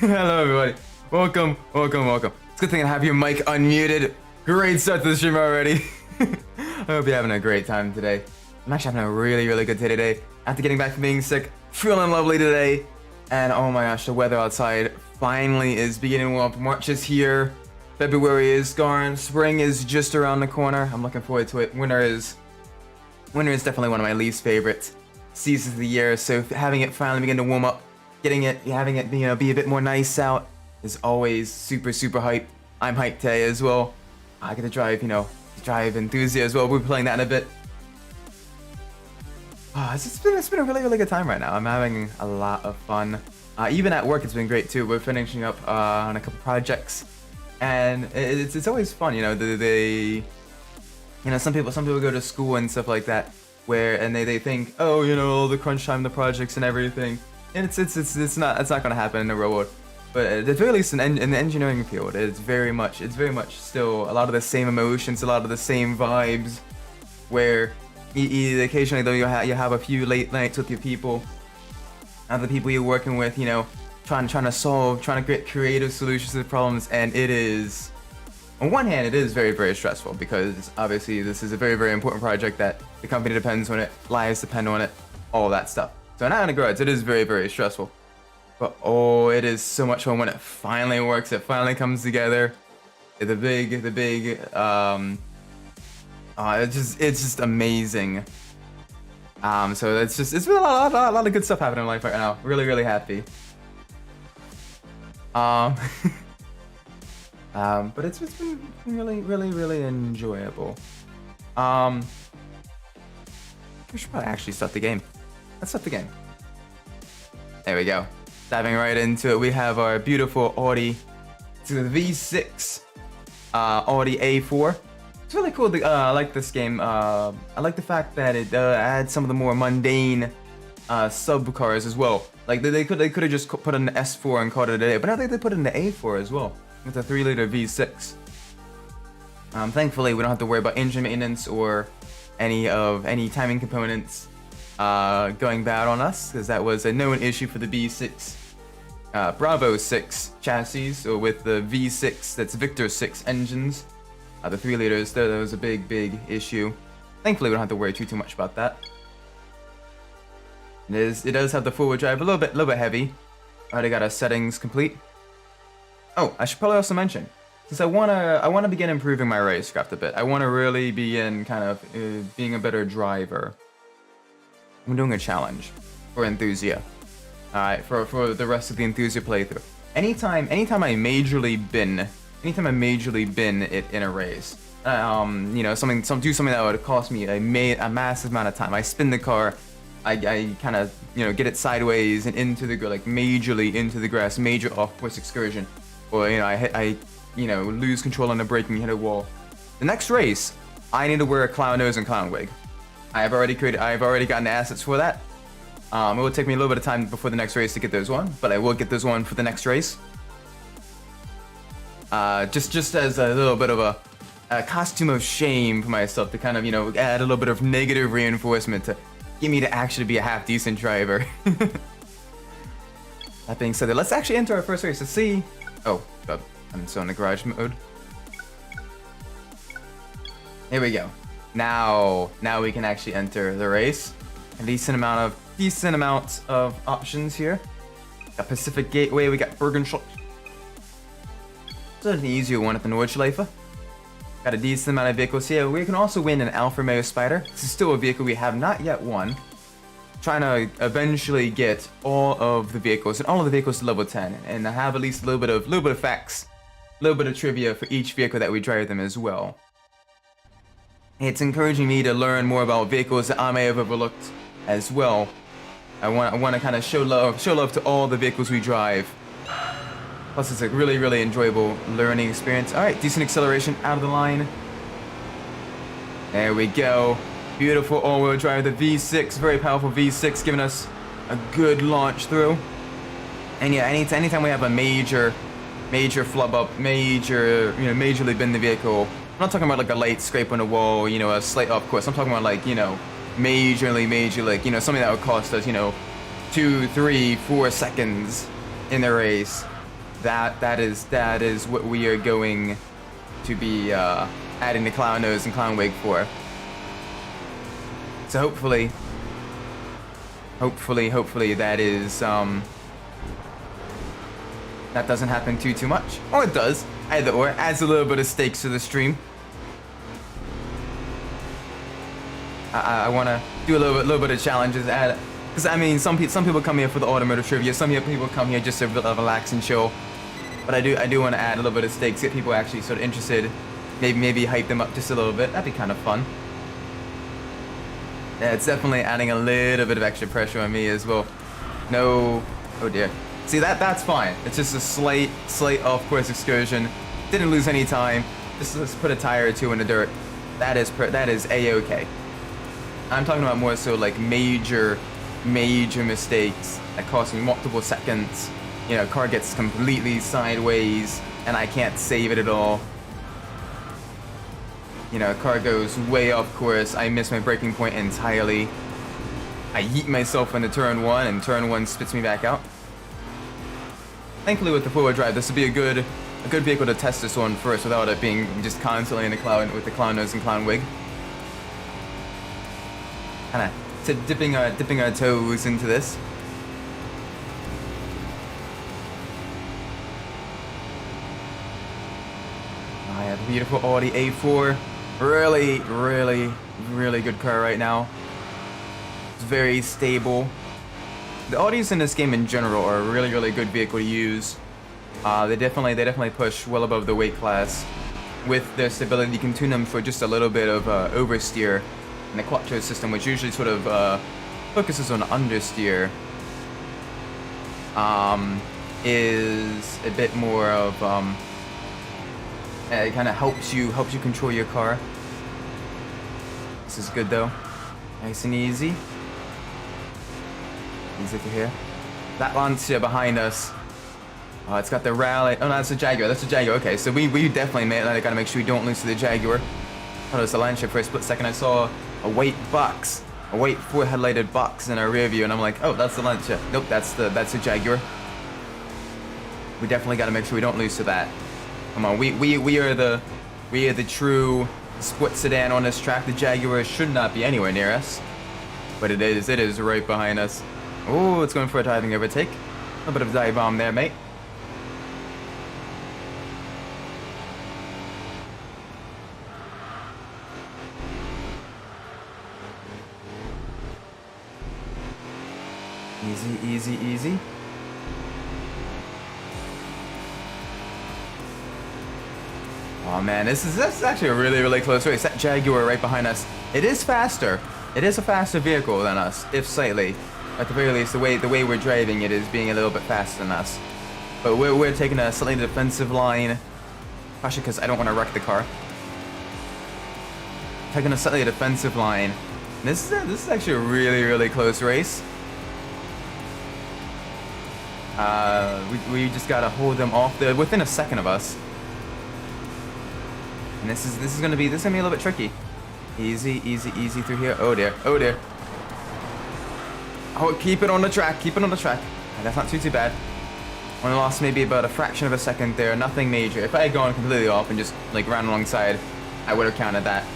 Hello, everybody. Welcome. It's a good thing I have your mic unmuted. Great start to the stream already. I hope you're having a great time today. I'm actually having a really good day today. After getting back from being sick, feeling lovely today. And oh my gosh, the weather outside finally is beginning to warm up. March is here. February is gone. Spring is just around the corner. I'm looking forward to it. Winter is definitely one of my least favorite seasons of the year. So having it finally begin to warm up, having it be a bit more nice out is always super hype. I'm hyped today as well. I get to drive Enthusia as well. We'll be playing that in a bit. It's been a really good time right now. I'm having a lot of fun. Even at work, it's been great too. We're finishing up on a couple projects, and it's always fun. Some people go to school and stuff like that, and they think, all the crunch time, the projects and everything. And it's not gonna happen in the real world, but at the very least in the engineering field, it's very much still a lot of the same emotions, a lot of the same vibes, where occasionally though you have a few late nights with your people, other people you're working with, trying to get creative solutions to the problems, and it is, on one hand, it is very stressful because obviously this is a very important project that the company depends on it, lives depend on it, all that stuff. So not in the garage, it is very stressful. But it is so much fun when it finally works, it finally comes together. It's just amazing. So it's been a lot of good stuff happening in life right now. Really happy. But it's been really enjoyable. We should probably actually start the game. Let's start the game. There we go. Diving right into it, we have our beautiful Audi. It's the V6 Audi A4. It's really cool. I like this game. I like the fact that it adds some of the more mundane sub cars as well. Like they could have just put in the S4 and called it a day, but I think they put in the A4 as well with a 3-liter V6. Thankfully, we don't have to worry about engine maintenance or any timing components going bad on us, because that was a known issue for the B6 Bravo 6 chassis. So with the V6, that's Victor 6 engines, the 3 liters, that was a big issue. Thankfully, we don't have to worry too much about that. It does have the 4-wheel drive, a little bit heavy. Already got our settings complete. Oh, I should probably also mention, since I wanna begin improving my racecraft a bit. I wanna really begin kind of being a better driver. I'm doing a challenge for Enthusia. Alright, for the rest of the Enthusia playthrough. Anytime I majorly bin it in a race, do something that would cost me a massive amount of time. I spin the car, I kind of get it sideways and into the majorly into the grass, major off-course excursion, or I lose control on the braking, hit a wall. The next race, I need to wear a clown nose and clown wig. I've already gotten the assets for that. It will take me a little bit of time before the next race to get those one, but I will get those one for the next race. Just as a little bit of a costume of shame for myself to kind of, add a little bit of negative reinforcement to get me to actually be a half-decent driver. That being said, let's actually enter our first race to see... Oh, I'm still in the garage mode. Here we go. Now we can actually enter the race. A decent amount of options here. Got Pacific Gateway, we got Bergenschott. So an easier one at the Nordschleife. Got a decent amount of vehicles here. We can also win an Alfa Romeo Spider. This is still a vehicle we have not yet won. Trying to eventually get all of the vehicles and all of the vehicles to level 10, and have at least a little bit of facts, a little bit of trivia for each vehicle that we drive them as well. It's encouraging me to learn more about vehicles that I may have overlooked as well. I want to kind of show love to all the vehicles we drive. Plus, it's a really enjoyable learning experience. All right, decent acceleration out of the line. There we go. Beautiful all-wheel drive, the V6, very powerful V6, giving us a good launch through. And yeah, anytime we have a major flub up, majorly bend the vehicle. I'm not talking about like a light scrape on the wall, a slight off course. I'm talking about like, majorly, something that would cost us, 2, 3, 4 seconds in the race. that is what we are going to be adding the clown nose and clown wig for. So hopefully that is that doesn't happen too much, or it does. Either or, adds a little bit of stakes to the stream. I want to do a little bit of challenges, because I mean, some people come here for the automotive trivia, some people come here just to relax and chill. But I do want to add a little bit of stakes, get people actually sort of interested, maybe hype them up just a little bit. That'd be kind of fun. Yeah, it's definitely adding a little bit of extra pressure on me as well. No, oh dear. See, that's fine. It's just a slight off-course excursion. Didn't lose any time. Just put a tire or two in the dirt. That is a-okay. I'm talking about more so like major mistakes that cost me multiple seconds. You know, car gets completely sideways and I can't save it at all. You know, car goes way off course. I miss my braking point entirely. I yeet myself into turn 1 and turn 1 spits me back out. Thankfully with the 4-wheel drive, this would be a good vehicle to test this on first without it being just constantly in the clown with the clown nose and clown wig. Kinda dipping our toes into this. I have a beautiful Audi A4. Really good car right now. It's very stable. The Audis in this game in general are a really good vehicle to use. They definitely push well above the weight class. With their stability, you can tune them for just a little bit of oversteer. And the quattro system, which usually sort of focuses on understeer, is a bit more of it kind of helps you control your car. This is good though, nice and easy. Easy to hear. That Lancia behind us. Oh, it's got the rally. Oh no, that's a Jaguar. That's a Jaguar. Okay, so we definitely gotta make sure we don't lose to the Jaguar. Oh, it's a Lancia for a split second. I saw a white 4 headlighted box in our rear view, and I'm like, oh, that's the Lancia. Nope, that's a Jaguar. We definitely gotta make sure we don't lose to that. Come on, we are the true split sedan on this track. The Jaguar should not be anywhere near us, but it is right behind us. Oh, it's going for a diving overtake. A bit of dive bomb there, mate. Easy. Oh man, this is actually a really close race. That Jaguar right behind us, it is faster. It is a faster vehicle than us, if slightly. At the very least, the way we're driving it is being a little bit faster than us. But we're taking a slightly defensive line, especially because I don't want to wreck the car. Taking a slightly defensive line. This is actually a really close race. We just gotta hold them off. They're within a second of us. And this is gonna be a little bit tricky. Easy through here. Oh dear. Oh, keep it on the track. That's not too bad. Only lost maybe about a fraction of a second there. Nothing major. If I had gone completely off and just like ran alongside, I would have counted that.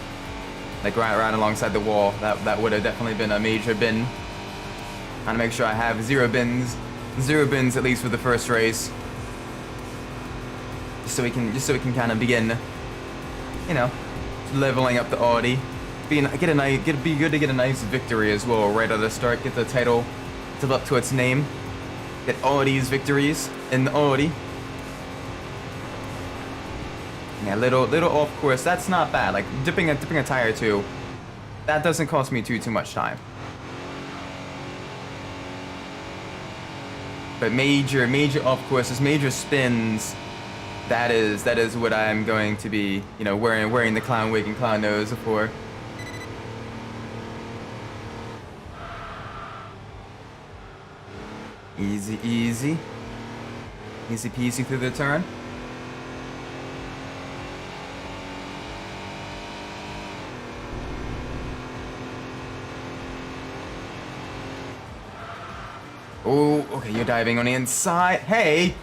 Like ran alongside the wall. That would have definitely been a major bin. Trying to make sure I have zero bins at least for the first race. Just so we can kind of begin, you know, leveling up the Audi. Be good to get a nice victory as well right at the start. Get the title to live up to its name. Get Audi's victories in the Audi. Yeah, little off course. That's not bad. Like dipping a tire too. That doesn't cost me too much time. But major off courses, major spins. That is what I'm going to be, you know, wearing the clown wig and clown nose for. Easy peasy through the turn. Oh, okay, you're diving on the inside. Hey!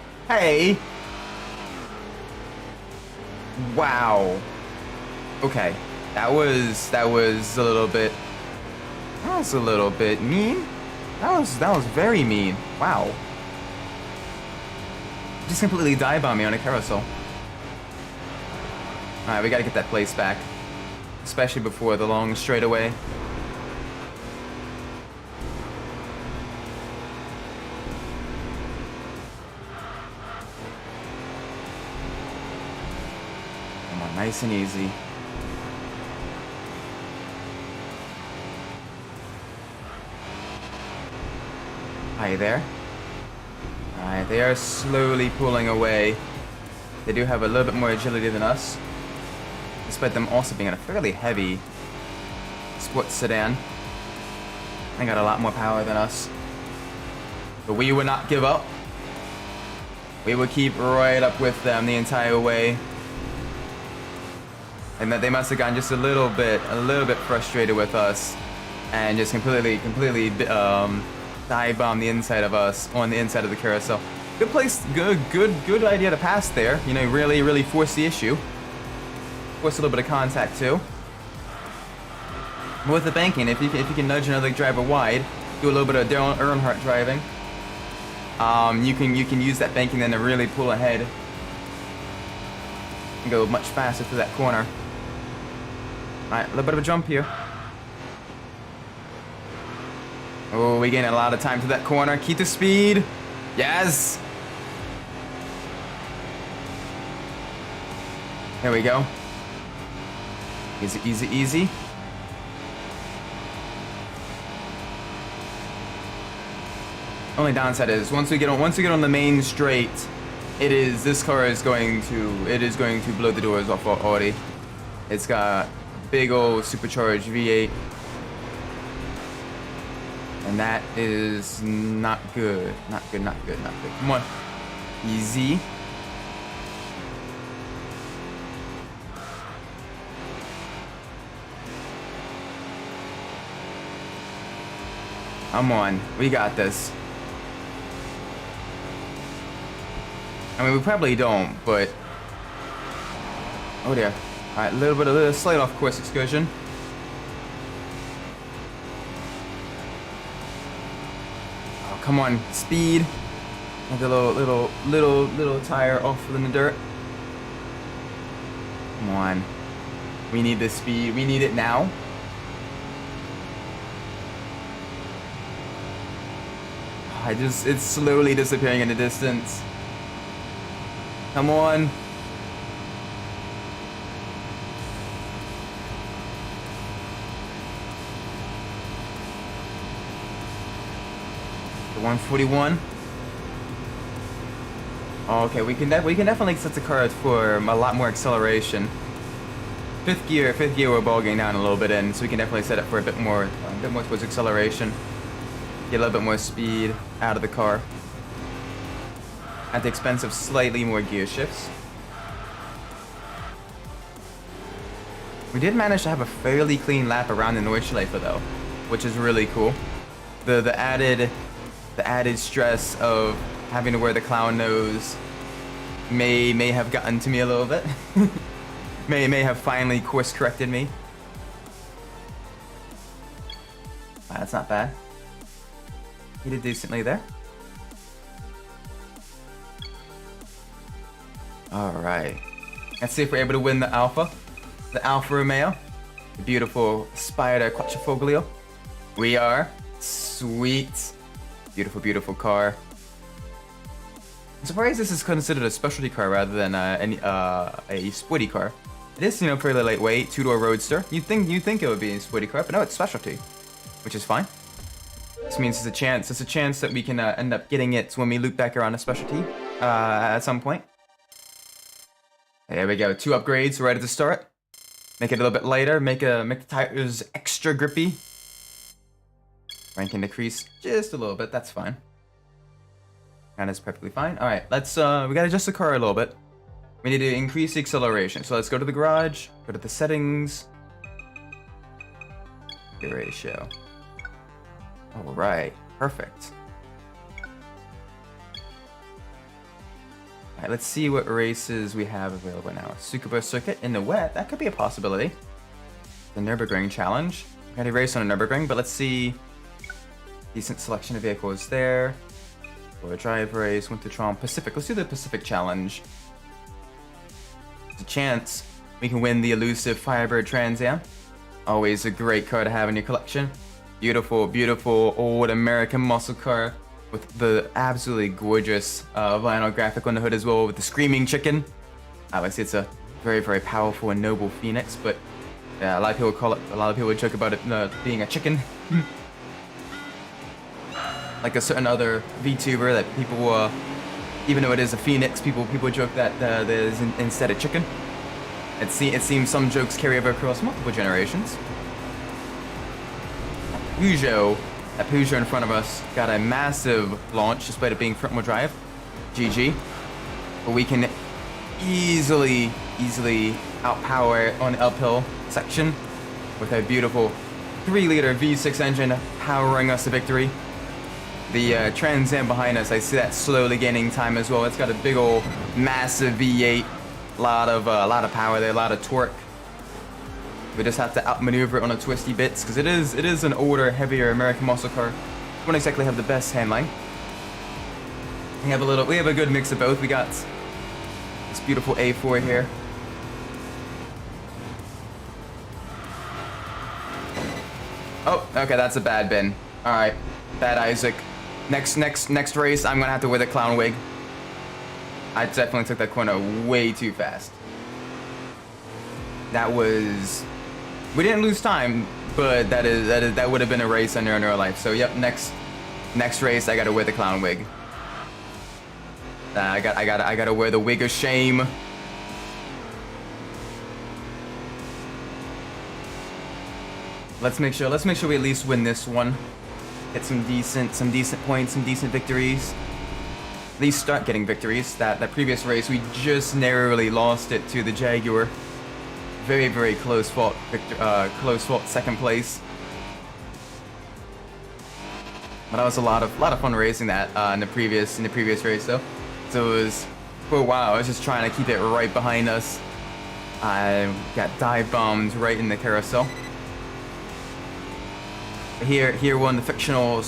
Wow. Okay. That was a little bit. That was a little bit mean. That was very mean. Wow. Just completely dive on me on a carousel. Alright, we gotta get that place back. Especially before the long straightaway. Come on, nice and easy. Hi there. Alright, they are slowly pulling away. They do have a little bit more agility than us, despite them also being in a fairly heavy sports sedan. They got a lot more power than us. But we would not give up. We would keep right up with them the entire way. And that they must have gotten just a little bit frustrated with us, and just completely dive bomb the inside of us on the inside of the carousel. Good place, good idea to pass there. You know, really force the issue. Force a little bit of contact too. But with the banking, if you can nudge another driver wide, do a little bit of Dale Earnhardt driving. You can use that banking then to really pull ahead and go much faster through that corner. All right, a little bit of a jump here. Oh, we gain a lot of time to that corner. Keep the speed. Yes. There we go. Easy, easy, easy. Only downside is once we get on the main straight, this car is going to blow the doors off our Audi. It's got big old supercharged V8. And that is not good. Not good, not good, not good. Come on. Easy. Come on. We got this. I mean, we probably don't, but... Oh dear. Alright, a little slight off course excursion. Come on, speed. Like a little tire off in the dirt. Come on. We need this speed. We need it now. It's slowly disappearing in the distance. Come on. The 141. Okay, we can definitely set the car for a lot more acceleration. Fifth gear we're bogging down a little bit in, so we can definitely set it for a bit more towards acceleration. Get a little bit more speed out of the car at the expense of slightly more gear shifts. We did manage to have a fairly clean lap around the Nordschleife though, which is really cool. The added stress of having to wear the clown nose may have gotten to me a little bit. may have finally course corrected me. Wow, that's not bad. He did decently there. Alright. Let's see if we're able to win the Alfa Romeo. The beautiful Spider Quattrofoglio. We are. Sweet. Beautiful, beautiful car. I'm surprised this is considered a specialty car rather than a sporty car. It is, you know, fairly lightweight, two-door roadster. You'd think it would be a sporty car, but no, it's specialty, which is fine. This means there's a chance that we can end up getting it when we loop back around a specialty at some point. There we go, 2 upgrades right at the start. Make it a little bit lighter, make the tires extra grippy. Rank can decrease just a little bit, that's fine. That is perfectly fine. All right, let's, we gotta adjust the car a little bit. We need to increase the acceleration. So let's go to the garage, go to the settings. Gear ratio. All right, perfect. Alright, let's see what races we have available now. Tsukuba Circuit in the wet, that could be a possibility. The Nürburgring Challenge. We had a race on a Nürburgring, but let's see. Decent selection of vehicles there. For a drive race, Wintertron, Pacific. Let's do the Pacific Challenge. There's a chance we can win the elusive Firebird Trans Am. Always a great car to have in your collection. Beautiful, beautiful old American muscle car with the absolutely gorgeous vinyl graphic on the hood as well with the screaming chicken. Obviously, it's a very, very powerful and noble Phoenix, but yeah, a lot of people call it. A lot of people joke about it being a chicken. Like a certain other VTuber that people, even though it is a Phoenix, people joke that there's instead a chicken. It seems some jokes carry over across multiple generations. That Peugeot in front of us got a massive launch despite it being front-wheel drive. GG. But we can easily outpower it on the uphill section with a beautiful 3-liter V6 engine powering us to victory. The Trans Am behind us, I see that slowly gaining time as well. It's got a big old massive V8, a lot of power there, a lot of torque. We just have to outmaneuver it on the twisty bits because it is an older, heavier American muscle car. Won't exactly have the best handling. We have a good mix of both. We got this beautiful A4 here. Oh, okay, that's a bad bin. All right, bad Isaac. Next race, I'm gonna have to wear the clown wig. I definitely took that corner way too fast. That was. We didn't lose time, but that would have been a race under our life. So yep, next race, I gotta wear the clown wig. I gotta wear the wig of shame. Let's make sure we at least win this one. Get some decent points, some decent victories. At least start getting victories. That previous race, we just narrowly lost it to the Jaguar. Very, very close fought second place. But that was a lot of fun racing that in the previous race though. So it was for a while. I was just trying to keep it right behind us. I got dive bombed right in the carousel. Here we're on the fictional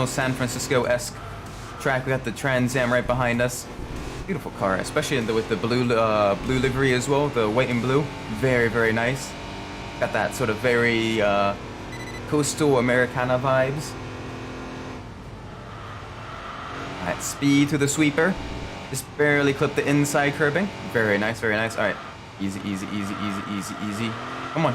San Francisco-esque track. We got the Trans Am right behind us. Beautiful car, especially with the blue livery as well, the white and blue. Very, very nice. Got that sort of very coastal Americana vibes. Alright, speed to the sweeper. Just barely clip the inside curbing. Very nice, very nice. Alright, easy. Come on.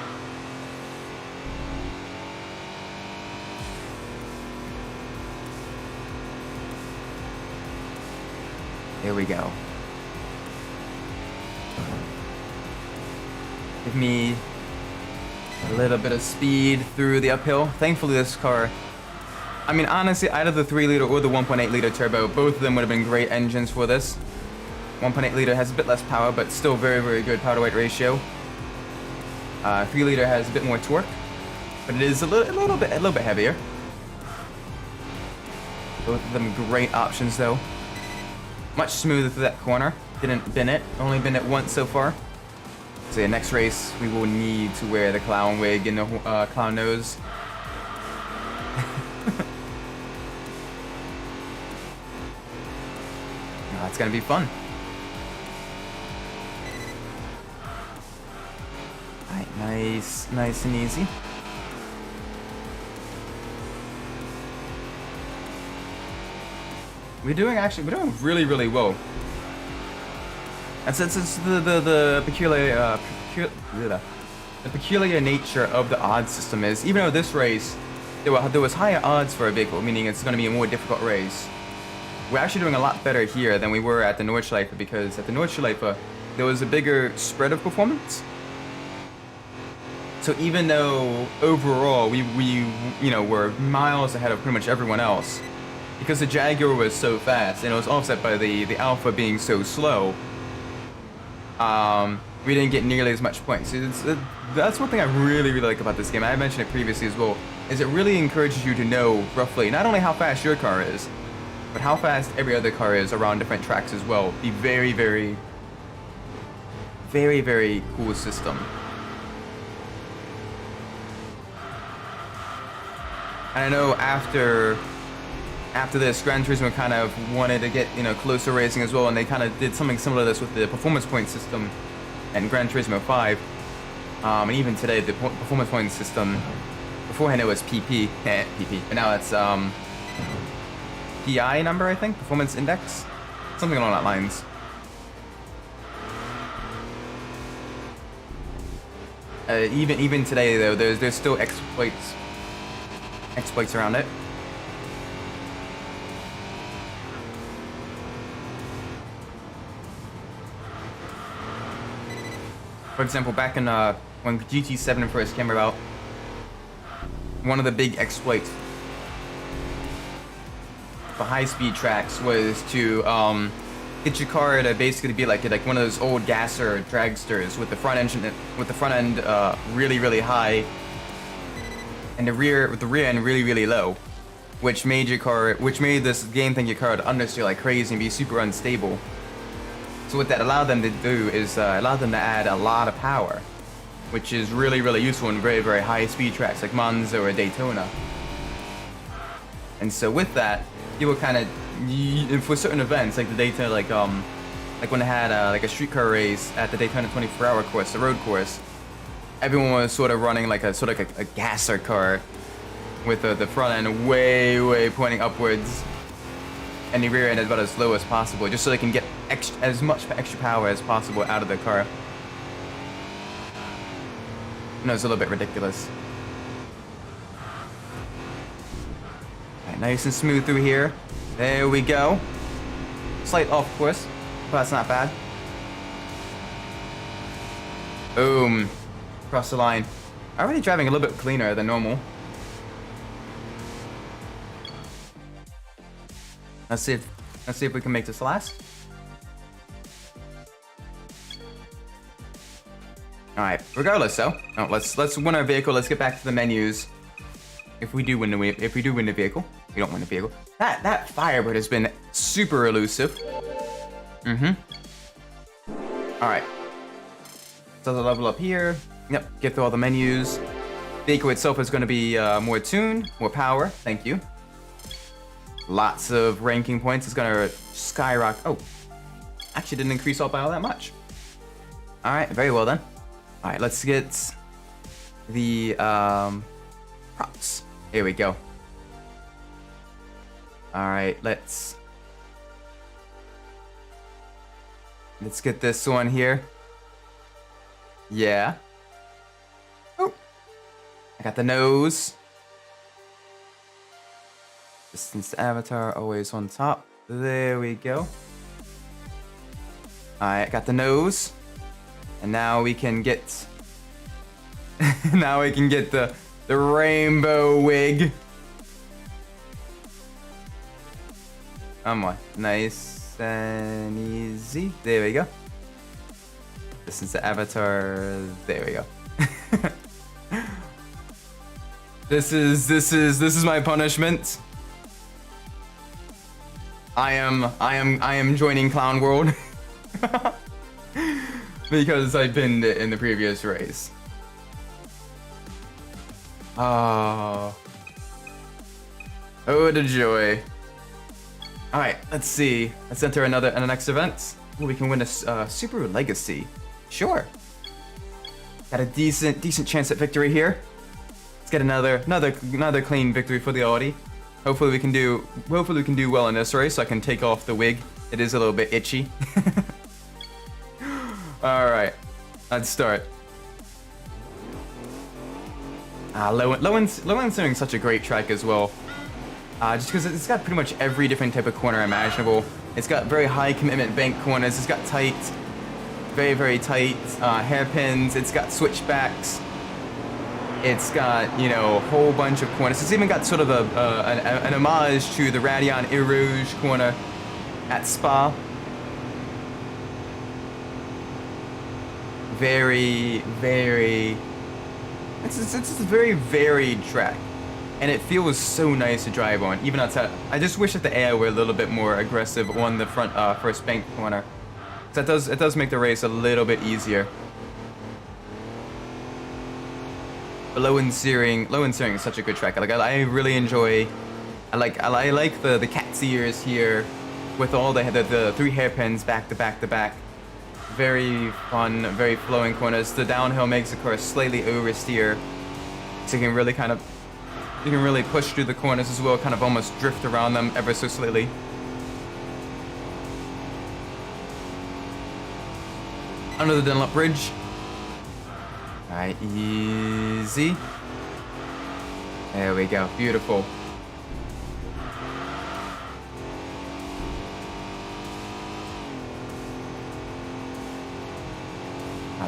Here we go. Give me a little bit of speed through the uphill. Thankfully this car, I mean honestly, either the 3-liter or the 1.8 liter turbo, both of them would have been great engines for this. 1.8 liter has a bit less power, but still very, very good power to weight ratio. 3-liter has a bit more torque, but it is a little bit heavier. Both of them great options though. Much smoother through that corner. Didn't bin it. Only bin it once so far. So yeah, next race we will need to wear the clown wig and the clown nose. Oh, it's gonna be fun. Alright, nice and easy. We're doing really, really well. And since it's the peculiar nature of the odds system is, even though this race there was higher odds for a vehicle, meaning it's going to be a more difficult race, we're actually doing a lot better here than we were at the Nordschleife, because at the Nordschleife there was a bigger spread of performance. So even though overall we were miles ahead of pretty much everyone else, because the Jaguar was so fast and it was offset by the Alpha being so slow, we didn't get nearly as much points. That's one thing I really, really like about this game. I mentioned it previously as well, is it really encourages you to know roughly not only how fast your car is, but how fast every other car is around different tracks as well. The very, very, very, very cool system. And I know after this, Gran Turismo kind of wanted to get, you know, closer racing as well, and they kind of did something similar to this with the performance point system and Gran Turismo 5. And even today, the performance point system, beforehand it was PP, but now it's PI number, I think, performance index, something along that lines. Even today though, there's still exploits around it. For example, back in when GT7 first came about, one of the big exploits for high-speed tracks was to get your car to basically be like one of those old gasser dragsters with the front end really high and the rear end really low, which made this game think your car would understeer like crazy and be super unstable. So what that allowed them to do is allowed them to add a lot of power, which is really useful in very high speed tracks like Monza or Daytona. And so with that, you will kind of, for certain events like the Daytona, like when they had like a street car race at the Daytona 24-hour course, the road course, everyone was sort of running like a gasser car with the front end way pointing upwards and the rear end about as low as possible, just so they can get as much extra power as possible out of the car. I know it's a little bit ridiculous. Alright, nice and smooth through here. There we go. Slight off course, but that's not bad. Boom. Across the line. Already driving a little bit cleaner than normal. Let's see if we can make this last. All right. Regardless, though, no, let's win our vehicle. Let's get back to the menus. If we do win the vehicle, we don't win the vehicle. That Firebird has been super elusive. All right. So the level up here. Yep. Get through all the menus. Vehicle itself is going to be more tuned, more power. Thank you. Lots of ranking points. It's gonna skyrocket. Oh, actually didn't increase all by all that much. All right, very well then. All right, let's get the props. Here we go. All right, let's get this one here. Yeah. Oh, I got the nose. Distance to avatar, always on top. There we go. Alright, got the nose. And now we can get... now we can get the rainbow wig. Come on. Nice and easy. There we go. Distance to avatar. There we go. This is my punishment. I am joining Clown World because I've been in the previous race. Oh, the joy! All right, let's see. Let's enter in the next event. Ooh, we can win a Subaru Legacy. Sure. Got a decent chance at victory here. Let's get another clean victory for the Audi. Hopefully we can do well in this race so I can take off the wig. It is a little bit itchy. Alright, let's start. Lowen's doing such a great track as well. Just because it's got pretty much every different type of corner imaginable. It's got very high commitment bank corners. It's got tight, very tight hairpins. It's got switchbacks. It's got, you know, a whole bunch of corners. It's even got sort of an homage to the Radeon Eau Rouge corner at Spa. Very, it's a very varied track. and it feels so nice to drive on, even outside. I just wish that the air were a little bit more aggressive on the front first bank corner. So it does make the race a little bit easier. But low and steering is such a good track. Like I really enjoy. I like the cat's ears here, with all the 3 hairpins back to back to back. Very fun, very flowing corners. The downhill makes the car slightly oversteer, so you can really push through the corners as well, kind of almost drift around them ever so slightly. Under the Dunlop Bridge. Alright, easy. There we go, beautiful.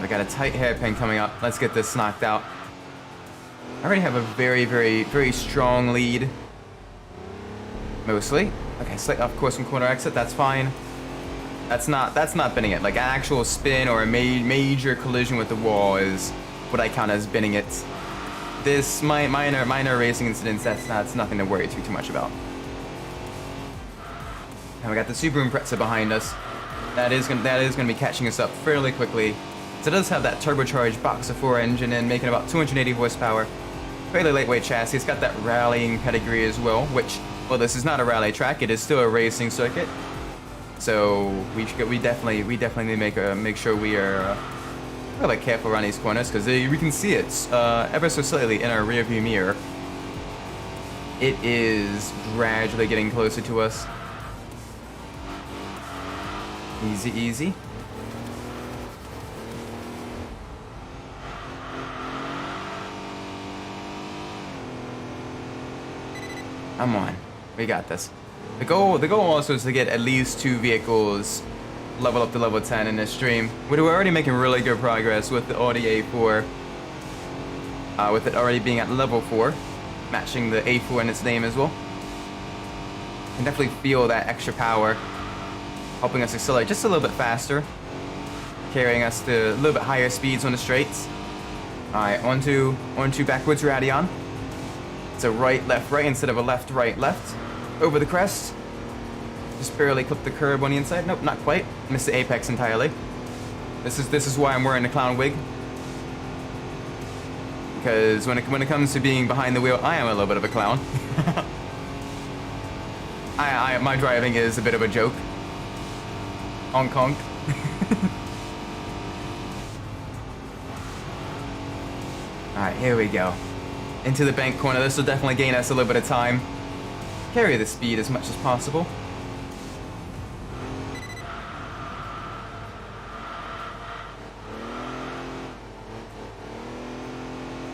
We got a tight hairpin coming up. Let's get this knocked out. I already have a very, very, very strong lead. Mostly. Okay, slight off course from corner exit. That's fine. That's not binning it. Like an actual spin or a major collision with the wall is what I count as binning it. This minor racing incidents. That's nothing to worry too much about. And we got the Subaru Impreza behind us. That is gonna be catching us up fairly quickly. So it does have that turbocharged Boxer 4 engine and making about 280 horsepower. Fairly lightweight chassis. It's got that rallying pedigree as well, which, well, this is not a rally track. It is still a racing circuit. So we definitely need to make sure we are really careful around these corners, because we can see it ever so slightly in our rearview mirror. It is gradually getting closer to us. Easy, easy. Come on, we got this. The goal also is to get at least 2 vehicles level up to level 10 in this stream. We're already making really good progress with the Audi A4, with it already being at level 4, matching the A4 in its name as well. You can definitely feel that extra power, helping us accelerate just a little bit faster, carrying us to a little bit higher speeds on the straights. Alright, onto backwards Radion. So right, left, right instead of a left, right, left. Over the crest. Just barely clipped the curb on the inside. Nope, not quite. Missed the apex entirely. This is why I'm wearing the clown wig. Because when it comes to being behind the wheel, I am a little bit of a clown. My driving is a bit of a joke. Honk honk. Alright, here we go. Into the bank corner. This will definitely gain us a little bit of time. Carry the speed as much as possible.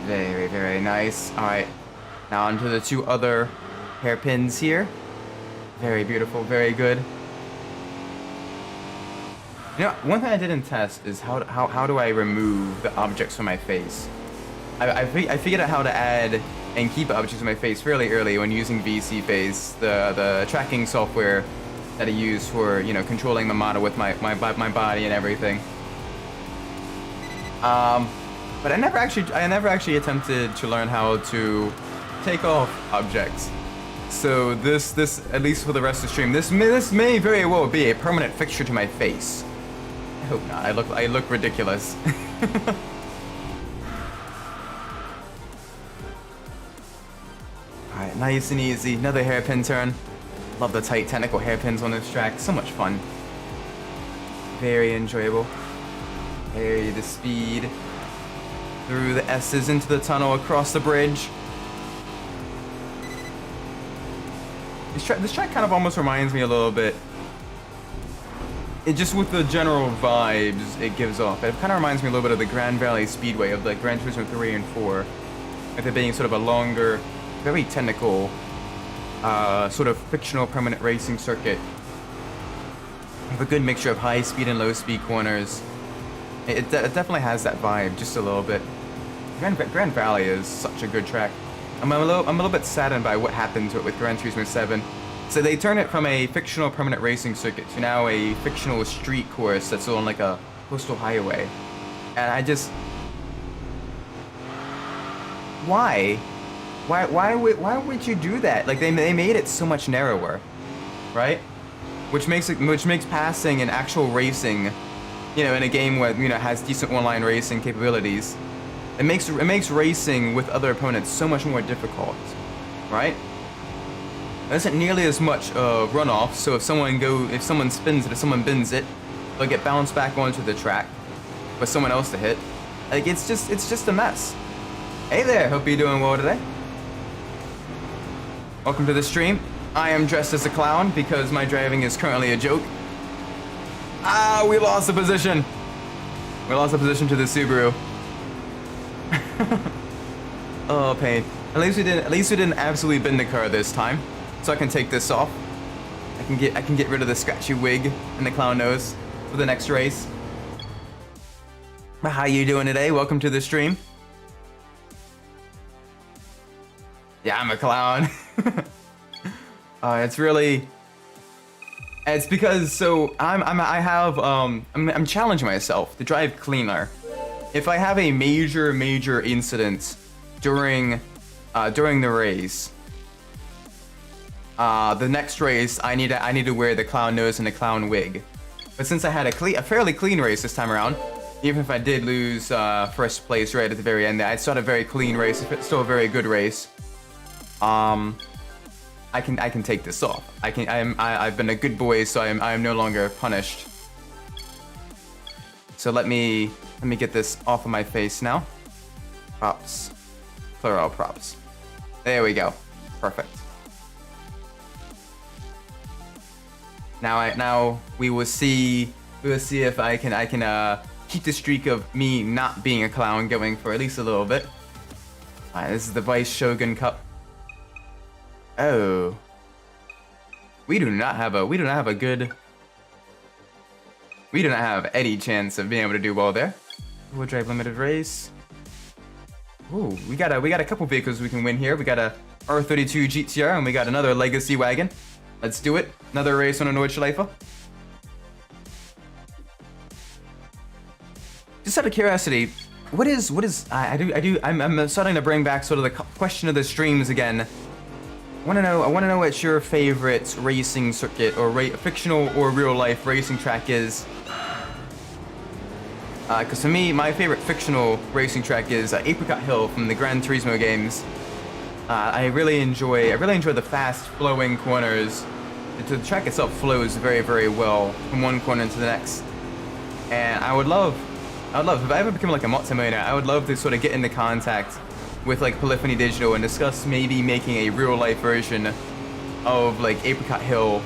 Very, very nice. Alright. Now onto the 2 other hairpins here. Very beautiful, very good. You know, one thing I didn't test is how do I remove the objects from my face? I figured out how to add and keep objects in my face fairly early when using VC Face, the tracking software that I use for, you know, controlling the model with my body and everything. But I never actually attempted to learn how to take off objects. So this at least for the rest of the stream, this may very well be a permanent fixture to my face. I hope not. I look ridiculous. Alright, nice and easy. Another hairpin turn. Love the tight technical hairpins on this track. So much fun. Very enjoyable. Carry the speed through the S's into the tunnel, across the bridge. This track kind of almost reminds me a little bit. It just with the general vibes it gives off. It kind of reminds me a little bit of the Grand Valley Speedway of like Gran Turismo 3 and 4. With it being sort of a longer, very technical, sort of fictional permanent racing circuit. With a good mixture of high speed and low speed corners. It definitely has that vibe, just a little bit. Grand Valley is such a good track. I'm a little bit saddened by what happened to it with Gran Turismo 7. So they turned it from a fictional permanent racing circuit to now a fictional street course that's on like a coastal highway. And I just... Why? Why would you do that? Like they made it so much narrower, right? Which makes passing and actual racing, you know, in a game where, you know, has decent online racing capabilities, it makes racing with other opponents so much more difficult, right? There isn't nearly as much runoff, so if someone spins it, if someone bends it, they'll get bounced back onto the track for someone else to hit. Like it's just a mess. Hey there, hope you're doing well today. Welcome to the stream. I am dressed as a clown because my driving is currently a joke. Ah, we lost the position. We lost the position to the Subaru. Oh, pain. At least we didn't absolutely bend the car this time. So I can take this off. I can get rid of the scratchy wig and the clown nose for the next race. How you doing today? Welcome to the stream. Yeah, I'm a clown. It's because so I'm challenging myself to drive cleaner. If I have a major incident during the race, the next race I need to wear the clown nose and the clown wig. But since I had a fairly clean race this time around, even if I did lose first place right at the very end, I still had a very clean race. It's still a very good race. I can take this off. I've been a good boy, so I am no longer punished. So let me get this off of my face now. Props. Clear all props. There we go. Perfect. Now we will see if I can keep the streak of me not being a clown going for at least a little bit. Alright, this is the Vice Shogun Cup. Oh. We do not have any chance of being able to do well there. We'll drive limited race. Ooh, we got a couple vehicles we can win here. We got a R32 GTR and we got another legacy wagon. Let's do it. Another race on a Nordschleife. Just out of curiosity, I'm starting to bring back sort of the question of the streams again. I want to know what your favorite racing circuit or fictional or real life racing track is. Because for me, my favorite fictional racing track is Apricot Hill from the Gran Turismo games. I really enjoy the fast flowing corners. The track itself flows very well from one corner to the next. And I would love if I ever become like a multimillionaire, I would love to sort of get into contact with like Polyphony Digital and discuss maybe making a real life version of like Apricot Hill,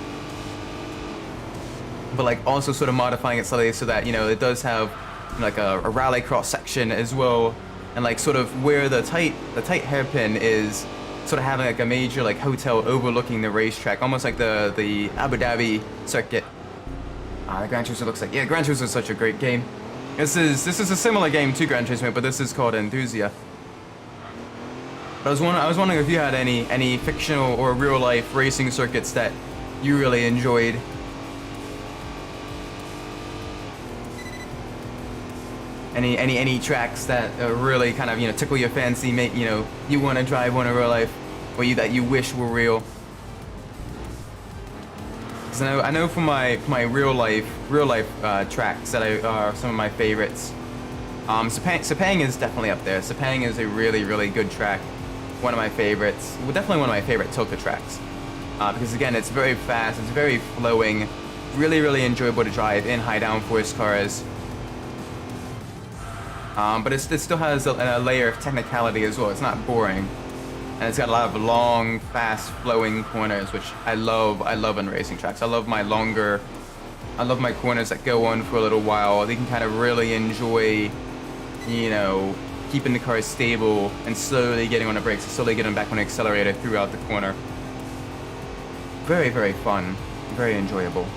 but like also sort of modifying it slightly so that, you know, it does have like a rallycross section as well, and like sort of where the tight hairpin is sort of having like a major like hotel overlooking the racetrack, almost like the Abu Dhabi circuit. The Gran Turismo looks like, yeah, Gran Turismo is such a great game. This is a similar game to Gran Turismo, but this is called Enthusia. But I was wondering if you had any fictional or real life racing circuits that you really enjoyed. Any tracks that really kind of, you know, tickle your fancy, make, you know, you want to drive one in real life, or that you wish were real. Because I know from my real life tracks that are some of my favorites. Sepang is definitely up there. Sepang is a really good track. One of my favorites. Well, definitely one of my favorite Tilka tracks. Because again, it's very fast, it's very flowing, really enjoyable to drive in high downforce cars. But it still has a layer of technicality as well. It's not boring, and it's got a lot of long, fast flowing corners, which I love in racing tracks. I love my corners that go on for a little while. They can kind of really enjoy, you know, keeping the car stable and slowly getting on the brakes, and slowly getting back on the accelerator throughout the corner. Very fun, very enjoyable.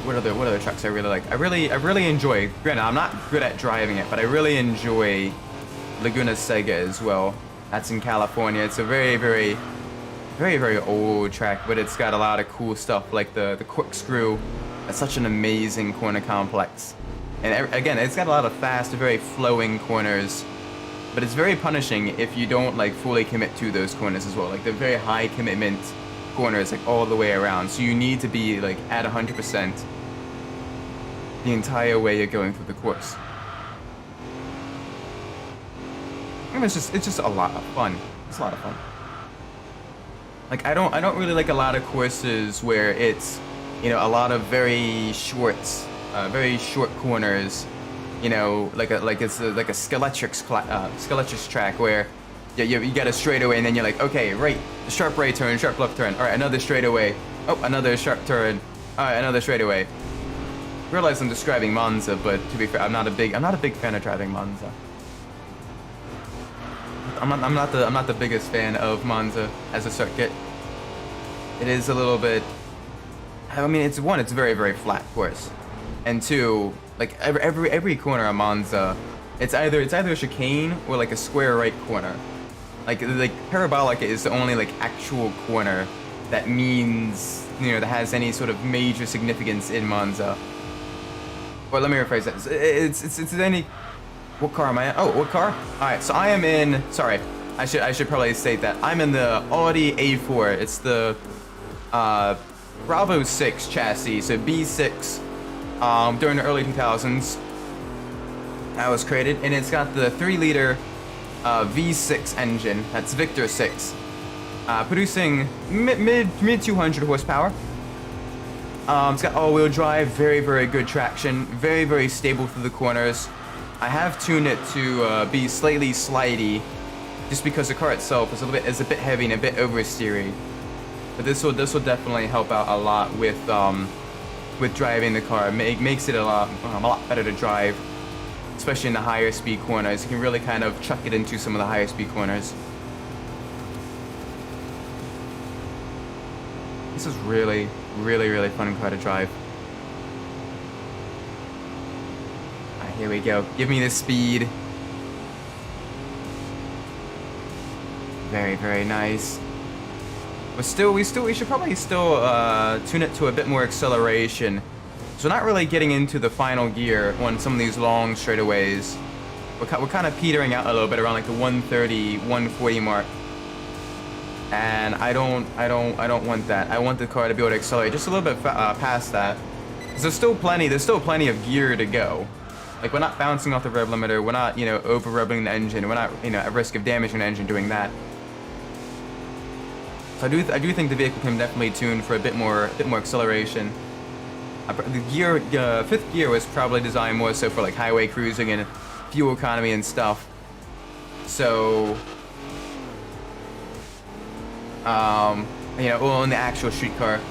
What other tracks I really like? I really enjoy. Granted, I'm not good at driving it, but I really enjoy Laguna Seca as well. That's in California. It's a very old track, but it's got a lot of cool stuff like the corkscrew. It's such an amazing corner complex. And again, it's got a lot of fast, very flowing corners. but it's very punishing if you don't like fully commit to those corners as well. Like they're very high commitment corners, like all the way around. So you need to be like at 100% the entire way you're going through the course. And it's just a lot of fun. It's a lot of fun. Like I don't really like a lot of courses where it's, you know, a lot of very short corners. You know, like it's like a Skeletrix track where you get a straightaway and then you're like, okay, right, sharp right turn, sharp left turn. All right, another straightaway. Oh, another sharp turn. All right, another straightaway. I realize I'm describing Monza, but to be fair, I'm not a big fan of driving Monza. I'm not the biggest fan of Monza as a circuit. It is a little bit. I mean, it's a very, very flat course, and two, like every corner on Monza, it's either a chicane or like a square right corner. Like parabolic is the only like actual corner that means, you know, that has any sort of major significance in Monza. Well, let me rephrase that. It's any. What car am I in? Oh, what car? Alright, so I am in. Sorry, I should probably state that. I'm in the Audi A4. It's the Bravo 6 chassis, so B6. During the early 2000s, that was created, and it's got the 3-liter V6 engine. That's Victor 6, producing mid 200 horsepower. It's got all-wheel drive, very, very good traction, very, very stable through the corners. I have tuned it to be slightly slidey, just because the car itself is a bit heavy and a bit oversteery. But this will definitely help out a lot with driving the car. It makes it a lot better to drive, especially in the higher speed corners. You can really kind of chuck it into some of the higher speed corners. This is really, really, really fun car to drive. Here we go. Give me the speed. Very, very nice. But still, we should probably still tune it to a bit more acceleration. So we're not really getting into the final gear on some of these long straightaways. We're kind of petering out a little bit around like the 130, 140 mark. And I don't want that. I want the car to be able to accelerate just a little bit past that. There's still plenty of gear to go. Like, we're not bouncing off the rev limiter, we're not, you know, over-revving the engine, we're not, you know, at risk of damaging the engine doing that. So I do think the vehicle can definitely tune for a bit more acceleration. The fifth gear was probably designed more so for like highway cruising and fuel economy and stuff. So, you know, well, in the actual street car,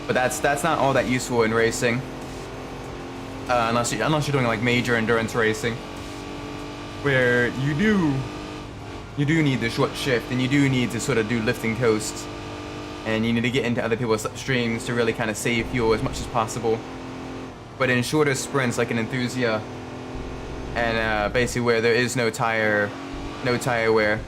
but that's not all that useful in racing. Unless you're doing like major endurance racing, where you do need the short shift, and you do need to sort of do lifting coasts, and you need to get into other people's streams to really kind of save fuel as much as possible. But in shorter sprints, like an Enthusia, and basically where there is no tire wear,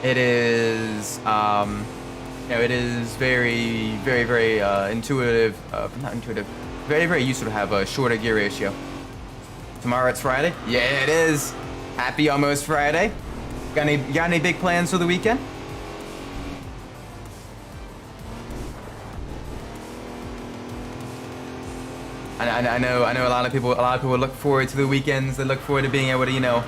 it is you know, it is very, very, very intuitive, not intuitive. Very, very useful to have a shorter gear ratio. Tomorrow it's Friday? Yeah, it is. Happy almost Friday. Got any big plans for the weekend? I know a lot of people look forward to the weekends. They look forward to being able to, you know,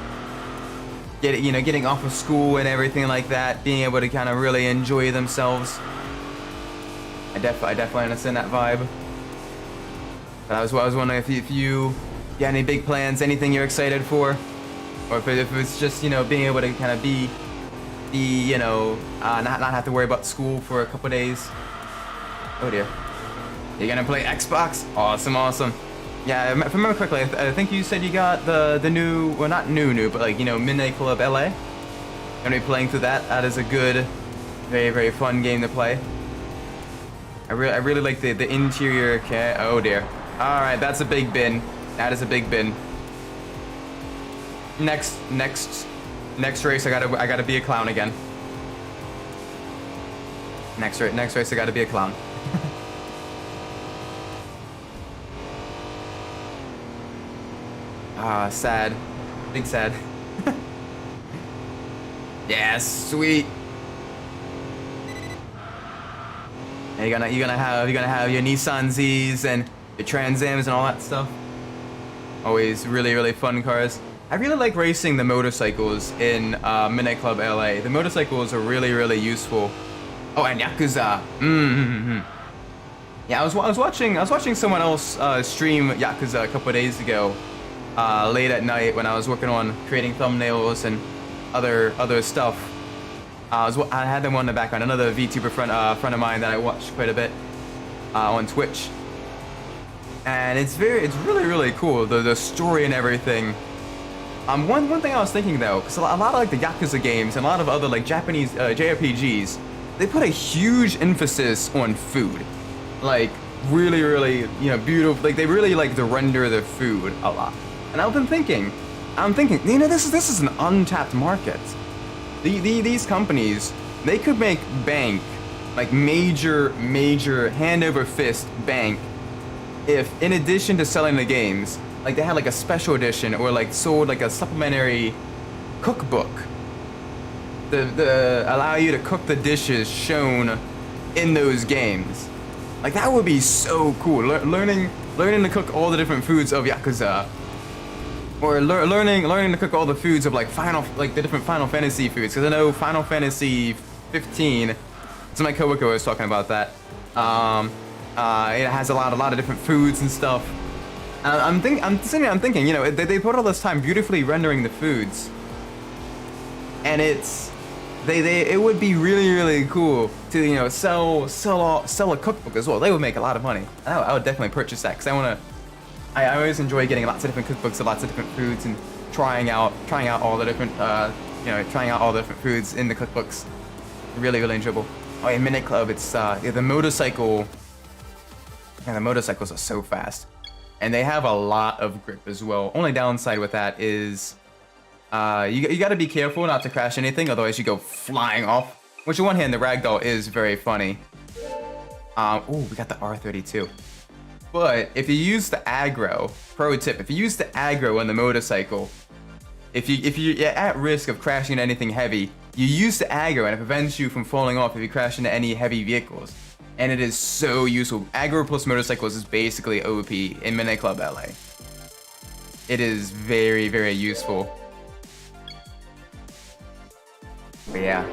getting off of school and everything like that, being able to kind of really enjoy themselves. I definitely understand that vibe. But I was wondering if you got any big plans, anything you're excited for, or if it's just, you know, being able to kind of be you know, not have to worry about school for a couple days. Oh dear. You're gonna play Xbox? Awesome. Yeah, if I remember correctly, I think you said you got the new, well, not new, but like, you know, Midnight Club LA. Gonna be playing through that. That is a good, very, very fun game to play. I really like the interior. Okay. Oh dear. All right, that's a big bin. That is a big bin. Next race, I gotta be a clown again. Next race, I gotta be a clown. Ah, sad. Big sad. Yeah, sweet. And you're gonna have your Nissan Zs and your Trans Ams and all that stuff. Always really fun cars. I really like racing the motorcycles in Midnight Club LA. The motorcycles are really useful. Oh, and Yakuza. Yeah, I was watching someone else stream Yakuza a couple of days ago, late at night when I was working on creating thumbnails and other stuff. I had them on the background. Another VTuber friend of mine that I watched quite a bit on Twitch, and it's really cool, the story and everything. One thing I was thinking though, because a lot of like the Yakuza games and a lot of other like Japanese JRPGs, they put a huge emphasis on food, like really beautiful. Like they really like to render the food a lot. And I'm thinking, you know, this is an untapped market. These companies, they could make bank, like major hand over fist bank, if in addition to selling the games, like they had like a special edition or like sold like a supplementary cookbook the allow you to cook the dishes shown in those games. Like that would be so cool. Learning to cook all the different foods of Yakuza, or learning to cook all the foods of like the different Final Fantasy foods. Because I know Final Fantasy 15. So my coworker was talking about that. It has a lot of different foods and stuff. I'm thinking, you know, they put all this time beautifully rendering the foods, and it would be really cool to, you know, sell a cookbook as well. They would make a lot of money. I would definitely purchase that because I always enjoy getting lots of different cookbooks of lots of different foods and trying out all the different trying out all the different foods in the cookbooks. Really enjoyable. Oh yeah, Midnight Club. It's the motorcycle. Yeah, the motorcycles are so fast, and they have a lot of grip as well. Only downside with that is you got to be careful not to crash anything, otherwise you go flying off. Which on one hand, the ragdoll is very funny. Oh, we got the R32. But if you use the aggro, pro tip, if you use the aggro on the motorcycle, if you're at risk of crashing into anything heavy, you use the aggro and it prevents you from falling off if you crash into any heavy vehicles. And it is so useful. Aggro plus motorcycles is basically OP in Midnight Club LA. It is very useful. But yeah.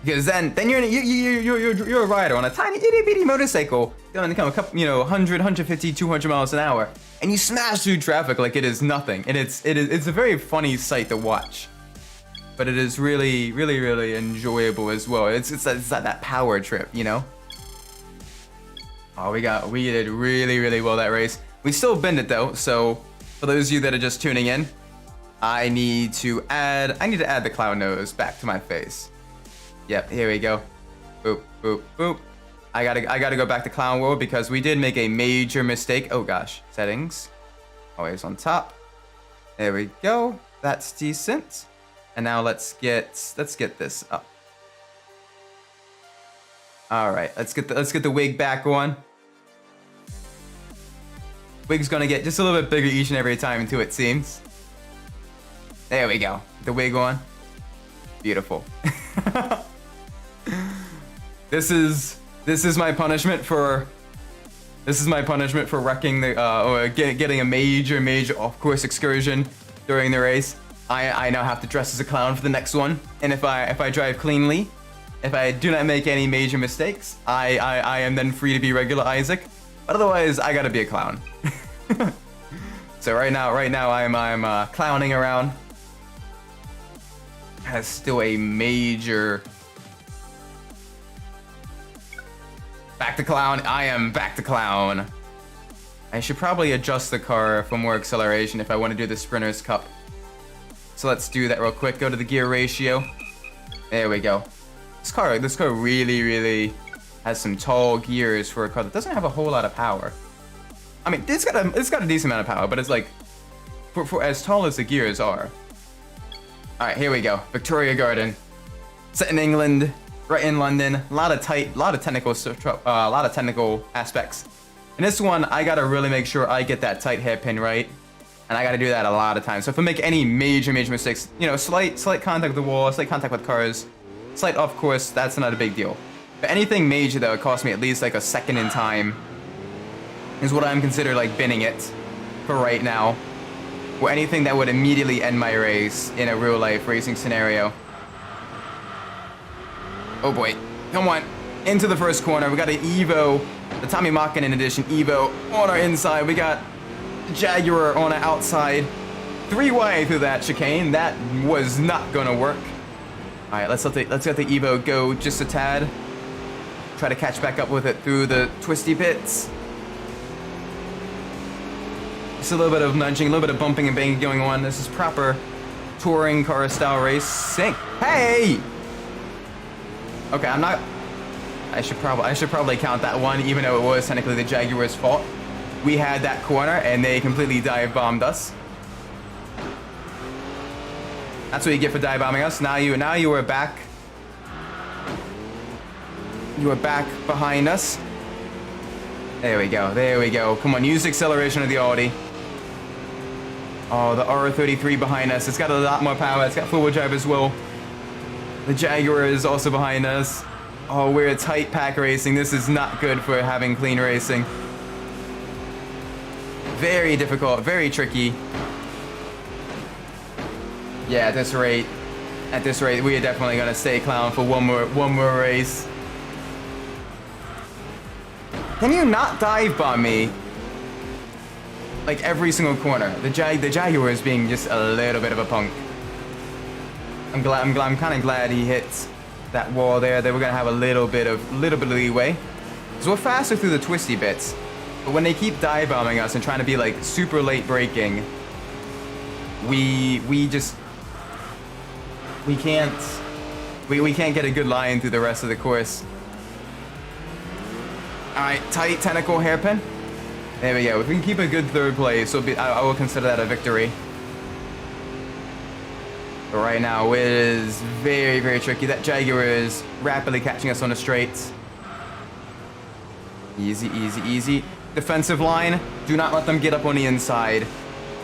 Because then you're a rider on a tiny itty bitty motorcycle going to come a couple, 100, 150, 200 miles an hour, and you smash through traffic like it is nothing. And it's a very funny sight to watch, but it is really enjoyable as well. It's that power trip, you know. Oh, we did really well that race. We still bend it though. So for those of you that are just tuning in, I need to add the clown nose back to my face. Yep, here we go. Boop. I gotta go back to clown world because we did make a major mistake. Oh gosh, settings. Always on top. There we go. That's decent. And now let's get this up. All right, let's get the wig back on. Wig's gonna get just a little bit bigger each and every time too, it seems. There we go. The wig on. Beautiful. This is my punishment for wrecking the or getting a major off-course excursion during the race. I now have to dress as a clown for the next one, and if I drive cleanly, if I do not make any major mistakes, I am then free to be regular Isaac. But otherwise, I gotta be a clown. So right now I'm clowning around. Has still a major. Back to clown. I am back to clown. I should probably adjust the car for more acceleration if I want to do the Sprinter's Cup. So let's do that real quick. Go to the gear ratio. There we go. This car really has some tall gears for a car that doesn't have a whole lot of power. I mean, it's got a decent amount of power, but it's like for as tall as the gears are. All right, here we go. Victoria Garden, set in England, right in London. A lot of technical aspects. In this one, I gotta really make sure I get that tight hairpin right. And I gotta do that a lot of times. So if I make any major mistakes, you know, slight contact with the wall, slight contact with cars, slight off course, that's not a big deal. But anything major that would cost me at least like a second in time is what I'm considered like binning it for right now. Or anything that would immediately end my race in a real life racing scenario. Oh boy, come on, into the first corner. We got an Evo, the Tommy Makinen edition Evo on our inside. We got Jaguar on the outside. 3 wide through that chicane. That was not gonna work. All right, let's let the Evo go just a tad. Try to catch back up with it through the twisty pits. Just a little bit of nudging, a little bit of bumping and banging going on. This is proper touring car style racing. Hey! Okay, I'm not. I should probably count that one, even though it was technically the Jaguar's fault. We had that corner and they completely dive bombed us. That's what you get for dive bombing us. Now you are back. You are back behind us. There we go. There we go. Come on, use the acceleration of the Audi. Oh, the R33 behind us. It's got a lot more power. It's got four-wheel drive as well. The Jaguar is also behind us. Oh, we're tight pack racing. This is not good for having clean racing. Very difficult, very tricky. Yeah, at this rate, we are definitely gonna stay clown for one more race. Can you not dive bomb me? Like every single corner. The Jaguar is being just a little bit of a punk. I'm kind of glad he hit that wall there. They were gonna have a little bit of leeway. So we're faster through the twisty bits. But when they keep dive bombing us and trying to be like super late braking, we can't get a good line through the rest of the course. All right, tight tentacle hairpin. There we go. If we can keep a good third place, I will consider that a victory. But right now, it is very, very tricky. That Jaguar is rapidly catching us on the straights. Easy, easy, easy. Defensive line, do not let them get up on the inside.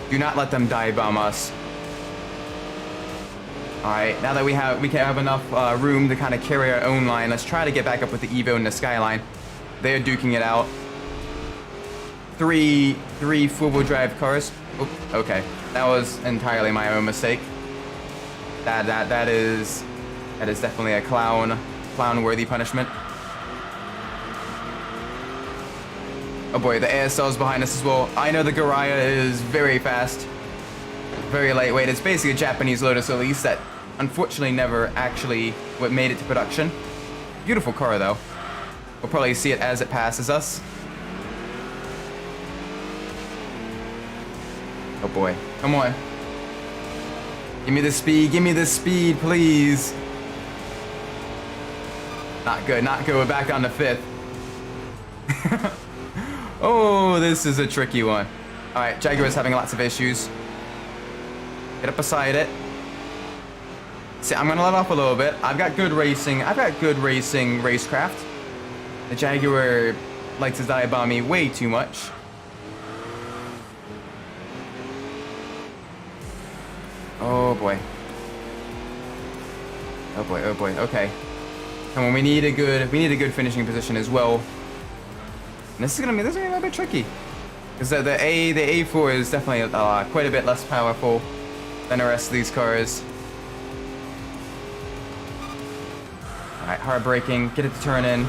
Do not let them dive bomb us. All right, now that we can have enough room to kind of carry our own line, let's try to get back up with the Evo and the Skyline. They're duking it out. Three four-wheel drive cars. Oh, okay, that was entirely my own mistake. That is definitely a clown-worthy punishment. Oh boy, the ASL is behind us as well. I know the Garaya is very fast, very lightweight. It's basically a Japanese Lotus Elise that unfortunately never actually made it to production. Beautiful car though. We'll probably see it as it passes us. Oh boy, come on. Give me the speed, please. Not good, not good. We're back on the 5th. Oh, this is a tricky one. All right, Jaguar's having lots of issues. Get up beside it. See, I'm gonna let off a little bit. I've got good racing racecraft. The Jaguar likes to dive bomb me way too much. Oh boy. Oh boy, oh boy, okay. Come on, we need a good finishing position as well. And this is gonna be a bit tricky. Because the A4 is definitely quite a bit less powerful than the rest of these cars. Alright, hard braking, get it to turn in.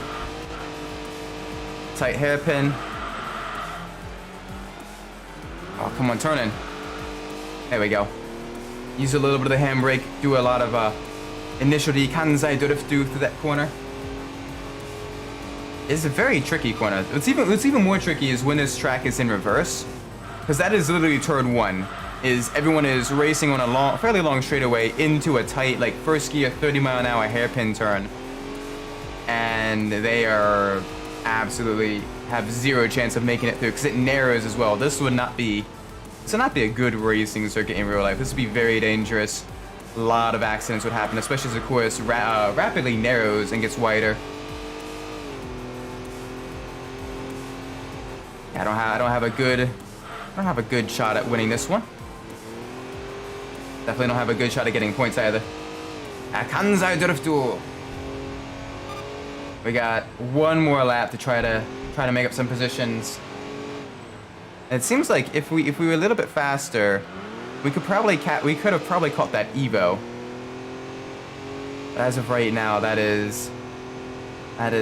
Tight hairpin. Oh, come on, turn in. There we go. Use a little bit of the handbrake, do a lot of initial Kansai Doriftu through that corner. It's a very tricky corner. What's even more tricky is when this track is in reverse, because that is literally turn 1. Is everyone is racing on a fairly long straightaway into a tight, like first gear 30-mile-an-hour hairpin turn, and they are absolutely have zero chance of making it through because it narrows as well. This would not be a good racing circuit in real life. This would be very dangerous. A lot of accidents would happen, especially as the course rapidly narrows and gets wider. I don't have a good don't have a good shot at winning this one. Definitely don't have a good shot at getting points either. Kansai Driftu. We got one more lap to try to make up some positions. And it seems like if we were a little bit faster, we could have probably caught that Evo. But as of right now, that is out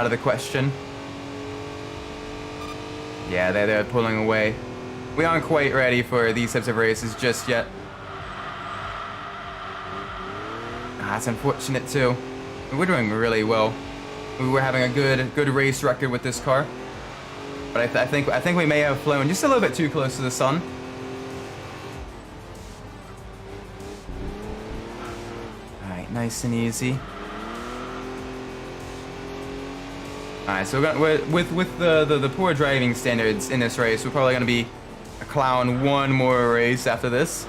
of the question. Yeah, they're pulling away. We aren't quite ready for these types of races just yet. That's unfortunate too. We're doing really well. We were having a good race record with this car, but I think we may have flown just a little bit too close to the sun. All right, nice and easy. All right, so with the poor driving standards in this race, we're probably gonna be a clown one more race after this.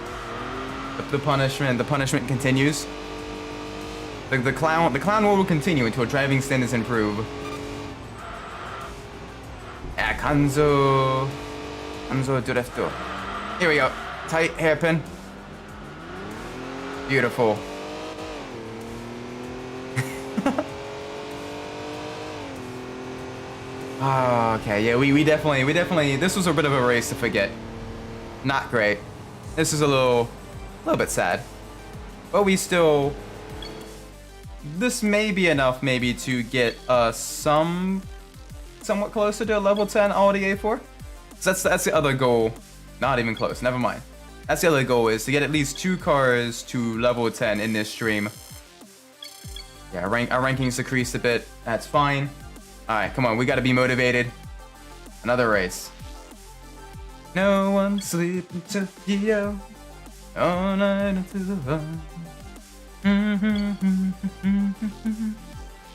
The punishment continues. The clown will continue until driving standards improve. Yeah, Kanzo Drifto. Here we go. Tight hairpin. Beautiful. Oh, okay, yeah, we definitely, this was a bit of a race to forget. Not great. This is a little bit sad. But we still, this may be enough maybe to get somewhat closer to a level 10 Audi A4. So that's the other goal. Not even close, never mind. That's the other goal, is to get at least 2 cars to level 10 in this stream. Yeah, our rankings decreased a bit, that's fine. Alright, come on, we gotta be motivated. Another race. No one sleep in Tokyo. All night into the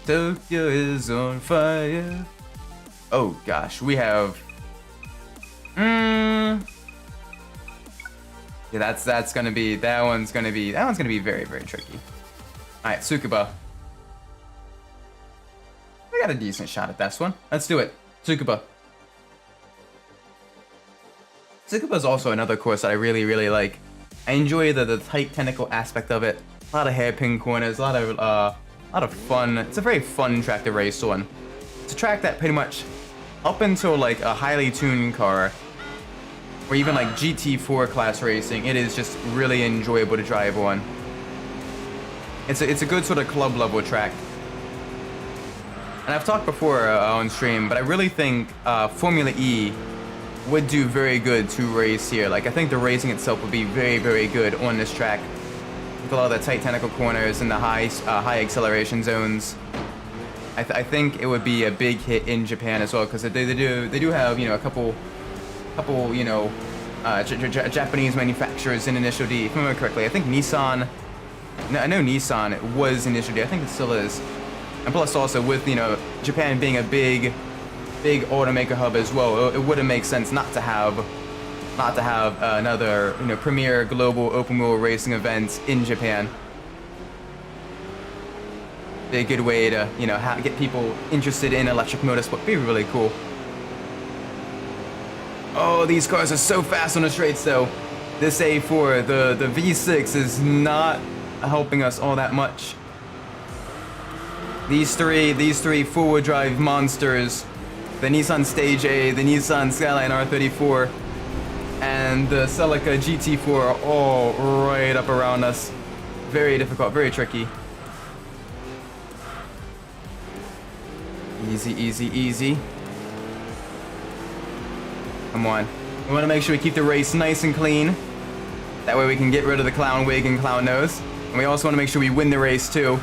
Tokyo is on fire. Oh gosh, we have. Yeah, that's gonna be. That one's gonna be very, very tricky. All right, Tsukuba. We got a decent shot at this one. Let's do it, Tsukuba. Tsukuba is also another course that I really, really like. I enjoy the tight technical aspect of it. A lot of hairpin corners, a lot of fun. It's a very fun track to race on. It's a track that pretty much, up until like a highly tuned car, or even like GT4 class racing, it is just really enjoyable to drive on. It's a good sort of club level track. And I've talked before on stream, but I really think Formula E would do very good to race here. Like, I think the racing itself would be very, very good on this track, with a lot of the tight technical corners and the high acceleration zones. I think it would be a big hit in Japan as well, because they do have, you know, a couple you know, Japanese manufacturers in Initial D. If I remember correctly, I think Nissan. No, I know Nissan was Initial D. I think it still is. And plus, also with, you know, Japan being a big automaker hub as well, it wouldn't make sense not to have another, you know, premier global open wheel racing event in Japan. Be a good way to, you know, get people interested in electric motorsport. Be really cool. Oh, these cars are so fast on the straights though. This A4, the V6 is not helping us all that much. These three four-wheel drive monsters, the Nissan Stage A, the Nissan Skyline R34, and the Celica GT4 are all right up around us. Very difficult, very tricky. Easy, easy, easy. Come on. We want to make sure we keep the race nice and clean. That way we can get rid of the clown wig and clown nose. And we also want to make sure we win the race too.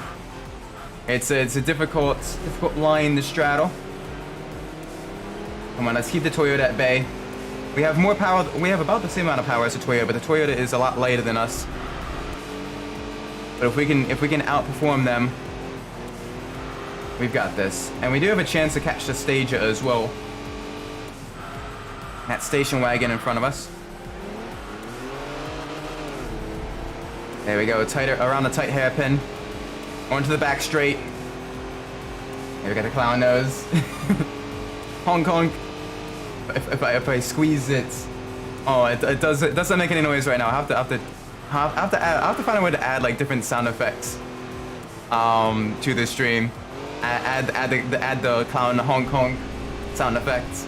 It's a difficult line to straddle. Come on, let's keep the Toyota at bay. We have more power. We have about the same amount of power as the Toyota, but the Toyota is a lot lighter than us. But if we can outperform them, we've got this. And we do have a chance to catch the Stager as well. That station wagon in front of us. There we go, tighter around the tight hairpin. Onto the back straight. Here we got the clown nose. Honk honk. If I squeeze it Oh, it doesn't make any noise right now. I have to find a way to add like different sound effects to the stream. Add the clown honk honk sound effects.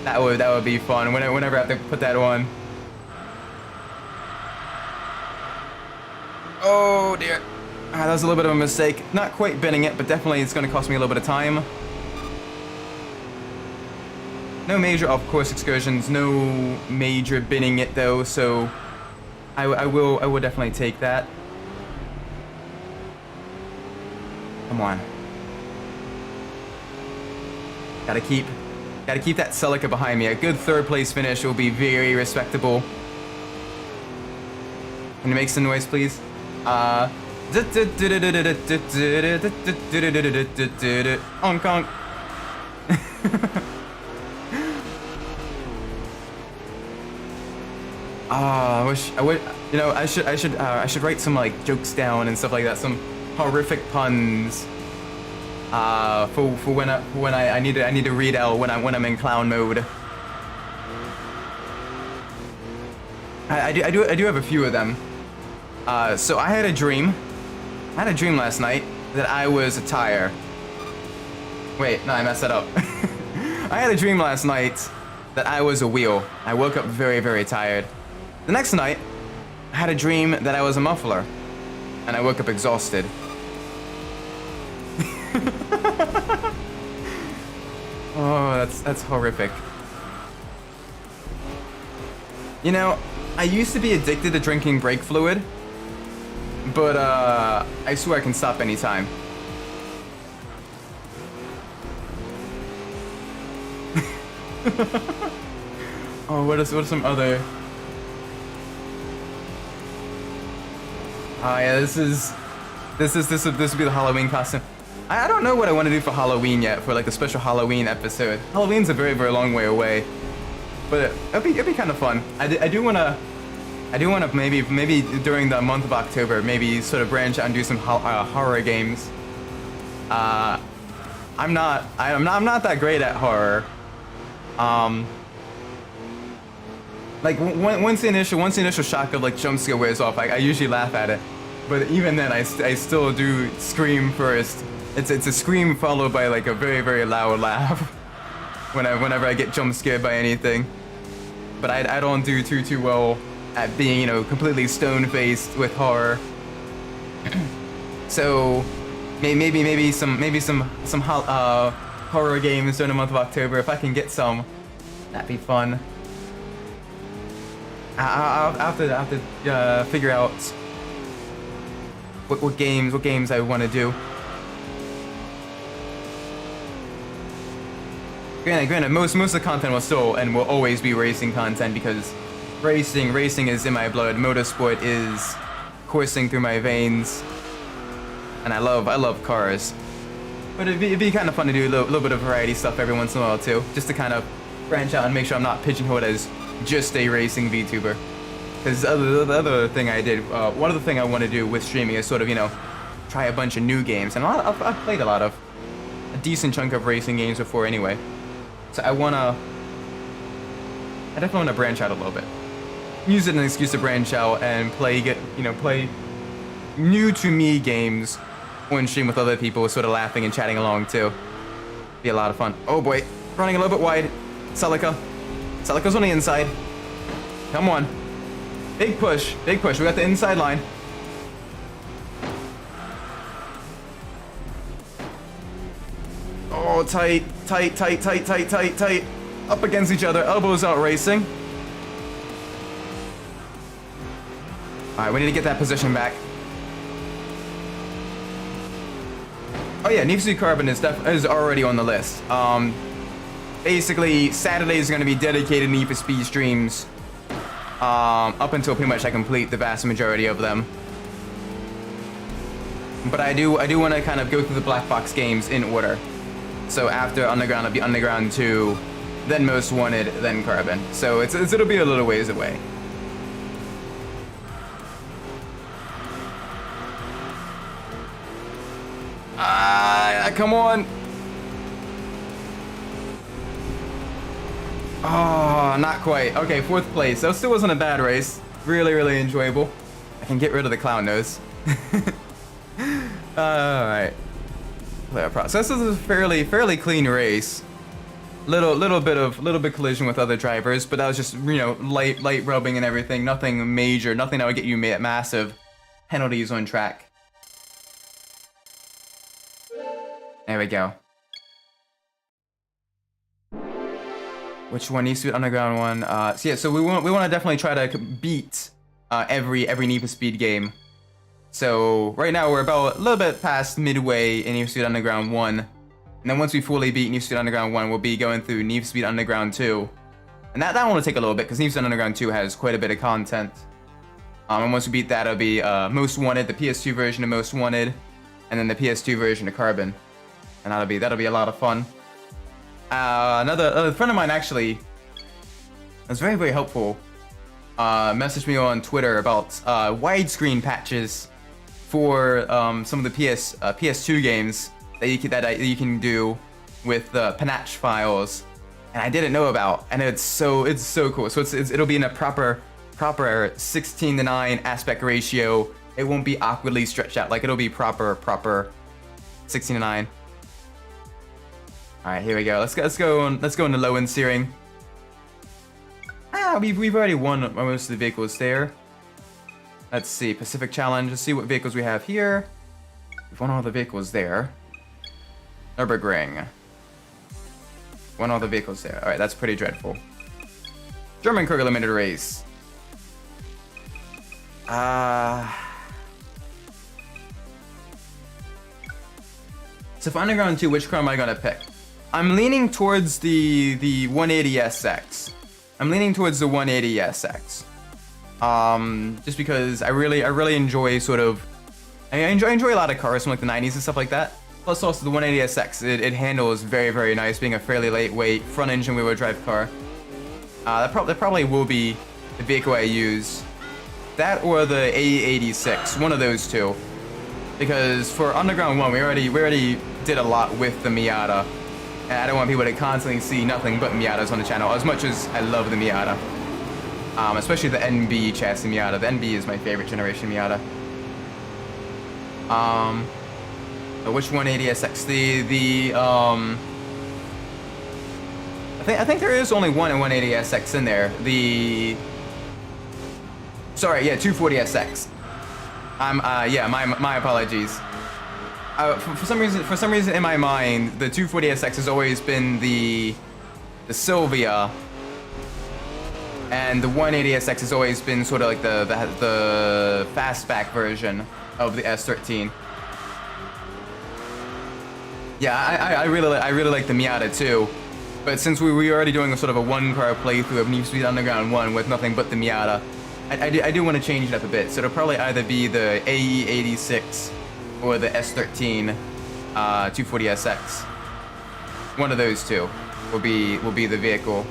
That would be fun. Whenever I have to put that on. Oh dear. That was a little bit of a mistake. Not quite bending it, but definitely it's going to cost me a little bit of time. No major off-course excursions, no major binning it though, so I will definitely take that. Come on. Gotta keep that Celica behind me. A good third place finish will be very respectable. Can you make some noise, please? Hong Kong. I should write some like jokes down and stuff like that, some horrific puns. For when I need to read out when I'm in clown mode. I do have a few of them. So I had a dream last night that I was a tire. Wait, no, I messed that up. I had a dream last night that I was a wheel. I woke up very, very tired. The next night, I had a dream that I was a muffler, and I woke up exhausted. Oh, that's horrific. You know, I used to be addicted to drinking brake fluid, but I swear I can stop anytime. Oh, what are some other? Oh yeah, this would be the Halloween costume. I don't know what I want to do for Halloween yet, for like a special Halloween episode. Halloween's a very, very long way away, but it'd be kind of fun. I do wanna maybe during the month of October, maybe sort of branch out and do some horror games. I'm not that great at horror. Like once the initial shock of like jump scare wears off, I usually laugh at it. But even then, I still do scream first. It's a scream followed by like a very, very loud laugh whenever I get jump scared by anything. But I don't do too well at being, you know, completely stone faced with horror. So maybe some horror games during the month of October, if I can get some, that'd be fun. I'll have to figure out what games I want to do. Granted, most of the content will still and will always be racing content, because racing is in my blood. Motorsport is coursing through my veins, and I love cars. But it'd be kind of fun to do a little bit of variety stuff every once in a while too, just to kind of branch out and make sure I'm not pigeonholed as just a racing VTuber. Because the other thing I did, one other thing I want to do with streaming is sort of, you know, try a bunch of new games. And I've played a decent chunk of racing games before anyway. So I definitely want to branch out a little bit. Use it as an excuse to branch out and play new to me games on stream with other people, sort of laughing and chatting along too. Be a lot of fun. Oh boy, running a little bit wide. Celica's on the inside. Come on. Big push. We got the inside line. Oh, tight. Up against each other, elbows out racing. All right, we need to get that position back. Oh yeah, Need for Speed Carbon is already on the list. Basically, Saturday is going to be dedicated Need for Speed streams. Up until pretty much I complete the vast majority of them. But I do want to kind of go through the black box games in order. So after Underground, it'll be Underground 2, then Most Wanted, then Carbon. So it'll be a little ways away. Come on. Oh, Oh, not quite. Okay, 4th place. That still wasn't a bad race. Really, really enjoyable. I can get rid of the clown nose. Alright. Process. This is a fairly clean race. Little bit collision with other drivers, but that was just, you know, light rubbing and everything. Nothing major. Nothing that would get you massive penalties on track. There we go. Which one? Need to be underground one. So yeah, so we want to definitely try to beat every Need for Speed game. So right now we're about a little bit past midway in Need for Speed Underground 1. And then once we fully beat Need for Speed Underground 1, we'll be going through Need for Speed Underground 2. And that one will take a little bit, because Need for Speed Underground 2 has quite a bit of content. And once we beat that, it'll be Most Wanted, the PS2 version of Most Wanted, and then the PS2 version of Carbon. And that'll be a lot of fun. Another friend of mine actually was very helpful. Messaged me on Twitter about widescreen patches for some of the PS2 games that you can do with panache files, and I didn't know about, and it's so cool. So it'll be in a proper 16:9 aspect ratio. It won't be awkwardly stretched out. Like, it'll be proper 16:9. All right, here we go. Let's go into low end steering. We've already won most of the vehicles there. Let's see, Pacific Challenge. Let's see what vehicles we have here. We've won all the vehicles there. Nürburgring. Won all the vehicles there. All right, that's pretty dreadful. German Kruger Limited Race. So for Underground 2, which car am I gonna pick? I'm leaning towards the 180SX. I'm leaning towards the 180SX. Just because I really enjoy I enjoy a lot of cars from like the 90s and stuff like that. Plus also the 180SX, it handles very nice, being a fairly lightweight front engine wheel drive car. That probably will be the vehicle I use. That or the AE86, one of those two. Because for Underground 1, we already did a lot with the Miata. And I don't want people to constantly see nothing but Miatas on the channel, as much as I love the Miata. Especially the NB chassis Miata. The NB is my favorite generation Miata. So which 180SX? I think there is only one 180SX in there. Sorry, yeah, 240SX. Yeah, my apologies. For some reason in my mind, the 240SX has always been the Sylvia, and the 180SX has always been sort of like the fastback version of the S13. Yeah, I really like the Miata too, but since we were already doing a sort of a one-car playthrough of Need for Speed Underground 1 with nothing but the Miata, I do want to change it up a bit. So it'll probably either be the AE86 or the S13 240SX. One of those two will be the vehicle.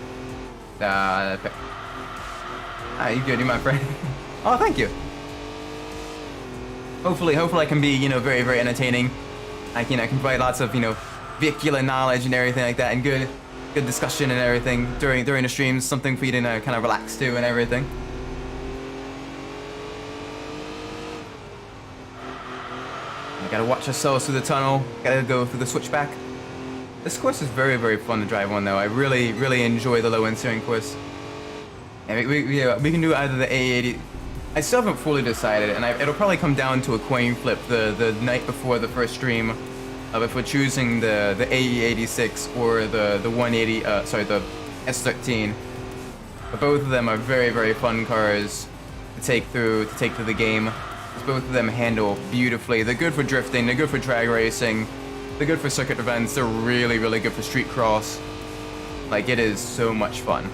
You good, you my friend? Oh, thank you. Hopefully I can be, you know, very entertaining. I can provide lots of, you know, vehicular knowledge and everything like that, and good discussion and everything during the streams. Something for you to kind of relax to and everything. I gotta watch ourselves through the tunnel. Gotta go through the switchback. This course is very fun to drive on, though. I really enjoy the low end steering course. And we can do either the A80. I still haven't fully decided, and it'll probably come down to a coin flip the night before the first stream of if we're choosing the AE86 or the 180. The S13. But both of them are very fun cars to take through the game. Both of them handle beautifully. They're good for drifting, they're good for drag racing, they're good for circuit events, they're really good for street cross. Like, it is so much fun.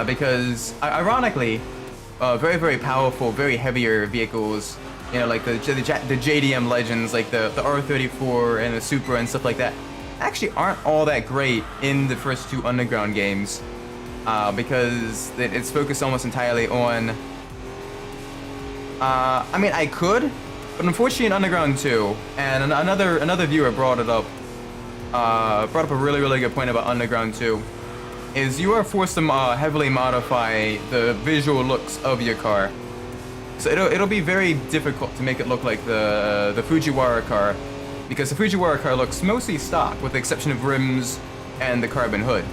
Because, ironically, very powerful, very heavier vehicles, you know, like the JDM legends, like the R34 and the Supra and stuff like that, actually aren't all that great in the first two Underground games. Because it's focused almost entirely on... I mean, I could, but unfortunately in Underground 2, and another viewer brought it up, brought up a really good point about Underground 2. Is you are forced to heavily modify the visual looks of your car. So it'll be very difficult to make it look like the Fujiwara car, because the Fujiwara car looks mostly stock with the exception of rims and the carbon hood.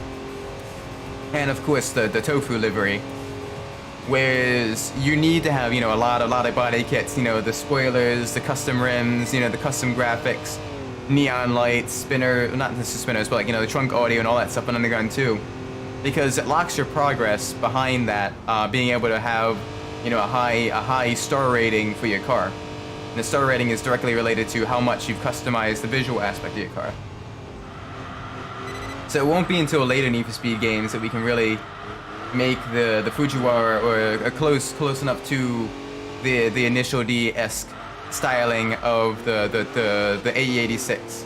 And of course the tofu livery. Whereas you need to have, you know, a lot of body kits, you know, the spoilers, the custom rims, you know, the custom graphics, neon lights, spinner, not necessarily spinners, but like, you know, the trunk audio and all that stuff on Underground 2. Because it locks your progress behind that, being able to have, you know, a high star rating for your car. And the star rating is directly related to how much you've customized the visual aspect of your car. So it won't be until later Need for Speed games that we can really make the Fujiwara or close enough to the initial D-esque styling of the AE86.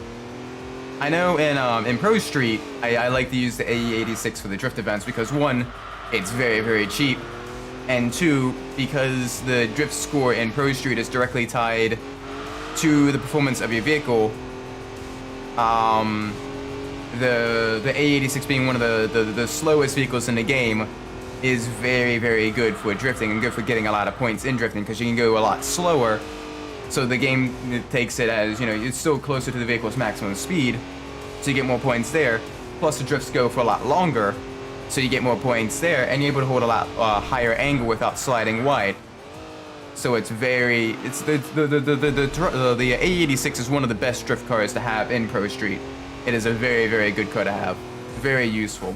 I know in Pro Street I like to use the AE86 for the drift events because one, it's very cheap, and two, because the drift score in Pro Street is directly tied to the performance of your vehicle. The A86 being one of the slowest vehicles in the game is very good for drifting and good for getting a lot of points in drifting because you can go a lot slower. So the game takes it as, you know, it's still closer to the vehicle's maximum speed, so you get more points there. Plus the drifts go for a lot longer, so you get more points there, and you're able to hold a lot higher angle without sliding wide. So it's the A86 is one of the best drift cars to have in Pro Street. It is a very good car to have. Very useful.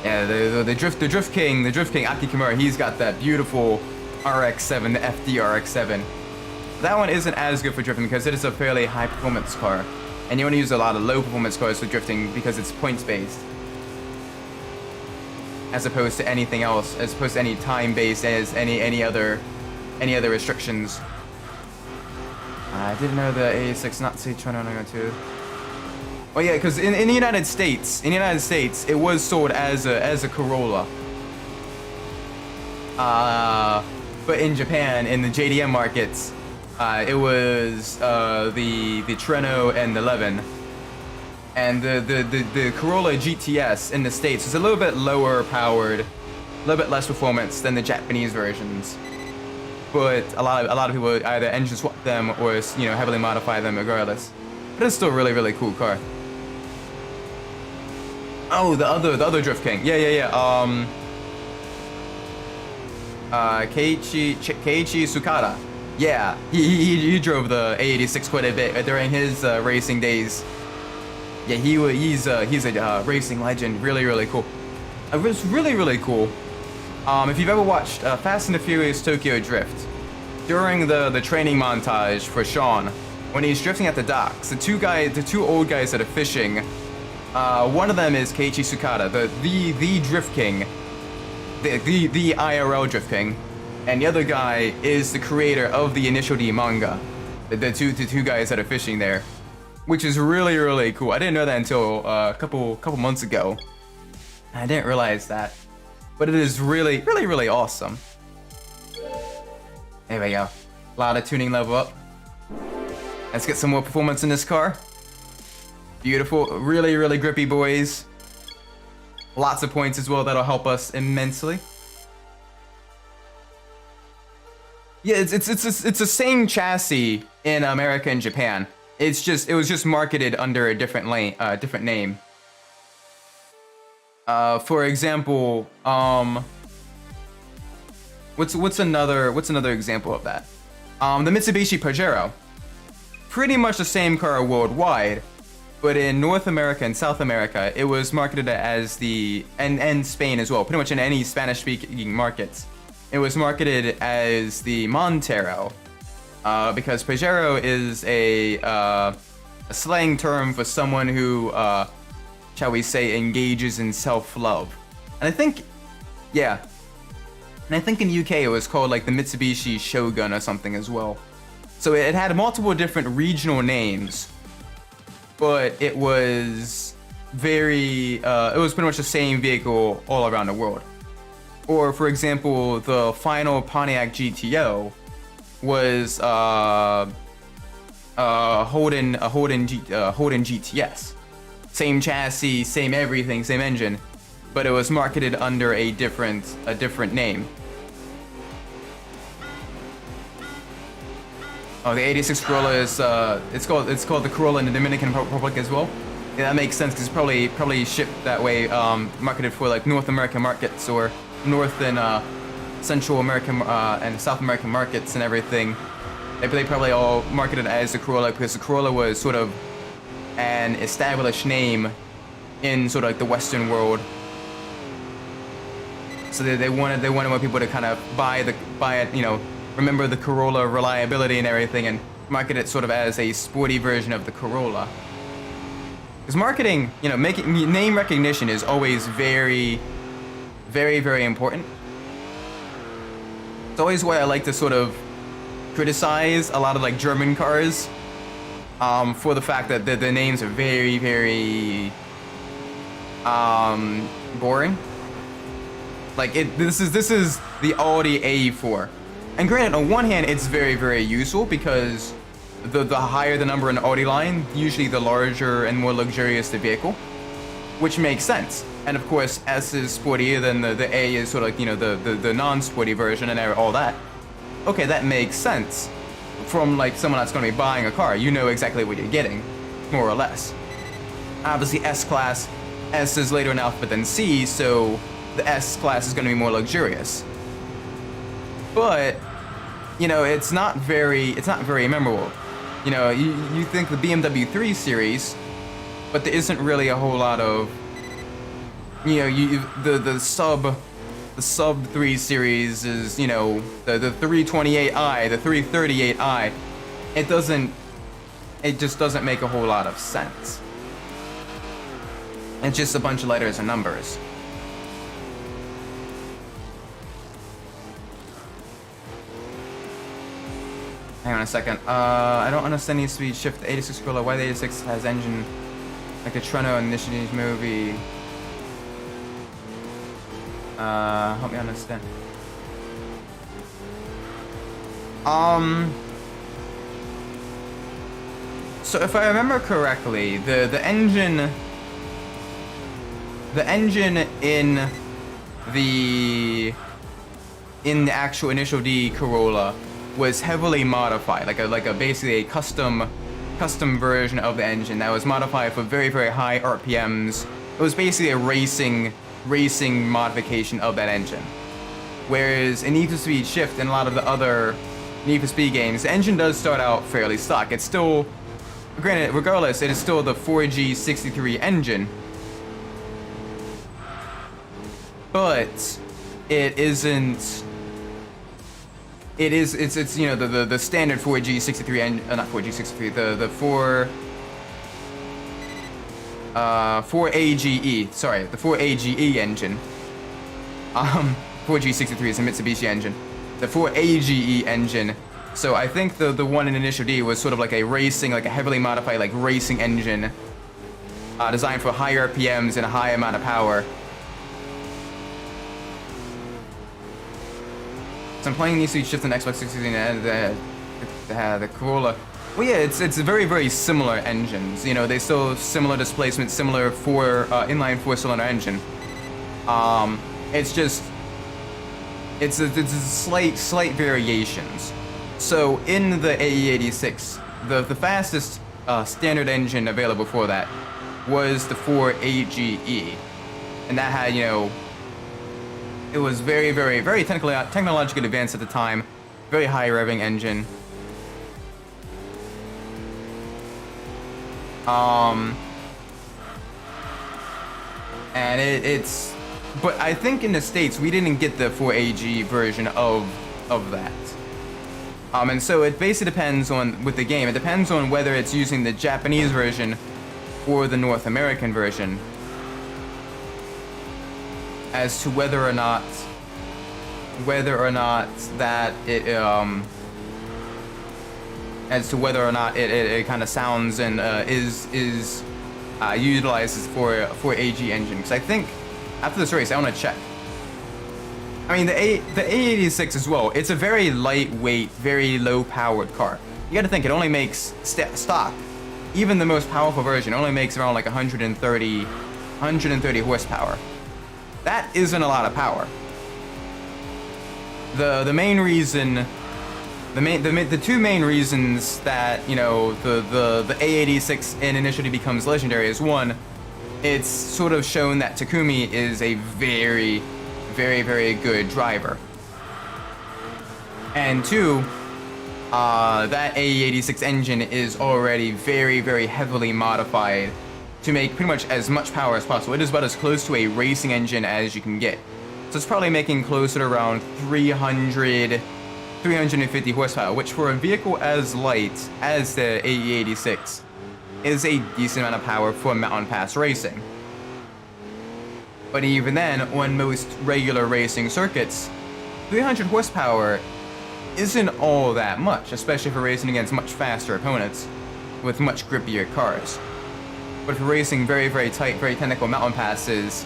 Yeah, the drift king Aki Kimura, he's got that beautiful RX-7, the FD RX-7. That one isn't as good for drifting because it is a fairly high performance car, and you want to use a lot of low performance cars for drifting because it's points based, as opposed to anything else, as opposed to any time based, as any other restrictions. I didn't know the A6 Nazi China too. Oh yeah, because in the United States, it was sold as a Corolla. But in Japan, in the JDM markets, it was the Treno and the Levin. And the Corolla GTS in the States is a little bit lower powered, a little bit less performance than the Japanese versions. But a lot of people either engine swap them or, you know, heavily modify them regardless. But it's still a really cool car. Oh, the other Drift King. Yeah. Keiichi Sukada. Yeah, he drove the A86 quite a bit during his racing days. Yeah, he's a racing legend. Really cool. It was really cool. If you've ever watched Fast and the Furious Tokyo Drift, during the training montage for Sean, when he's drifting at the docks, the two old guys that are fishing, one of them is Keiichi Sukada, the Drift King, the IRL Drift King, and the other guy is the creator of the Initial D manga, the two guys that are fishing there, which is really cool. I didn't know that until a couple months ago. I didn't realize that. But it is really awesome. There we go. A lot of tuning level up. Let's get some more performance in this car. Beautiful, really grippy boys. Lots of points as well, that'll help us immensely. Yeah, it's the same chassis in America and Japan. It was just marketed under a different name. For example, what's another example of that? The Mitsubishi Pajero. Pretty much the same car worldwide, but in North America and South America, it was marketed as and Spain as well. Pretty much in any Spanish-speaking markets, it was marketed as the Montero, because Pajero is a slang term for someone who, shall we say, engages in self-love. And I think in the UK it was called like the Mitsubishi Shogun or something as well. So it had multiple different regional names, but it was it was pretty much the same vehicle all around the world. Or for example, the final Pontiac GTO was Holden GTS. Same chassis, same everything, same engine, but it was marketed under a different name. Oh, the 86 Corolla is it's called the Corolla in the Dominican Republic as well. Yeah, that makes sense because it's probably shipped that way, marketed for like North American markets or North and Central American and South American markets and everything. They probably all marketed it as the Corolla because the Corolla was sort of an established name in sort of like the Western world. So they wanted more people to kind of buy it, you know, remember the Corolla reliability and everything, and market it sort of as a sporty version of the Corolla. Because marketing, you know, making name recognition is always very, very, very important. It's always why I like to sort of criticize a lot of like German cars for the fact that the names are very, very boring. Like this is the Audi A4, and granted, on one hand, it's very, very useful because the higher the number in the Audi line, usually the larger and more luxurious the vehicle, which makes sense. And of course, S is sportier than the A is sort of like, you know, the non-sporty version and all that. Okay, that makes sense. From like someone that's going to be buying a car, you know exactly what you're getting, more or less. Obviously, S-Class, S is later in alphabet than C, so the S-Class is going to be more luxurious. But, you know, it's not very memorable. You know, you think the BMW 3 Series, but there isn't really a whole lot of, you know, the sub 3 Series is, you know, the 328i, the 338i. It just doesn't make a whole lot of sense. It's just a bunch of letters and numbers. Hang on a second. I don't understand the speed shift. The 86 Corolla. Why the 86 has engine like the Treno in this movie? Help me understand. So if I remember correctly, the engine in the actual initial D Corolla was heavily modified, like a basically a custom version of the engine that was modified for very, very high RPMs. It was basically a racing modification of that engine. Whereas in Need for Speed Shift and a lot of the other Need for Speed games, the engine does start out fairly stock. It's still, granted, regardless, it is still the 4G63 engine. But it isn't. It's you know the standard 4G63 engine, not 4G63, the 4AGE, sorry, the 4AGE engine. 4G63 is a Mitsubishi engine. The 4AGE engine. So I think the one in Initial D was sort of like a racing, like a heavily modified like racing engine, designed for high RPMs and a high amount of power. So I'm playing Need for Speed Shift on Xbox 360 and the Corolla. Well, yeah, it's very, very similar engines. You know, they still similar displacement, similar inline four-cylinder engine. It's just it's slight variations. So in the AE86, the fastest standard engine available for that was the 4AGE, and that had, you know, it was very, very, very technologically advanced at the time. Very high revving engine. And it's, but I think in the States we didn't get the 4AG version of that. And so it basically depends on, with the game, it depends on whether it's using the Japanese version or the North American version as to whether or not that it as to whether or not it kind of sounds and is utilizes for AG engine. Because I think after this race I want to check. I mean, the A86 as well, it's a very lightweight, very low powered car. You gotta think, it only makes stock. Even the most powerful version only makes around like 130 horsepower. That isn't a lot of power. The main reason, the two main reasons that, you know, the A86 in Initiative becomes legendary is, one, it's sort of shown that Takumi is a very, very, very good driver. And two, that A86 engine is already very, very heavily modified to make pretty much as much power as possible. It is about as close to a racing engine as you can get. So it's probably making closer to around 350 horsepower, which for a vehicle as light as the AE86 is a decent amount of power for mountain pass racing. But even then, on most regular racing circuits, 300 horsepower isn't all that much, especially for racing against much faster opponents with much grippier cars. But for racing very, very tight, very technical mountain passes,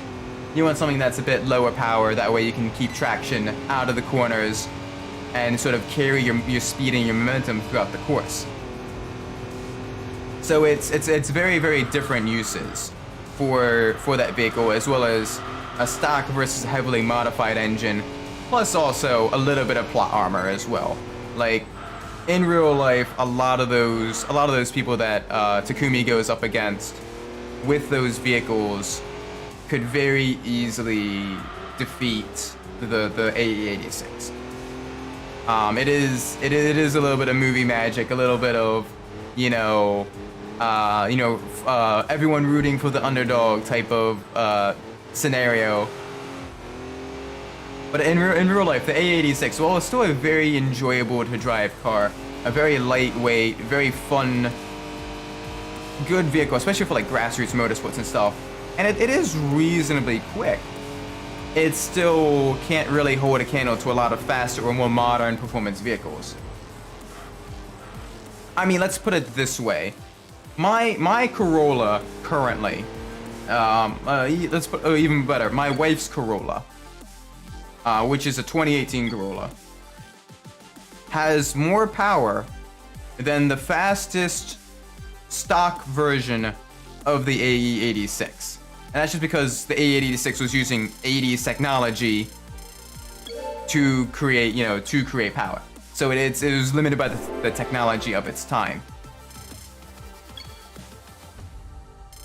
you want something that's a bit lower power, that way you can keep traction out of the corners and sort of carry your speed and your momentum throughout the course. So it's very, very different uses for that vehicle, as well as a stock versus heavily modified engine, plus also a little bit of plot armor as well. Like, in real life, a lot of those people that Takumi goes up against with those vehicles could very easily defeat the AE86. It is a little bit of movie magic, a little bit of, everyone rooting for the underdog type of scenario. But in real life, the A86, well, it's still a very enjoyable to drive car, a very lightweight, very fun, good vehicle, especially for like grassroots motorsports and stuff. And it is reasonably quick. It still can't really hold a candle to a lot of faster or more modern performance vehicles. I mean, let's put it this way. My Corolla currently, let's put, even better, my wife's Corolla, which is a 2018 Corolla, has more power than the fastest stock version of the AE86. And that's just because the AE86 was using 80s technology to create, power. So it was limited by the technology of its time.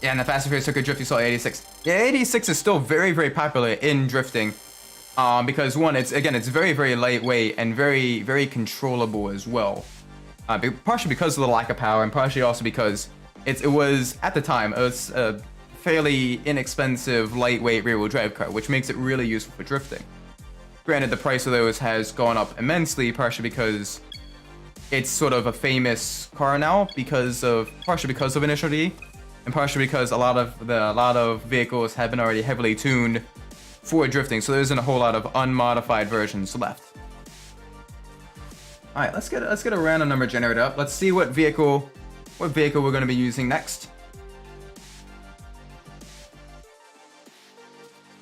Yeah, and the Fast and Furious Circuit Drift, you saw 86. Yeah, 86 is still very, very popular in drifting. Because one, it's very, very lightweight and very, very controllable as well. Partially because of the lack of power, and partially also because it was, at the time, it was a fairly inexpensive, lightweight rear-wheel drive car, which makes it really useful for drifting. Granted, the price of those has gone up immensely, partially because it's sort of a famous car now, partially because of Initial D, and partially because a lot of vehicles have been already heavily tuned for drifting, so there isn't a whole lot of unmodified versions left. All right, let's get a random number generator up. Let's see what vehicle we're going to be using next.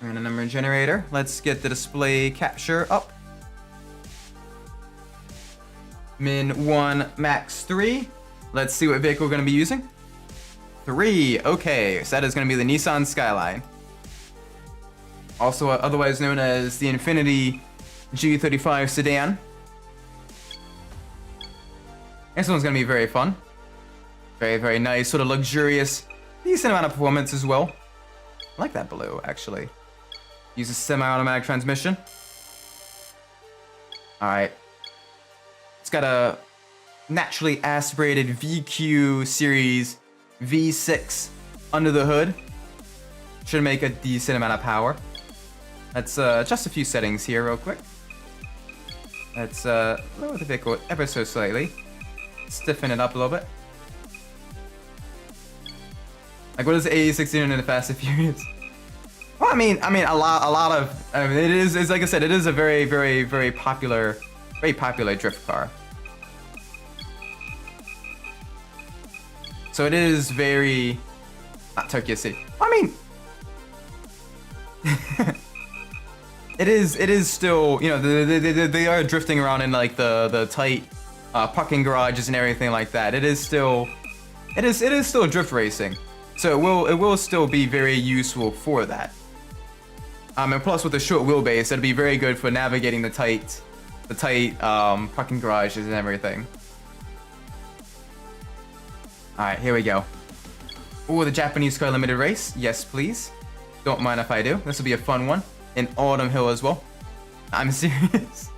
Random number generator. Let's get the display capture up. Min 1, max 3. Let's see what vehicle we're going to be using. 3. Okay, so that is going to be the Nissan Skyline. Also otherwise known as the Infiniti G35 sedan. This one's going to be very fun. Very, very nice, sort of luxurious, decent amount of performance as well. I like that blue, actually. Uses semi-automatic transmission. Alright. It's got a naturally aspirated VQ series V6 under the hood. Should make a decent amount of power. Let's adjust a few settings here real quick. Let's lower the vehicle ever so slightly. Stiffen it up a little bit. Like, what is the AE16 in the Fast and Furious? Well, I mean, a lot of. I mean, it's like I said, it is a very, very, very popular drift car. So it is very, not Tokyo City. I mean, it is still, they are drifting around in like the tight parking garages and everything like that. It is still drift racing, so it will still be very useful for that. And plus with the short wheelbase, it'll be very good for navigating the tight parking garages and everything. All right, here we go. Oh, the Japanese car limited race. Yes, please. Don't mind if I do. This will be a fun one. In Autumn Hill as well. I'm serious.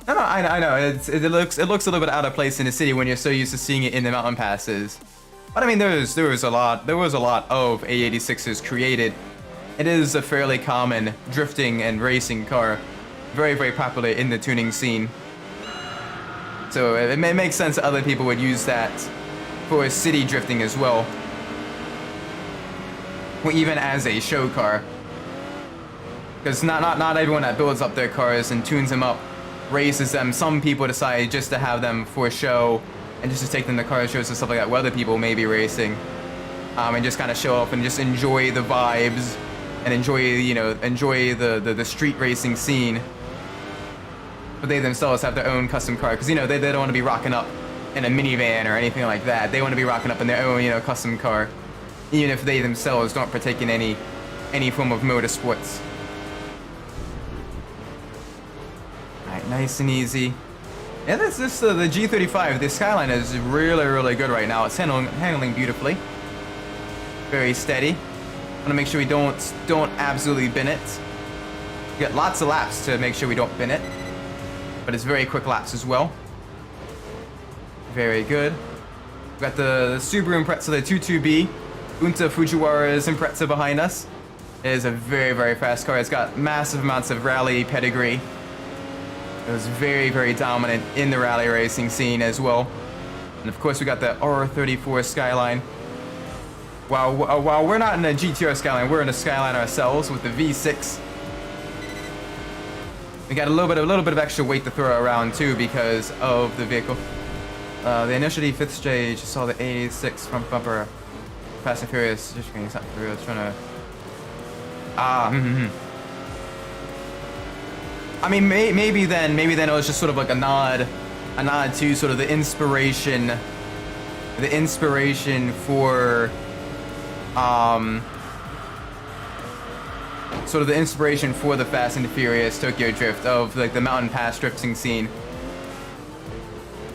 No, I know. It looks a little bit out of place in the city when you're so used to seeing it in the mountain passes. But I mean, there was a lot of A86s created. It is a fairly common drifting and racing car, very, very popular in the tuning scene. So it may make sense that other people would use that for city drifting as well, or even as a show car. Because not everyone that builds up their cars and tunes them up races them. Some people decide just to have them for show and just to take them to car shows and stuff like that, where other people may be racing, and just kind of show up and just enjoy the vibes and enjoy the street racing scene. But they themselves have their own custom car, because they don't want to be rocking up in a minivan or anything like that. They want to be rocking up in their own custom car, even if they themselves don't partake in any form of motorsports. Alright, nice and easy. Yeah, the G35, the Skyline is really, really good right now. It's handling beautifully. Very steady. Want to make sure we don't absolutely bin it. We get lots of laps to make sure we don't bin it, but it's very quick laps as well. Very good. We got the Subaru Impreza, the 22B. Unta Fujiwara's Impreza behind us. It is a very, very fast car. It's got massive amounts of rally pedigree. It was very, very dominant in the rally racing scene as well. And of course, we got the R34 Skyline. While we're not in a GTR Skyline, we're in a Skyline ourselves with the V6. We got a little bit of extra weight to throw around too because of the vehicle. The initial 5th stage saw the 86 front bumper. Fast and Furious, just getting something through. Trying to. I mean, maybe then it was just sort of like a nod to sort of the inspiration for, sort of the inspiration for the Fast and the Furious Tokyo Drift of like the mountain pass drifting scene.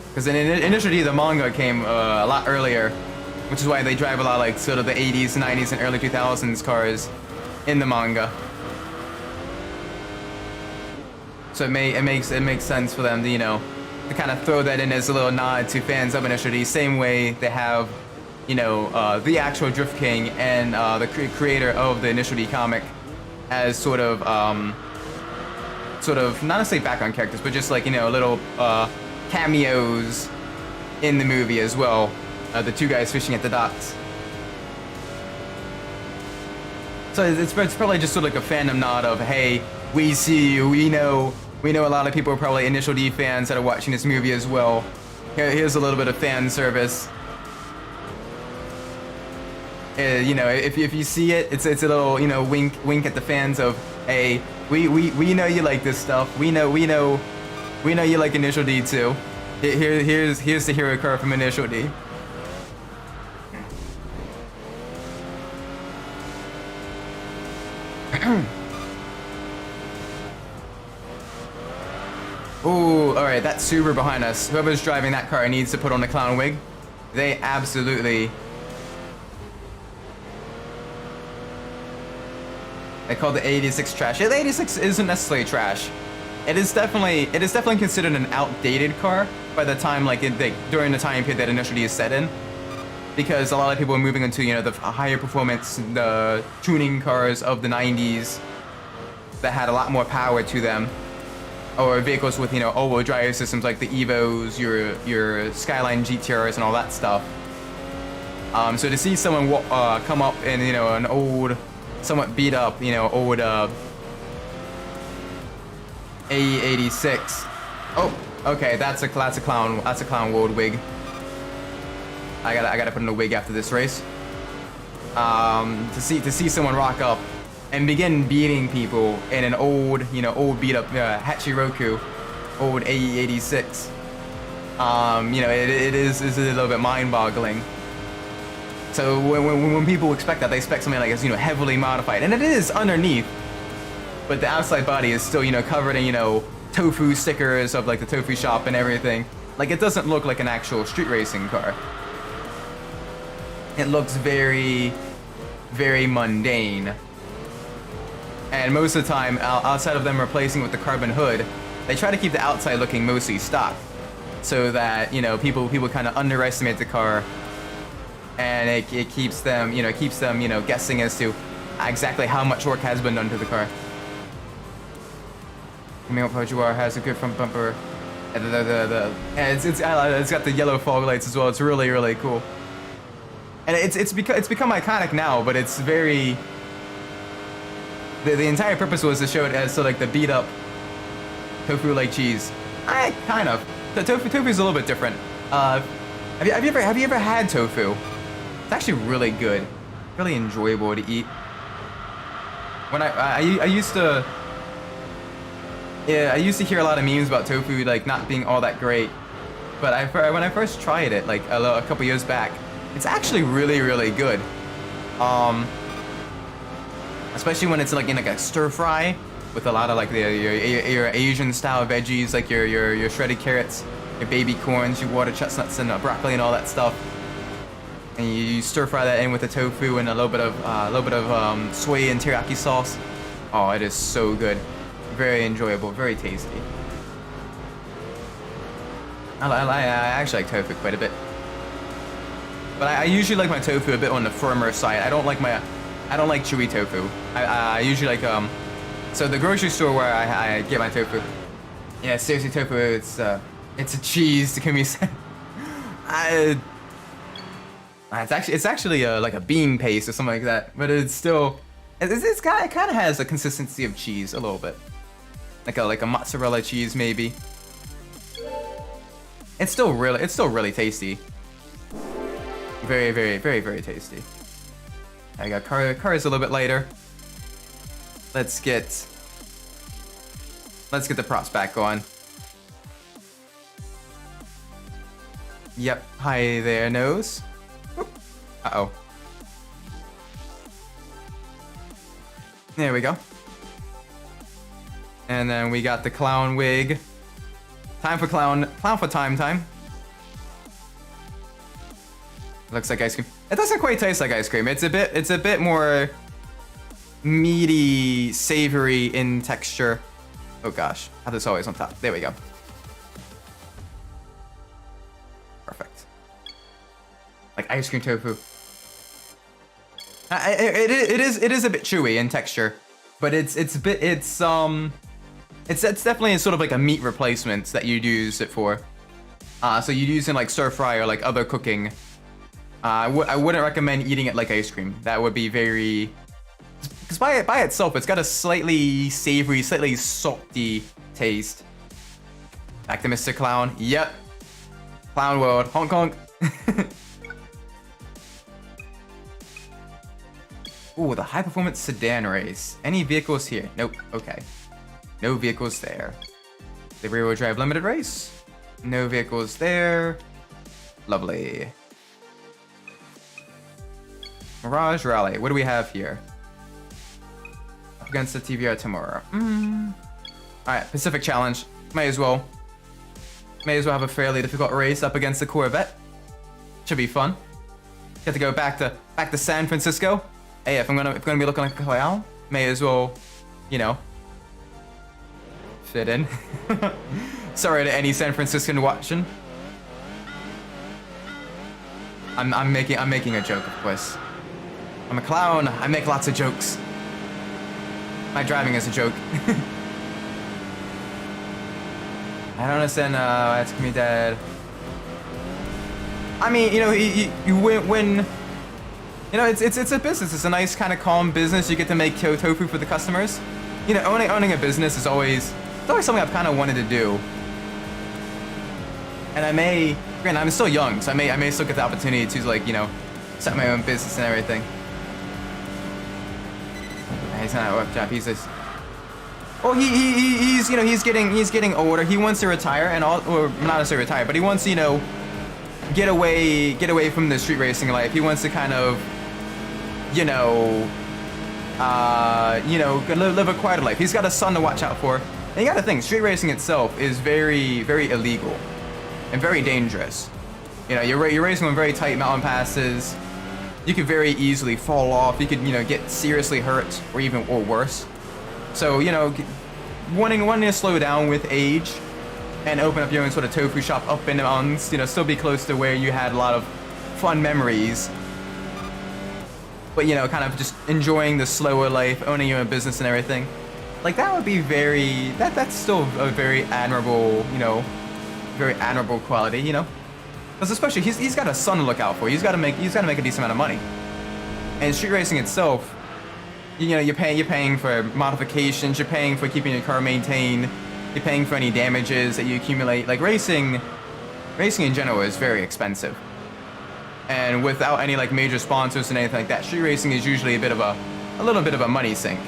Because initially the manga came a lot earlier, which is why they drive a lot like sort of the 80s, 90s, and early 2000s cars in the manga. So it makes sense for them to to kind of throw that in as a little nod to fans of Initial D, same way they have the actual Drift King and the creator of the Initial D comic as sort of not necessarily background characters, but just like little cameos in the movie as well. The two guys fishing at the docks. So it's probably just sort of like a fandom nod of, hey, we see you, we know a lot of people are probably Initial D fans that are watching this movie as well. Here's a little bit of fan service. If you see it, it's a little wink at the fans of, hey, we know you like this stuff. We know you like Initial D too. Here's the hero car from Initial D. Ooh, alright, that Subaru behind us. Whoever's driving that car needs to put on a clown wig. They absolutely... They call the 86 trash. Yeah, the 86 isn't necessarily trash. It is definitely considered an outdated car by the time, during the time period that Initial D is set in. Because a lot of people are moving into, the higher performance, the tuning cars of the 90s that had a lot more power to them. Or vehicles with, all-wheel drive systems like the Evos, your Skyline GTRs and all that stuff. So to see someone come up in, an old, somewhat beat up, old A86. Oh, okay, that's a clown world wig. I gotta put in a wig after this race. To see someone rock up and begin beating people in an old, old beat up Hachiroku, old AE86. You know, it is a little bit mind-boggling. So when people expect that, they expect something like it's, you know, heavily modified, and it is underneath, but the outside body is still, you know, covered in, you know, tofu stickers of like the tofu shop and everything. Like, it doesn't look like an actual street racing car. It looks very, very mundane. And most of the time, outside of them replacing with the carbon hood, they try to keep the outside looking mostly stock, so that, you know, people kind of underestimate the car, and it keeps them, you know, guessing as to exactly how much work has been done to the car. Camille Pajouar has a good front bumper. And it's got the yellow fog lights as well. It's really, really cool. And it's become iconic now, but it's very. The entire purpose was to show it as like the beat up tofu like cheese. Kind of. The tofu is a little bit different. Have you ever had tofu? It's actually really good, really enjoyable to eat. When I used to. Yeah, I used to hear a lot of memes about tofu like not being all that great, but when I first tried it like a couple years back, it's actually really, really good. Especially when it's like in like a stir fry with a lot of like your Asian style veggies, like your shredded carrots, your baby corns, your water chestnuts, and broccoli and all that stuff. And you stir fry that in with the tofu and a little bit of soy and teriyaki sauce. Oh, it is so good. Very enjoyable, very tasty. I actually like tofu quite a bit, but I usually like my tofu a bit on the firmer side. I don't like chewy tofu. I usually like so the grocery store where I get my tofu. Yeah, seriously, tofu. It's a cheese to give me. It's actually like a bean paste or something like that, but it kind of has a consistency of cheese a little bit. Like a mozzarella cheese maybe. It's still really tasty. Very, very, very, very tasty. I got car is a little bit later. Let's get the props back on. Yep. Hi there, nose. Uh-oh. There we go. And then we got the clown wig. Time for clown for time. Looks like ice cream. It doesn't quite taste like ice cream. It's a bit more meaty, savory in texture. Oh gosh, how this always on top. There we go. Perfect. Like ice cream tofu. It is a bit chewy in texture, but it's definitely sort of like a meat replacement that you'd use it for. So you'd use it in like stir fry or like other cooking. I wouldn't recommend eating it like ice cream. That would be very, because by itself, it's got a slightly savory, slightly salty taste. Back to Mr. Clown. Yep. Clown World. Honk honk. Ooh, the high performance sedan race. Any vehicles here? Nope. Okay. No vehicles there. The rear wheel drive limited race. No vehicles there. Lovely. Mirage Rally. What do we have here? Up against the TVR tomorrow. Alright, Pacific Challenge. May as well have a fairly difficult race up against the Corvette. Should be fun. Get to go back to San Francisco. Hey, if I'm gonna be looking like a clown, may as well, you know, fit in. Sorry to any San Franciscan watching. I'm making a joke, of course. I'm a clown. I make lots of jokes. My driving is a joke. I don't understand. It's gonna be dead. I mean, you know, you win. You know, it's a business. It's a nice kind of calm business. You get to make tofu for the customers. You know, owning a business is always something I've kind of wanted to do. And granted, I'm still young, so I may still get the opportunity to, like, you know, set my own business and everything. He's not a web job. He's just Well, he's you know he's getting older. He wants to retire and all, or not necessarily retire, but he wants to, you know, get away from the street racing life. He wants to kind of, you know, live a quieter life. He's got a son to watch out for. And you got to think, street racing itself is very illegal and very dangerous. You know, you're racing on very tight mountain passes. You could very easily fall off. You could, you know, get seriously hurt or worse. So, you know, wanting to slow down with age and open up your own sort of tofu shop up in the mountains, you know, still be close to where you had a lot of fun memories. But, you know, kind of just enjoying the slower life, owning your own business and everything. Like, that would be that's still a very admirable, you know, very admirable quality, you know? Because especially, he's got a son to look out for. He's got to make a decent amount of money. And street racing itself, you know, you're paying for modifications, you're paying for keeping your car maintained, you're paying for any damages that you accumulate. Like, racing in general is very expensive. And without any, like, major sponsors and anything like that, street racing is usually a little bit of a money sink.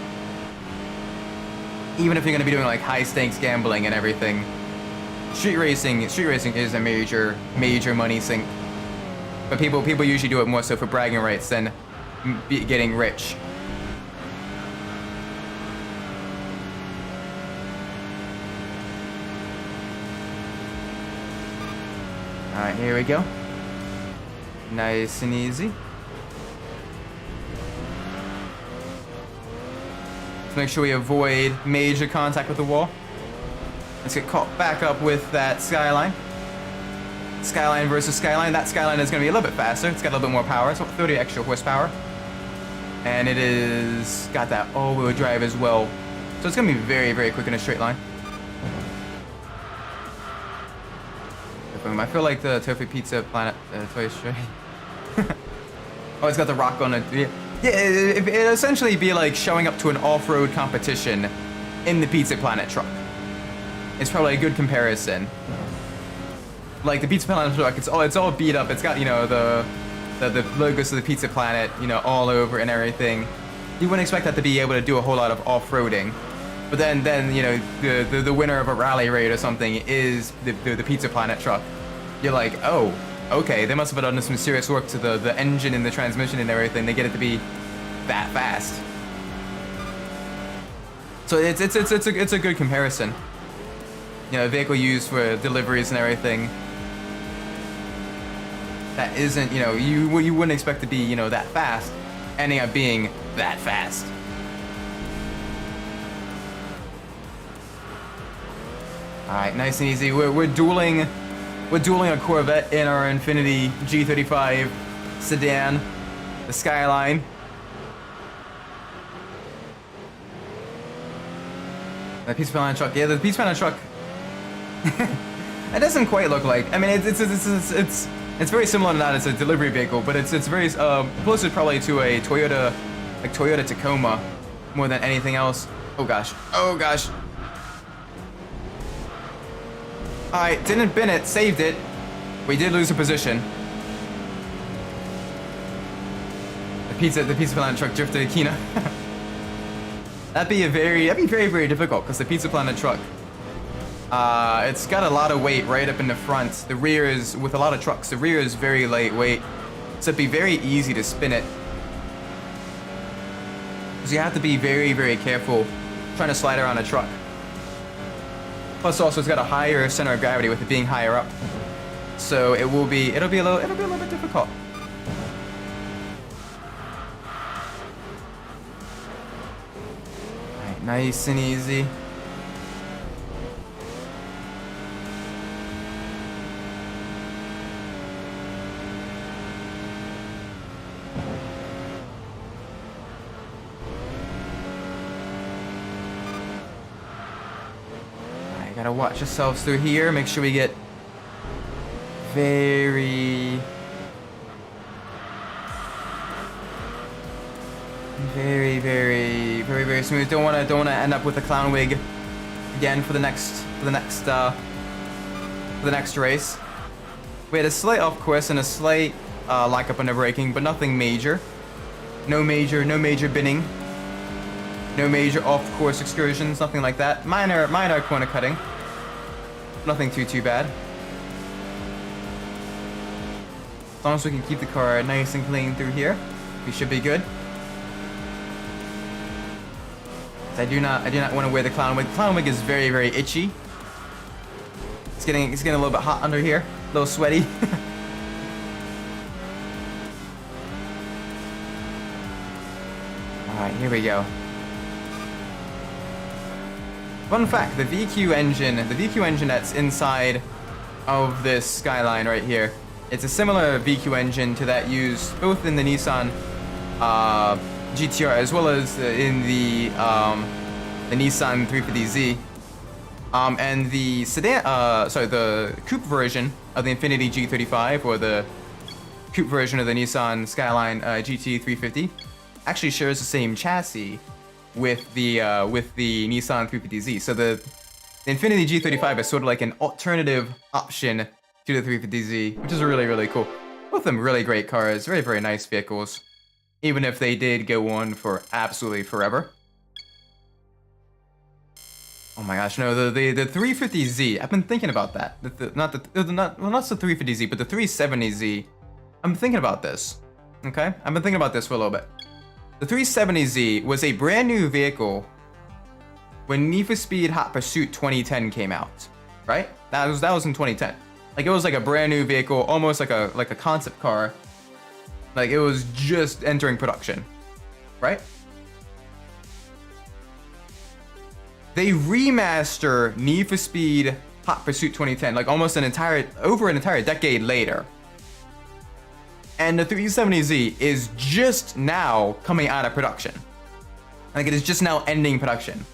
Even if you're going to be doing, like, high stakes gambling and everything, street racing is a major money sink. But people usually do it more so for bragging rights than getting rich. Alright, here we go. Nice and easy. Let's make sure we avoid major contact with the wall. Let's get caught back up with that Skyline. Skyline versus Skyline. That Skyline is going to be a little bit faster. It's got a little bit more power. It's got 30 extra horsepower. And it is got that all-wheel drive as well. So it's going to be very quick in a straight line. I feel like the Tofu Pizza Planet Toy Story. Oh, it's got the rock on it. Yeah, it'd essentially be like showing up to an off-road competition in the Pizza Planet truck. It's probably a good comparison. Like the Pizza Planet truck, it's all beat up. It's got, you know, the logos of the Pizza Planet, you know, all over and everything. You wouldn't expect that to be able to do a whole lot of off-roading. But then you know, the winner of a rally raid or something is the Pizza Planet truck. You're like, oh, okay, they must have done some serious work to the engine and the transmission and everything. They get it to be that fast. So it's a good comparison. You know, a vehicle used for deliveries and everything. That isn't, you know, you wouldn't expect to be, you know, that fast, ending up being that fast. All right, nice and easy. We're dueling a Corvette in our Infiniti G35 sedan, the Skyline. The Pizza Planet truck, yeah, the Pizza Planet truck. It doesn't quite look like. I mean, it's very similar to that. It's a delivery vehicle, but it's very closer probably to a Toyota, like Toyota Tacoma, more than anything else. Oh gosh. Oh gosh. Alright, didn't bin it, saved it. We did lose a position. The Pizza Planet truck drifted Kina. That'd be very difficult because the Pizza Planet truck, it's got a lot of weight right up in the front. The rear is, with a lot of trucks, the rear is very lightweight, so it'd be very easy to spin it. So you have to be very careful trying to slide around a truck. Plus, also, it's got a higher center of gravity with it being higher up, so it'll be a little bit difficult. All right, nice and easy. Gotta watch yourselves through here. Make sure we get very smooth. Don't wanna end up with a clown wig again for the next race. We had a slight off course and a slight lack up on the braking, but nothing major. No major binning. No major off-course excursions, nothing like that. Minor corner cutting. Nothing too bad. As long as we can keep the car nice and clean through here, we should be good. I do not want to wear the clown wig. The clown wig is very itchy. It's getting a little bit hot under here, a little sweaty. All right, here we go. Fun fact: the VQ engine that's inside of this Skyline right here, it's a similar VQ engine to that used both in the Nissan GTR as well as in the Nissan 350Z. And the sedan, the coupe version of the Infiniti G35 or the coupe version of the Nissan Skyline GT350 actually shares the same chassis with the Nissan 350Z. So the Infiniti G35 is sort of like an alternative option to the 350Z, which is really cool. Both of them really great cars, very nice vehicles, even if they did go on for absolutely forever. Oh my gosh, no, the 350Z, I've been thinking about that. Not the 350Z, but the 370Z. I'm thinking about this, okay? I've been thinking about this for a little bit. The 370Z was a brand new vehicle when Need for Speed Hot Pursuit 2010 came out, right? That was in 2010. Like, it was like a brand new vehicle, almost like a concept car. Like, it was just entering production, right? They remaster Need for Speed Hot Pursuit 2010, like almost over an entire decade later. And the 370Z is just now coming out of production. Like, it is just now ending production.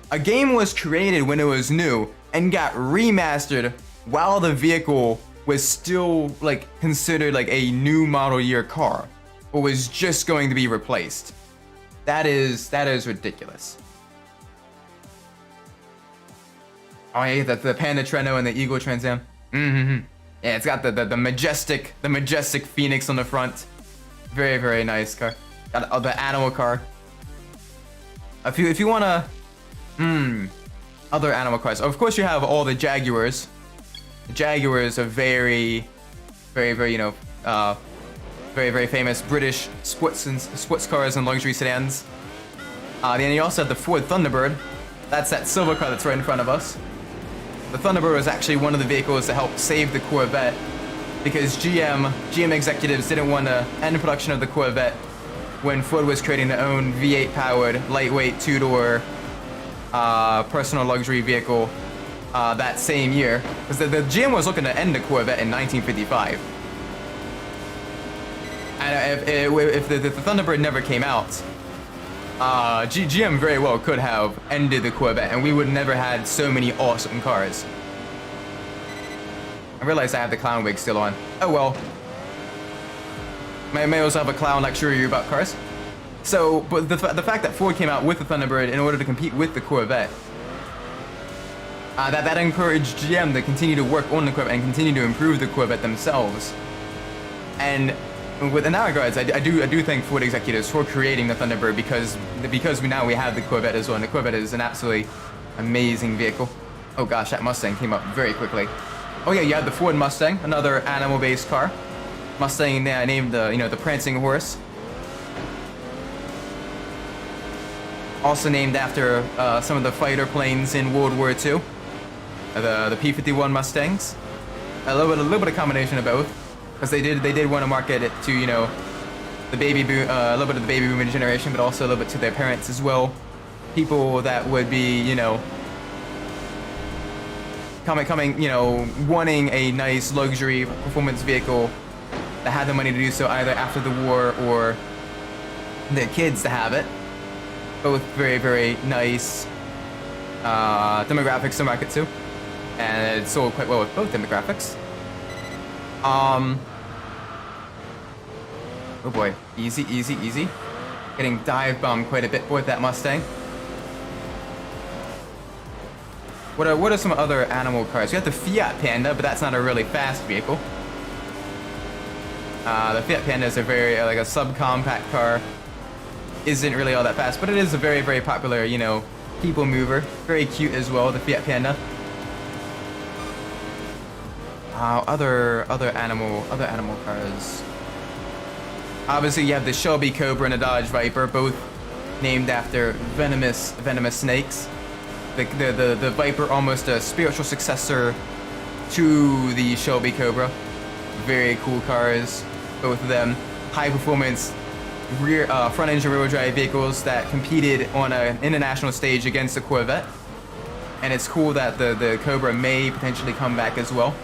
A game was created when it was new and got remastered while the vehicle was still like considered like a new model year car, but was just going to be replaced. That is ridiculous. Oh yeah, the Panda Treno and the Eagle Trans Am. Yeah, it's got the majestic Phoenix on the front. Very nice car. Got the animal car. If you wanna, other animal cars. Of course, you have all the Jaguars. The Jaguars are very very famous British sports cars and luxury sedans. Then you also have the Ford Thunderbird. That's that silver car that's right in front of us. The Thunderbird was actually one of the vehicles to help save the Corvette because GM executives didn't want to end production of the Corvette when Ford was creating their own V8-powered, lightweight, two-door personal luxury vehicle that same year. Because the GM was looking to end the Corvette in 1955. And if the Thunderbird never came out, GM very well could have ended the Corvette, and we would never had so many awesome cars. I realize I have the clown wig still on. Oh well. May also have a clown lecture review about cars. So, but the fact that Ford came out with the Thunderbird in order to compete with the Corvette, that encouraged GM to continue to work on the Corvette and continue to improve the Corvette themselves. And in that regards, I do thank Ford executives for creating the Thunderbird because we have the Corvette as well, and the Corvette is an absolutely amazing vehicle. Oh gosh, that Mustang came up very quickly. Oh yeah, you have the Ford Mustang, another animal-based car. Mustang named the prancing horse. Also named after some of the fighter planes in World War II. The P-51 Mustangs. A little bit of combination of both. Because they did want to market it to, the baby boom, a little bit of the baby boomer generation, but also a little bit to their parents as well. People that would be, wanting a nice luxury performance vehicle that had the money to do so either after the war or their kids to have it. Both very nice demographics to market to, and it sold quite well with both demographics. Oh boy, easy. Getting dive bombed quite a bit with that Mustang. What are some other animal cars? You have the Fiat Panda, but that's not a really fast vehicle. The Fiat Panda is a very like a subcompact car. isn't really all that fast, but it is a very, very popular, you know, people mover. Very cute as well, the Fiat Panda. Other animal cars. Obviously, you have the Shelby Cobra and the Dodge Viper, both named after venomous snakes. The Viper, almost a spiritual successor to the Shelby Cobra. Very cool cars, both of them. High performance rear front engine rear drive vehicles that competed on an international stage against the Corvette. And it's cool that the Cobra may potentially come back as well.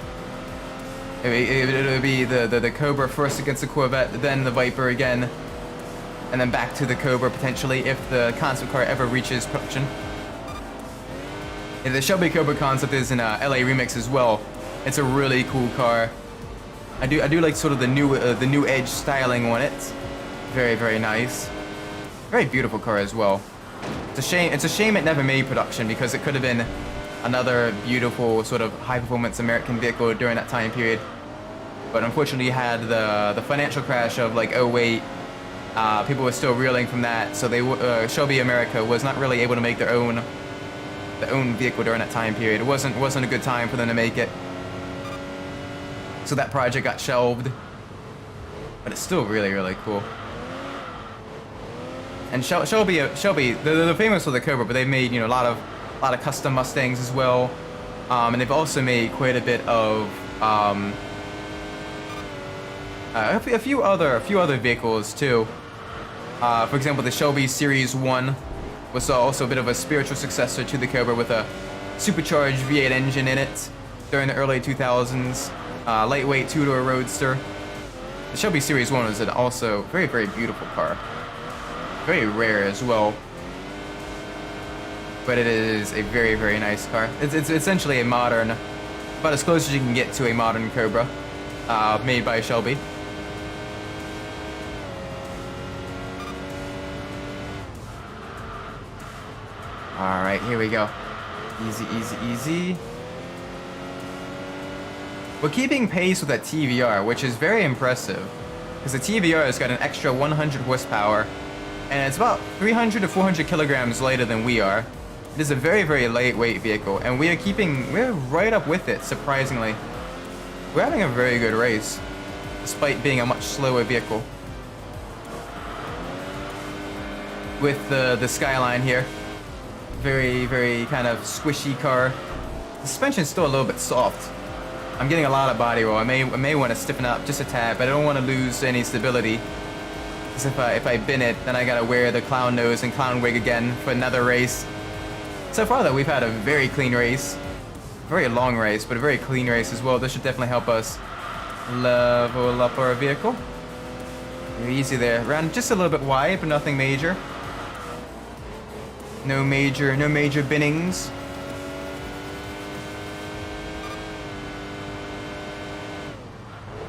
It'll be the Cobra first against the Corvette, then the Viper again, and then back to the Cobra potentially if the concept car ever reaches production. And the Shelby Cobra concept is in LA Remix as well. It's a really cool car. I do like sort of the new edge styling on it. Very, very nice. Very beautiful car as well. It's a shame it never made production because it could have been another beautiful sort of high performance American vehicle during that time period. But unfortunately you had the financial crash of like '08. People were still reeling from that, so Shelby America was not really able to make their own vehicle during that time period. It wasn't a good time for them to make it. So that project got shelved. But it's still really, really cool. And Shelby, they're famous for the Cobra, but they've made, you know, a lot of custom Mustangs as well, and they've also made quite a bit of a few other vehicles too. For example, the Shelby Series 1 was also a bit of a spiritual successor to the Cobra with a supercharged V8 engine in it during the early 2000s. Lightweight two-door roadster. The Shelby Series 1 was also very, very beautiful car. Very rare as well. But it is a very, very nice car. It's essentially a modern, about as close as you can get to a modern Cobra, made by Shelby. All right, here we go. Easy, easy, easy. We're keeping pace with that TVR, which is very impressive, because the TVR has got an extra 100 horsepower, and it's about 300 to 400 kilograms lighter than we are. It is a very, very lightweight vehicle, and we're right up with it, surprisingly. We're having a very good race, despite being a much slower vehicle. With the Skyline here. Very, very kind of squishy car. The suspension's still a little bit soft. I'm getting a lot of body roll. I may want to stiffen up just a tad, but I don't want to lose any stability. Because if I bin it, then I gotta wear the clown nose and clown wig again for another race. So far though, we've had a very clean race. Very long race, but a very clean race as well. This should definitely help us level up our vehicle. Very easy there. Ran just a little bit wide, but nothing major. No major binnings.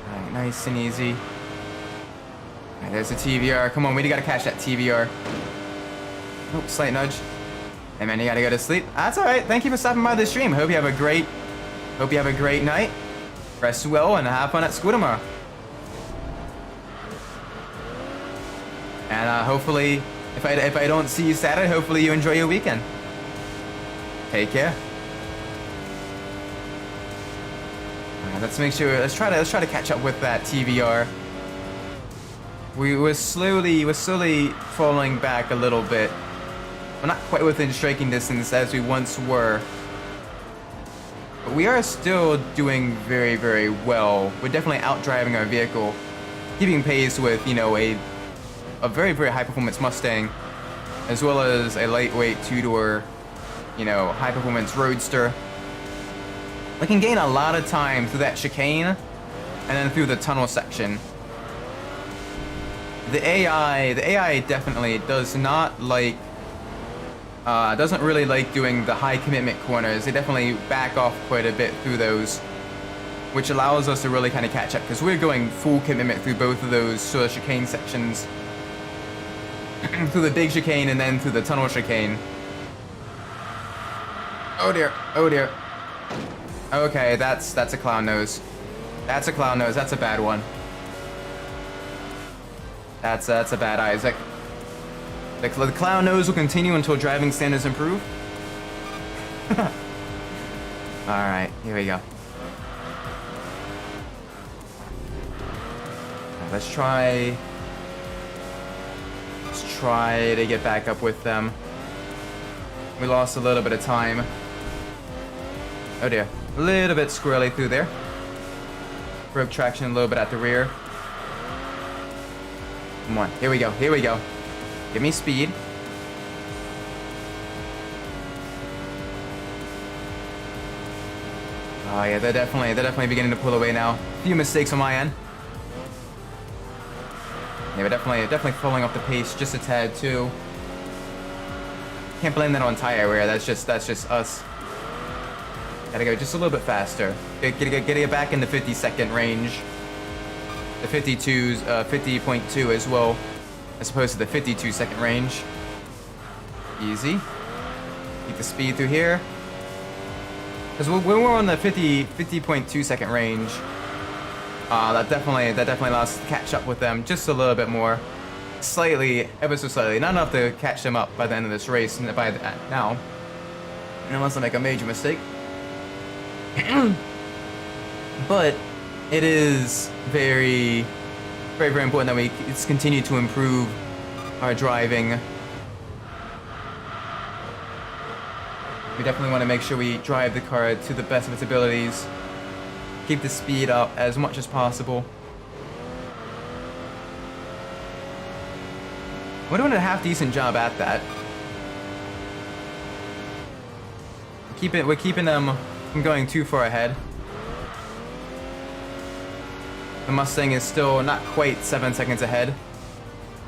Alright, nice and easy. Alright, there's the TVR. Come on, we gotta catch that TVR. Oh, slight nudge. Hey man, you gotta go to sleep. That's alright. Thank you for stopping by the stream. Hope you have a great night. Rest well and have fun at school tomorrow. And hopefully, if I don't see you Saturday, hopefully you enjoy your weekend. Take care. Alright, let's make sure. Let's try to catch up with that TVR. We're slowly falling back a little bit. We're not quite within striking distance as we once were. But we are still doing very, very well. We're definitely outdriving our vehicle, keeping pace with, you know, a very, very high performance Mustang, as well as a lightweight two-door, you know, high performance roadster. We can gain a lot of time through that chicane and then through the tunnel section. The AI definitely does not like, doesn't really like doing the high commitment corners. They definitely back off quite a bit through those, which allows us to really kind of catch up, because we're going full commitment through both of those sort of chicane sections. Through the big chicane and then through the tunnel chicane. Oh dear, oh dear. Okay, that's a clown nose. That's a clown nose, that's a bad one. That's a bad Isaac. The clown nose will continue until driving standards improve. Alright, here we go. Let's try to get back up with them. We lost a little bit of time. Oh dear. A little bit squirrely through there. Broke traction a little bit at the rear. Come on. Here we go. Here we go. Give me speed. Oh yeah, they're definitely beginning to pull away now. A few mistakes on my end. Yeah, we're definitely falling off the pace just a tad too. Can't blame that on tire wear. That's just us. Gotta go just a little bit faster. Get it back in the 50-second range. The 50.2 as well, as opposed to the 52-second range. Easy. Keep the speed through here. Because when we're on the 50.2 second range, that definitely allows us to catch up with them just a little bit more. Slightly, ever so slightly. Not enough to catch them up by the end of this race, by now. Unless I make a major mistake. But it is very important that we continue to improve our driving. We definitely want to make sure we drive the car to the best of its abilities. Keep the speed up as much as possible. We're doing a half-decent job at that. We're keeping them from going too far ahead. The Mustang is still not quite 7 seconds ahead.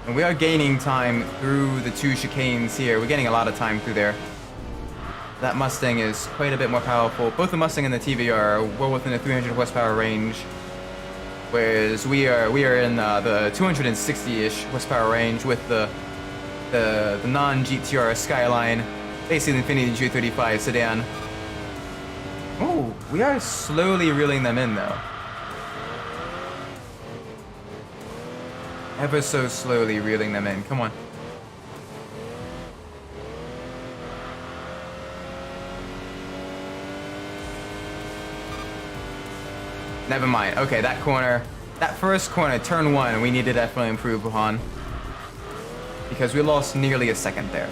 And we are gaining time through the two chicanes here. We're getting a lot of time through there. That Mustang is quite a bit more powerful. Both the Mustang and the TVR are well within the 300 horsepower range. Whereas we are in the 260-ish horsepower range with the non-GTR Skyline, basically the Infiniti G35 sedan. Oh, we are slowly reeling them in though. Ever so slowly reeling them in. Come on. Never mind. Okay, that corner, that first corner, turn one, we need to definitely improve upon. Because we lost nearly a second there.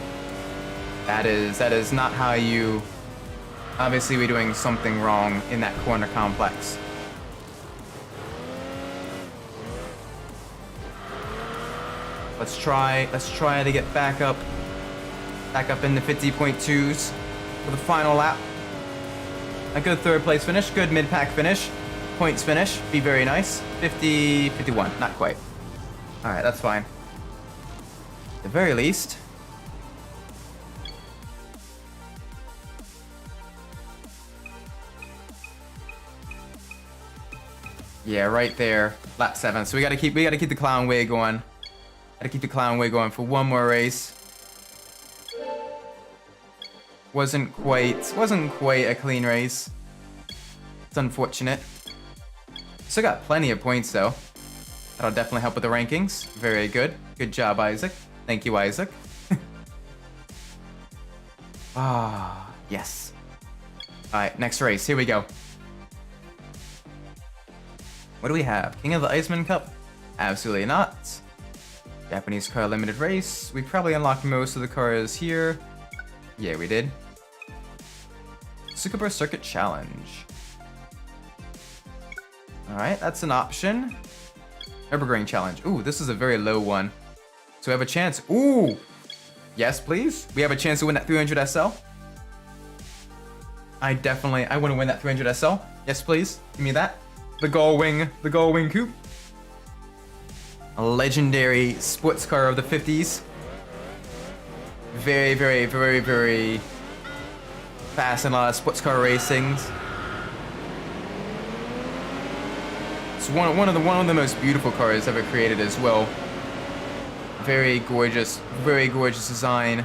That is not how you... Obviously, we're doing something wrong in that corner complex. Let's try to get back up in the 50.2s for the final lap. A good third place finish, good mid-pack finish. Points finish, be very nice. 50, 51, not quite. Alright, that's fine. At the very least. Yeah, right there, lap 7. So we gotta keep the clown way going. Gotta keep the clown way going for one more race. Wasn't quite a clean race. It's unfortunate. Still got plenty of points though. That'll definitely help with the rankings. Very good. Good job, Isaac. Thank you, Isaac. Ah, yes. Alright, next race. Here we go. What do we have? King of the Iceman Cup? Absolutely not. Japanese car limited race. We probably unlocked most of the cars here. Yeah, we did. Tsukuba Circuit Challenge. Alright, that's an option. Nürburgring Challenge. Ooh, this is a very low one. So we have a chance. Ooh! Yes, please. We have a chance to win that 300 SL. I want to win that 300 SL. Yes, please. Give me that. The Gullwing Coupe. A legendary sports car of the 50s. Very, very, very, very fast in a lot of sports car racings. It's one of the most beautiful cars ever created as well. Very gorgeous design.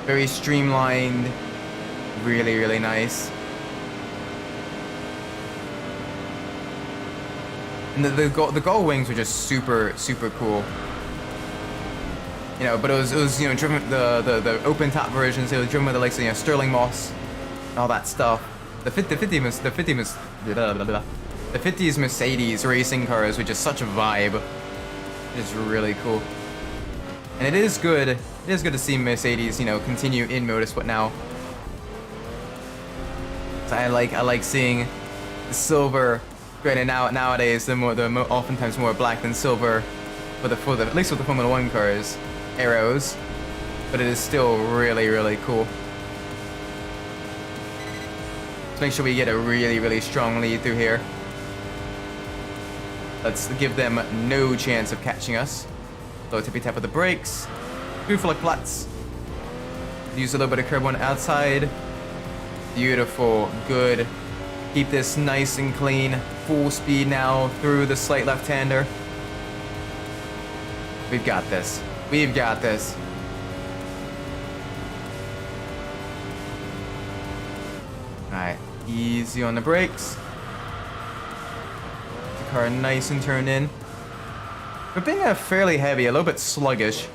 Very streamlined. Really, really nice. And the gull wings are just super, super cool. You know, but it was you know, driven the open top versions. It was driven with the likes of, you know, Sterling Moss and all that stuff. The 50s Mercedes racing cars, which is such a vibe. It's really cool. And it is good. It is good to see Mercedes, you know, continue in motorsport now. So I like seeing the silver. Granted, nowadays they're oftentimes more black than silver for the at least with the Formula One cars, arrows. But it is still really cool. Let's make sure we get a really strong lead through here. Let's give them no chance of catching us. Low tippy tap with the brakes. Beautiful Platz. Use a little bit of curb on outside. Beautiful, good. Keep this nice and clean. Full speed now through the slight left-hander. We've got this. We've got this. Alright, easy on the brakes. The car nice and turned in. We're being fairly heavy, a little bit sluggish.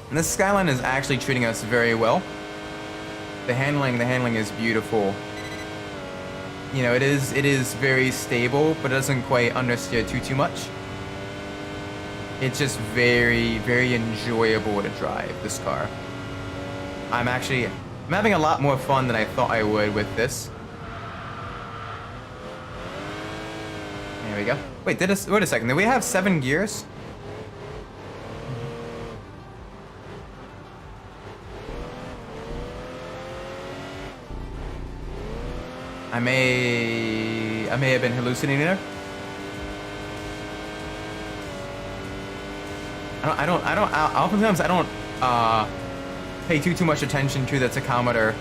And this Skyline is actually treating us very well. The handling is beautiful. You know, it is very stable, but it doesn't quite understeer too much. It's just very enjoyable to drive this car. I'm having a lot more fun than I thought I would with this. There we go. Wait a second. Did we have 7 gears? I may have been hallucinating there. Oftentimes I don't pay too much attention to the tachometer.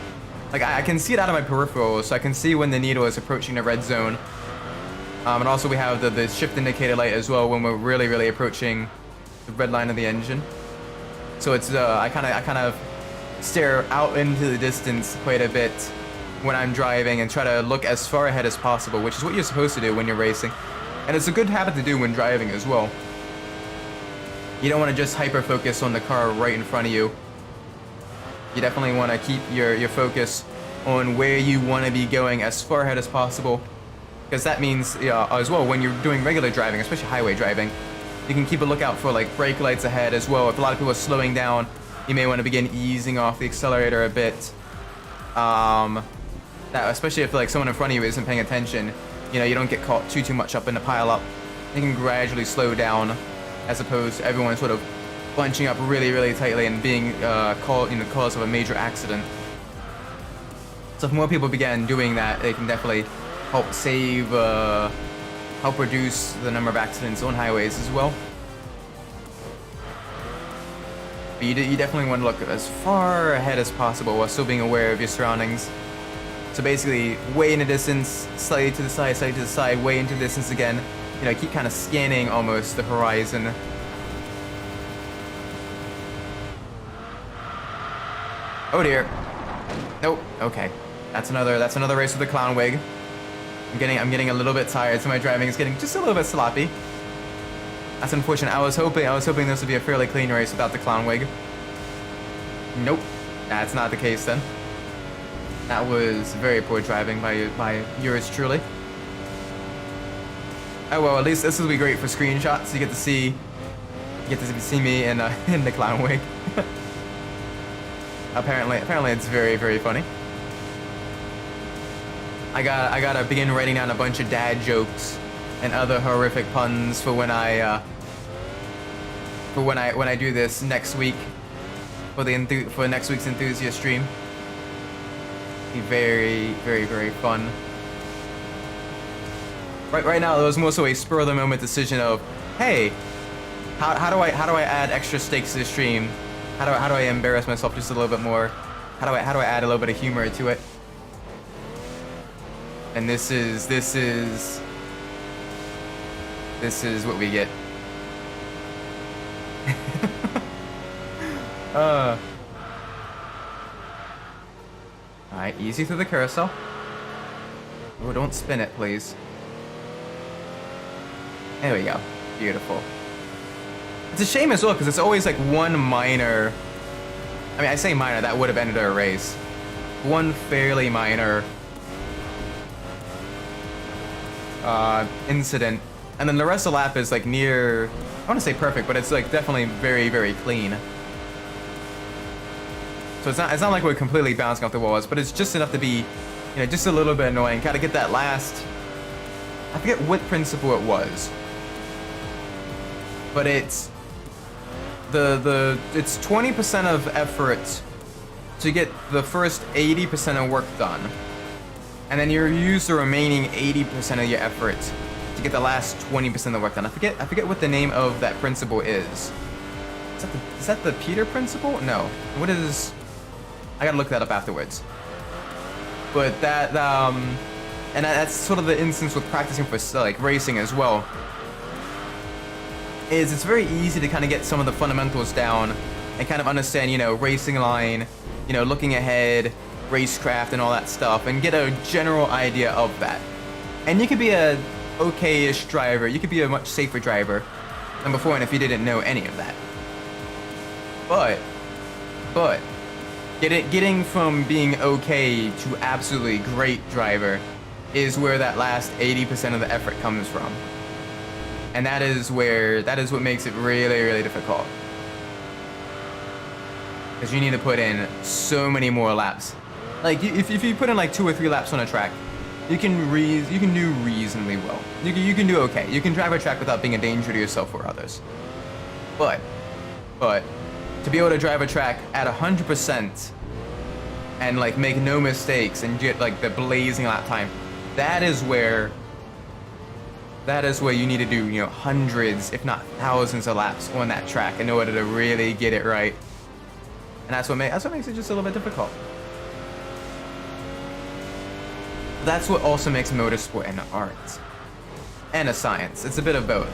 Like I can see it out of my peripherals, so I can see when the needle is approaching the red zone. And also we have the shift indicator light as well when we're really approaching the red line of the engine. So it's I kind of stare out into the distance quite a bit when I'm driving and try to look as far ahead as possible, which is what you're supposed to do when you're racing. And it's a good habit to do when driving as well. You don't want to just hyper-focus on the car right in front of you. You definitely want to keep your focus on where you want to be going as far ahead as possible. Because that means, as well, when you're doing regular driving, especially highway driving, you can keep a lookout for like brake lights ahead as well. If a lot of people are slowing down, you may want to begin easing off the accelerator a bit. Especially if like someone in front of you isn't paying attention, you know, you don't get caught too much up in the pile up. You can gradually slow down, as opposed to everyone sort of bunching up really tightly and being caught in the cause of a major accident. So if more people began doing that, they can definitely help help reduce the number of accidents on highways as well. But you definitely want to look as far ahead as possible while still being aware of your surroundings. So basically, way in the distance, slightly to the side, way into the distance again. You know, keep kind of scanning almost the horizon. Oh dear. Nope. Okay. That's another race with the clown wig. I'm getting a little bit tired, so my driving is getting just a little bit sloppy. That's unfortunate. I was hoping this would be a fairly clean race without the clown wig. Nope. That's not the case then. That was very poor driving by yours truly. Oh well, at least this will be great for screenshots. You get to see me in the clown wig. Apparently it's very funny. I gotta begin writing down a bunch of dad jokes and other horrific puns for when I do this next week for next week's Enthusia stream. Be very fun. Right now, there was more so a spur of the moment decision of, hey, how do I add extra stakes to the stream? How do I embarrass myself just a little bit more? How do I add a little bit of humor to it? And this is what we get. Alright, easy through the carousel. Oh, don't spin it, please. There we go. Beautiful. It's a shame as well, because it's always like one minor... I mean, I say minor, that would have ended our race. One fairly minor incident. And then the rest of the lap is like near... I want to say perfect, but it's like definitely very, very clean. So it's not like we're completely bouncing off the walls, but it's just enough to be, you know, just a little bit annoying. Gotta get that last... I forget what principle it was. But it's... It's 20% of effort to get the first 80% of work done. And then you use the remaining 80% of your effort to get the last 20% of the work done. I forget what the name of that principle is. Is that the Peter principle? No. What is... I gotta look that up afterwards. But that, and that's sort of the instance with practicing for, like, racing as well. Is it's very easy to kind of get some of the fundamentals down and kind of understand, you know, racing line, you know, looking ahead, racecraft and all that stuff, and get a general idea of that. And you could be a okay-ish driver, you could be a much safer driver than before, and if you didn't know any of that. But getting from being okay to absolutely great driver is where that last 80% of the effort comes from. And that is what makes it really, really difficult. Because you need to put in so many more laps. Like, if you put in like 2 or 3 laps on a track, you can do reasonably well. You can do okay. You can drive a track without being a danger to yourself or others. But, to be able to drive a track at 100% and like make no mistakes and get like the blazing lap time, that is where you need to do, you know, hundreds, if not thousands of laps on that track in order to really get it right. And that's what makes it just a little bit difficult. That's what also makes motorsport an art and a science. It's a bit of both.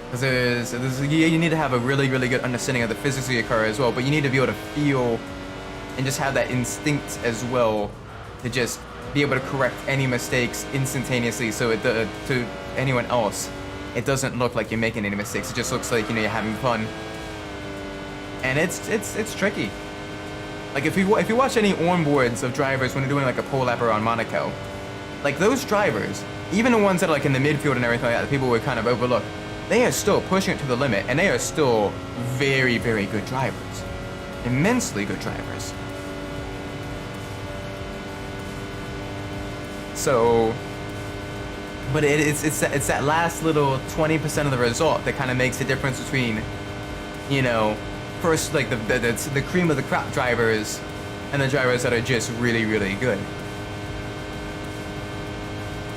Because you need to have a really, really good understanding of the physics of your car as well, but you need to be able to feel and just have that instinct as well to just be able to correct any mistakes instantaneously, so to anyone else, it doesn't look like you're making any mistakes. It just looks like, you know, you're having fun. And it's tricky. Like if you watch any onboards of drivers when they're doing like a pole lap around Monaco, like those drivers, even the ones that are like in the midfield and everything like that people would kind of overlook, they are still pushing it to the limit, and they are still very, very good drivers. Immensely good drivers. So, but it's that last little 20% of the result that kind of makes the difference between, you know, first like the cream of the crop drivers and the drivers that are just really, really good.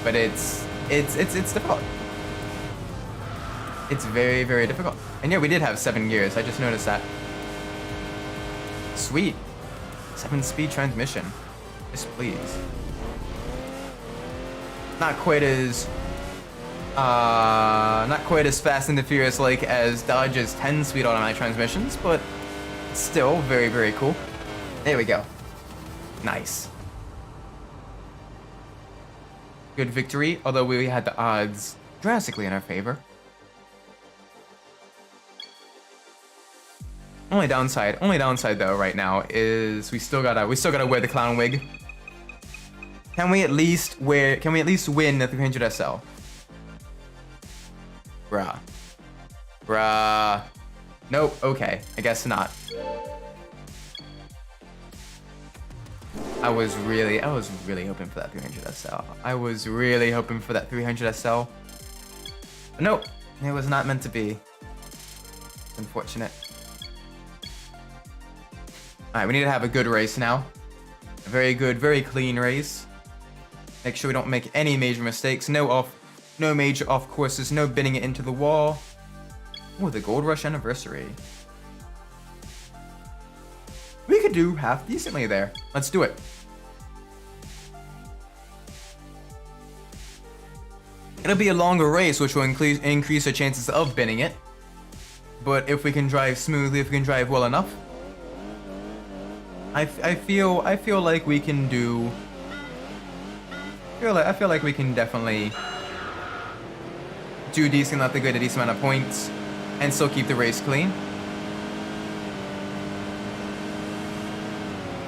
But it's difficult. It's very, very difficult. And yeah, we did have 7 gears. I just noticed that. Sweet. 7-speed transmission. Yes, please. Not quite as fast and the furious like as Dodge's 10-speed automatic transmissions, but still very, very cool. There we go. Nice. Good victory, although we had the odds drastically in our favor. Only downside though right now is we still gotta wear the clown wig. Can we at least win the 300 SL? Bruh. Nope, okay. I guess not. I was really hoping for that 300 SL. I was really hoping for that 300 SL. But nope, it was not meant to be. Unfortunate. Alright, we need to have a good race now. A very good, very clean race. Make sure we don't make any major mistakes. No major off courses. No binning it into the wall. Oh, the Gold Rush anniversary. We could do half decently there. Let's do it. It'll be a longer race, which will increase our chances of binning it. But if we can drive smoothly, if we can drive well enough, I feel like we can do. I feel like we can definitely do decent enough to get a decent amount of points. and still keep the race clean.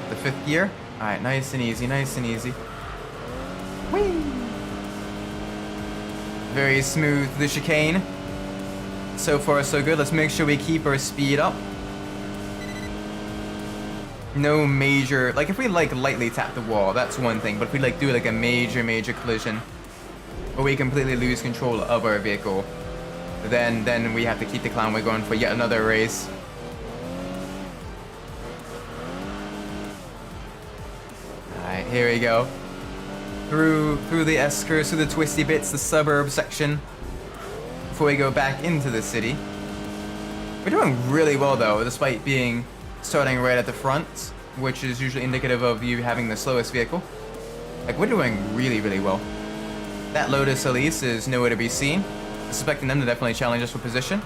The 5th gear. Alright, nice and easy, nice and easy. Whee! Very smooth, the chicane. So far, so good. Let's make sure we keep our speed up. No major, like if we like lightly tap the wall, that's one thing. But if we like do like a major collision, or we completely lose control of our vehicle, then we have to keep the clown wheel going for yet another race. Alright, here we go. Through the S-curves, through the twisty bits, the suburb section, before we go back into the city. We're doing really well though, despite being starting right at the front, which is usually indicative of you having the slowest vehicle. Like, we're doing really well. That Lotus Elise is nowhere to be seen. Expecting them to definitely challenge us for position.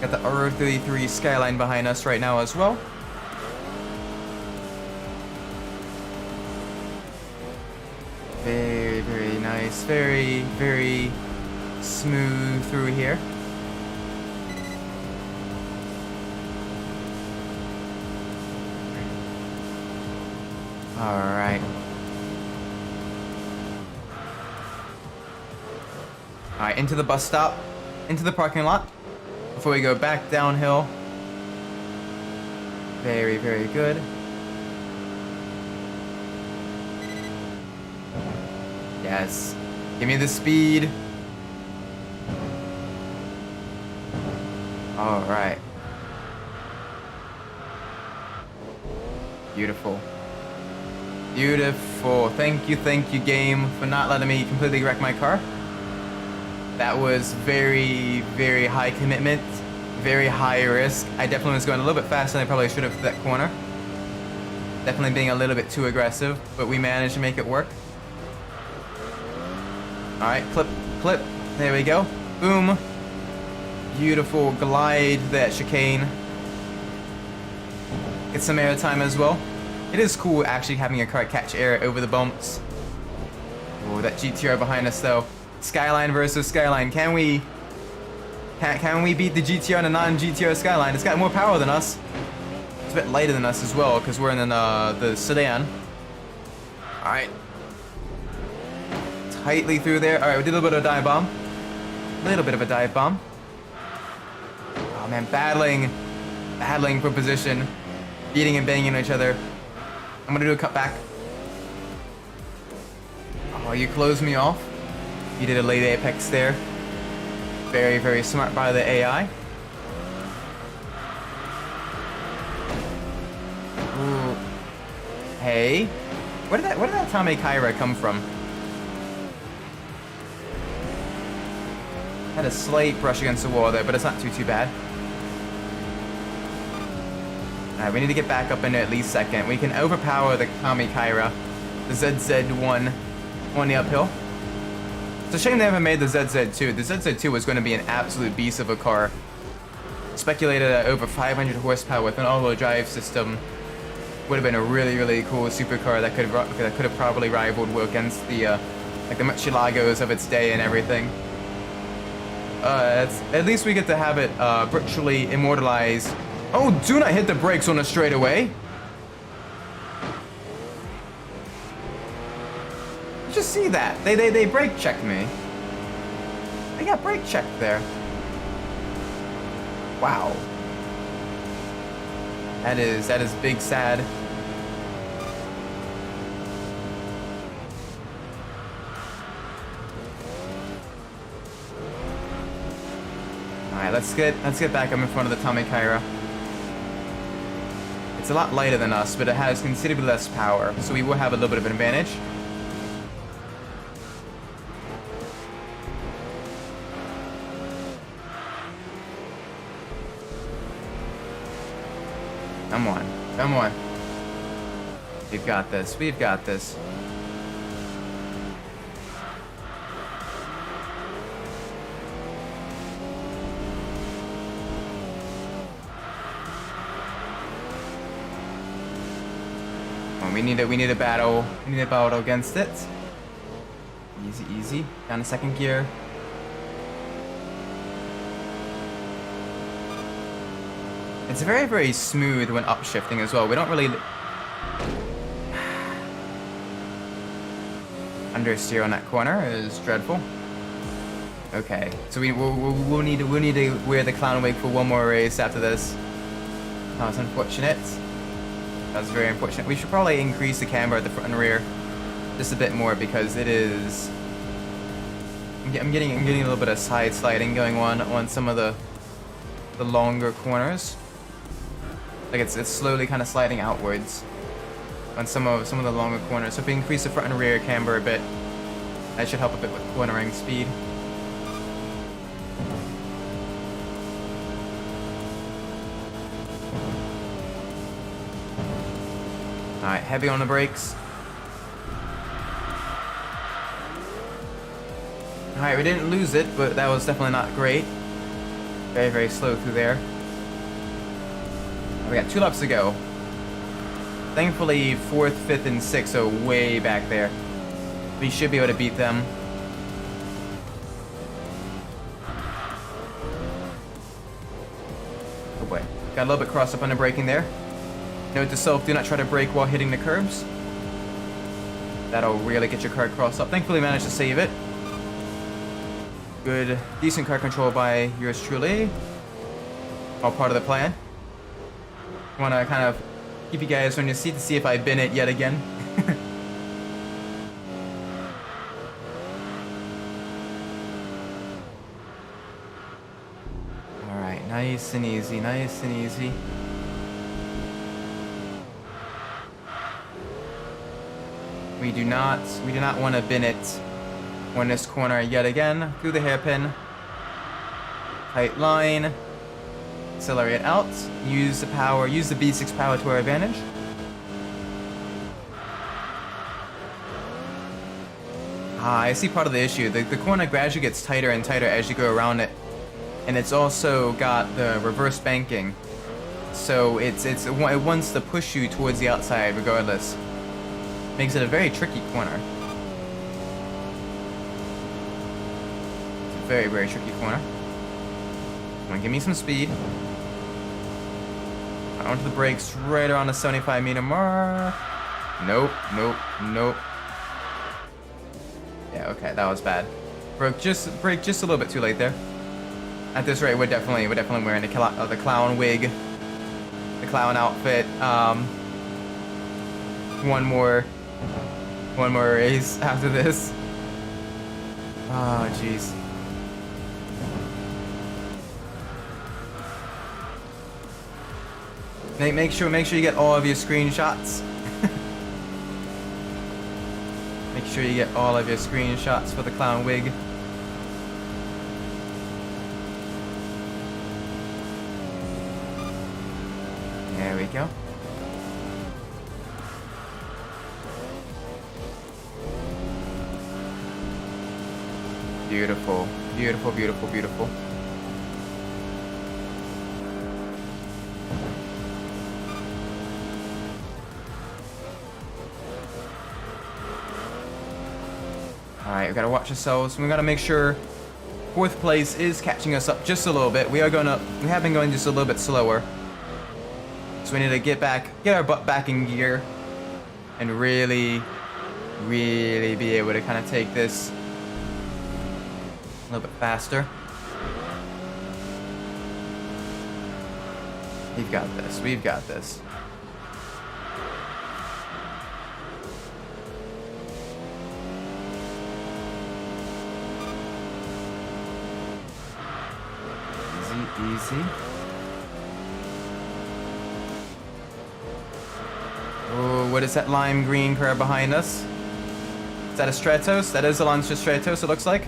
Got the R33 Skyline behind us right now as well. Very nice. Very smooth through here. Alright. Alright, into the bus stop. Into the parking lot. Before we go back downhill. Very good. Yes. Give me the speed. Alright. Beautiful. Beautiful. Thank you, game, for not letting me completely wreck my car. That was very high commitment, very high risk. I definitely was going a little bit faster than I probably should have for that corner. Definitely being a little bit too aggressive, but we managed to make it work. Alright, clip. There we go. Boom. Beautiful glide, that chicane. Get some air time as well. It is cool actually having a car catch air over the bumps. Oh, that GTR behind us though. Skyline versus Skyline. Can we beat the GTR and a non-GTR Skyline? It's got more power than us. It's a bit lighter than us as well because we're in the sedan. Alright. Tightly through there. Alright, we did a little bit of a dive bomb. Oh man, battling for position. Beating and banging each other. I'm gonna do a cutback. Oh, you closed me off. You did a late apex there. Very smart by the AI. Ooh. Hey. Where did that Tame Kyra come from? Had a slight brush against the wall there, but it's not too bad. Alright, we need to get back up into at least second. We can overpower the Kami Kyra, the ZZ1 on the uphill. It's a shame they haven't made the ZZ2. The ZZ2 was going to be an absolute beast of a car. Speculated at over 500 horsepower with an all-wheel drive system. Would have been a really cool supercar that could have probably rivaled against the like the Murcielagos of its day and everything. At least we get to have it virtually immortalized. Oh, do not hit the brakes on a straightaway. Just see that. They brake checked me. They got brake checked there. Wow. That is big sad. Alright, let's get back up in front of the Tame Kyra. It's a lot lighter than us, but it has considerably less power, so we will have a little bit of an advantage. Come on. We've got this. We need a battle. We need a battle against it. Easy. Down to second gear. It's very, very smooth when upshifting as well. We don't really understeer on that corner is dreadful. Okay, so we'll need to wear the clown wig for one more race after this. That's unfortunate. That's very unfortunate. We should probably increase the camber at the front and rear just a bit more because it is. I'm getting a little bit of side sliding going on some of the longer corners. Like it's slowly kind of sliding outwards on some of the longer corners. So if we increase the front and rear camber a bit, that should help a bit with cornering speed. Alright, heavy on the brakes. Alright, we didn't lose it, but that was definitely not great. Very, very slow through there. We got 2 laps to go. Thankfully, 4th, 5th, and 6th are way back there. We should be able to beat them. Oh boy. Got a little bit crossed up on the braking there. Note to self, do not try to brake while hitting the curbs. That'll really get your car crossed up. Thankfully, managed to save it. Good, decent car control by yours truly. All part of the plan. Want to kind of keep you guys on your seat to see if I bin it yet again. Alright, nice and easy, nice and easy. We do not want to bin it on this corner yet again. Through the hairpin. Tight line. Accelerate out. Use the power, use the B6 power to our advantage. I see part of the issue. The corner gradually gets tighter and tighter as you go around it. And it's also got the reverse banking. So it wants to push you towards the outside regardless. Makes it a very tricky corner. It's a very, very tricky corner. Come on, give me some speed. Onto the brakes right around the 75-meter mark. Nope, nope, nope. Yeah, okay, that was bad. Brake just a little bit too late there. At this rate, we're definitely wearing the clown wig, the clown outfit. One more race after this. Oh, jeez. Make sure you get all of your screenshots. Make sure you get all of your screenshots for the clown wig. There we go. Beautiful, beautiful, beautiful, beautiful. Alright, we gotta watch ourselves. We gotta make sure 4th place is catching us up just a little bit. We have been going just a little bit slower. So we need to get our butt back in gear and really be able to kind of take this a little bit faster. We've got this, we've got this. Easy. Oh, what is that lime green car behind us? Is that a Stratos? That is a Lancia Stratos, it looks like.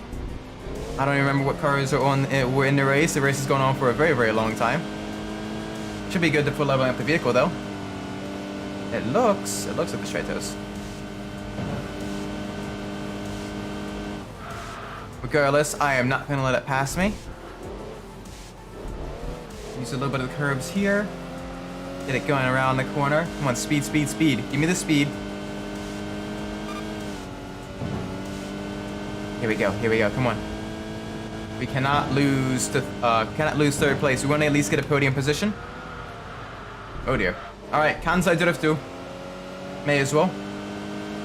I don't even remember what cars were in the race. The race is going on for a very, very long time. Should be good for leveling up the vehicle, though. It looks like the Stratos. Regardless, I am not going to let it pass me. Use a little bit of the curbs here. Get it going around the corner. Come on, speed, speed, speed. Give me the speed. Here we go, here we go. Come on. We cannot lose 3rd place. We want to at least get a podium position. Oh dear. Alright, Kansai drift too. May as well.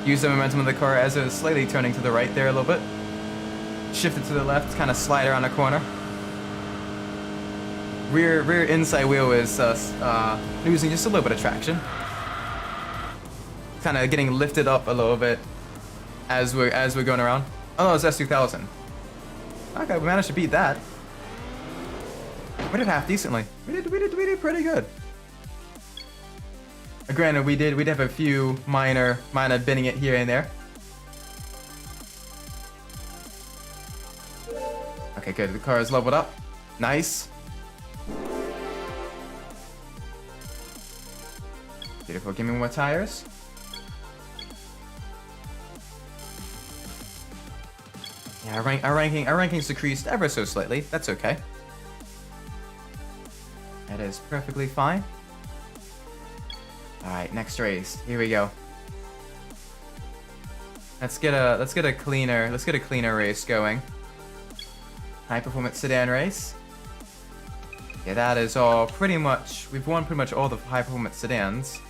Use the momentum of the car as it's slightly turning to the right there a little bit. Shift it to the left, kind of slide around the corner. Rear inside wheel is losing just a little bit of traction. Kind of getting lifted up a little bit as we're going around. Oh no, it's S2000. Okay, we managed to beat that. We did half decently. We did pretty good. Granted, we did have a few minor bending it here and there. Okay, good. The car is leveled up. Nice. Beautiful. Give me more tires. Yeah, our rankings decreased ever so slightly. That's okay. That is perfectly fine. All right, next race. Here we go. Let's get a cleaner race going. High performance sedan race. Yeah, that is all pretty much. We've won pretty much all the high performance sedans.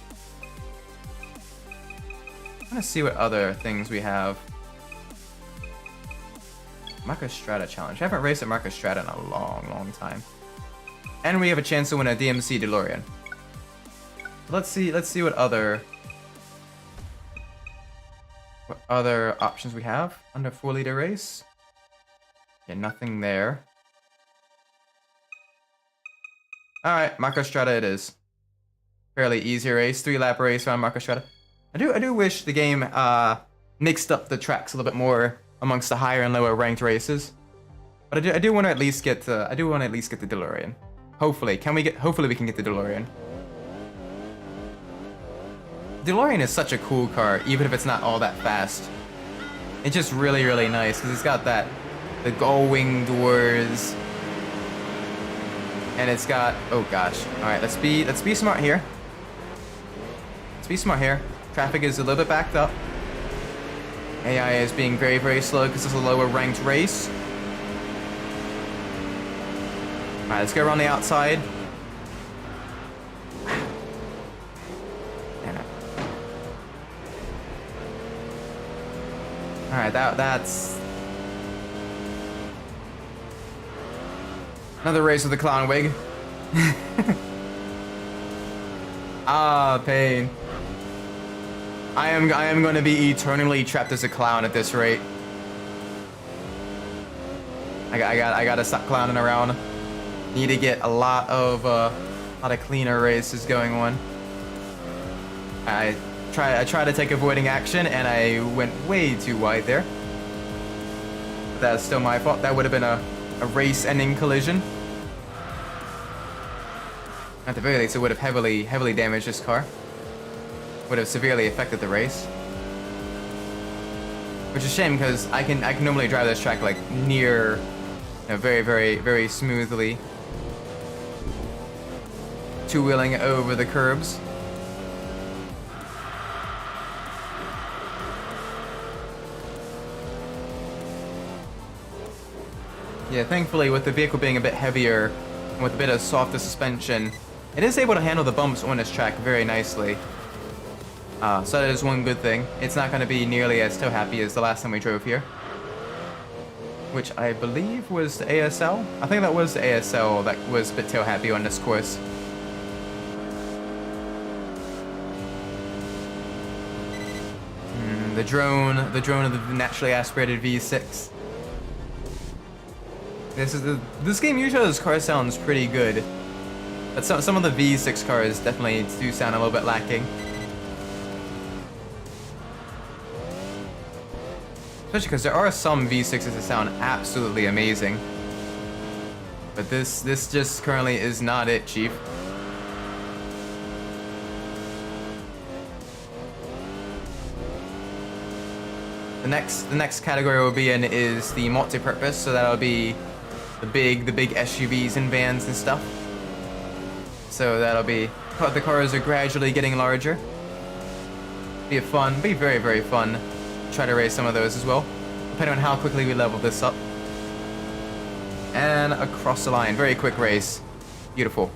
I'm gonna see what other things we have. Marco Strada challenge. I haven't raced at Marco Strada in a long time. And we have a chance to win a DMC DeLorean. Let's see what other options we have under 4-liter race. Yeah, nothing there. All right, Marco Strada it is. Fairly easy race, 3-lap race around Marco Strada. I do wish the game mixed up the tracks a little bit more amongst the higher and lower ranked races. But I do want to at least get the DeLorean. Hopefully we can get the DeLorean. DeLorean is such a cool car, even if it's not all that fast. It's just really nice because it's got the gull-wing doors, and it's got, oh gosh. All right, let's be smart here. Let's be smart here. Traffic is a little bit backed up. AI is being very slow because it's a lower ranked race. All right, let's go around the outside. Alright, that's another race with the clown wig. Ah, pain. I am going to be eternally trapped as a clown at this rate. I gotta stop clowning around. Need to get a lot of cleaner races going on. I tried to take avoiding action and I went way too wide there. But that's still my fault. That would have been a race-ending collision. At the very least, it would have heavily damaged this car. Would have severely affected the race. Which is a shame because I can normally drive this track like near, very smoothly. Two-wheeling over the curbs. Yeah, thankfully with the vehicle being a bit heavier and with a bit of softer suspension, it is able to handle the bumps on this track very nicely. So that is one good thing. It's not going to be nearly as toe happy as the last time we drove here. Which I believe was the ASL? I think that was the ASL that was a bit toe happy on this course. The drone of the naturally aspirated V6. This game usually this car sounds pretty good, but some of the V6 cars definitely do sound a little bit lacking. Especially because there are some V6s that sound absolutely amazing, but this just currently is not it, Chief. The next category we'll be in is the multi-purpose, so that'll be the big SUVs and vans and stuff. So that'll be, the cars are gradually getting larger. Be very fun. Try to race some of those as well, depending on how quickly we level this up. And across the line, very quick race. Beautiful.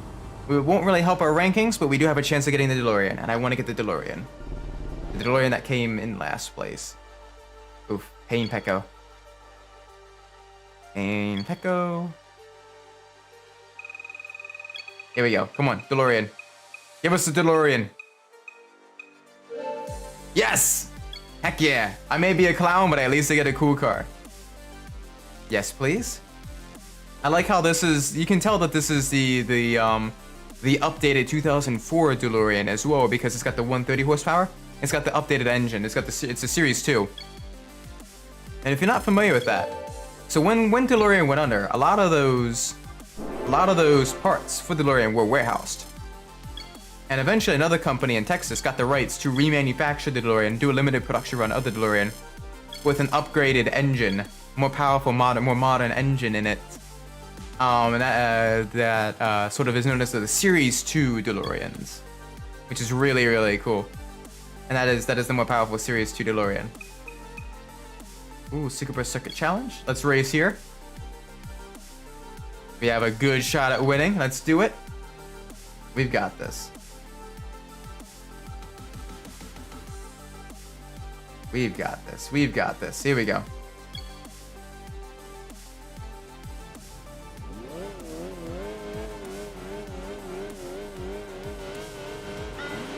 It won't really help our rankings, but we do have a chance of getting the DeLorean, and I want to get the DeLorean. The DeLorean that came in last place. Oof, Pain Pecco. Pain Pecco. Here we go. Come on, DeLorean. Give us the DeLorean. Yes! Heck yeah. I may be a clown, but at least I get a cool car. Yes, please. I like how this is, you can tell that this is the updated 2004 DeLorean as well, because it's got the 130 horsepower. It's got the updated engine. It's a Series 2. And if you're not familiar with that, so when DeLorean went under, a lot of those parts for DeLorean were warehoused. And eventually another company in Texas got the rights to remanufacture the DeLorean, do a limited production run of the DeLorean with an upgraded engine, more powerful, more modern engine in it. And that sort of is known as the Series 2 DeLoreans, which is really, really cool. And that is the more powerful Series 2 DeLorean. Ooh, Superburst Circuit Challenge. Let's race here. We have a good shot at winning. Let's do it. We've got this. We've got this. We've got this. Here we go.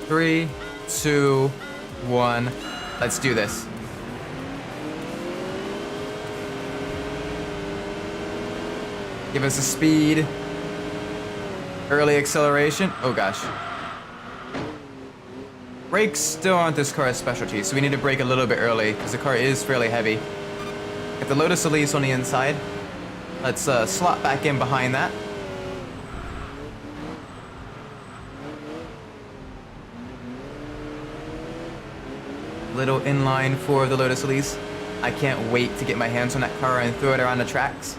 Three, two, one. Let's do this. Give us a speed. Early acceleration. Oh gosh. Brakes still aren't this car's specialty, so we need to brake a little bit early because the car is fairly heavy. Got the Lotus Elise on the inside. Let's slot back in behind that. Little inline for the Lotus Elise. I can't wait to get my hands on that car and throw it around the tracks.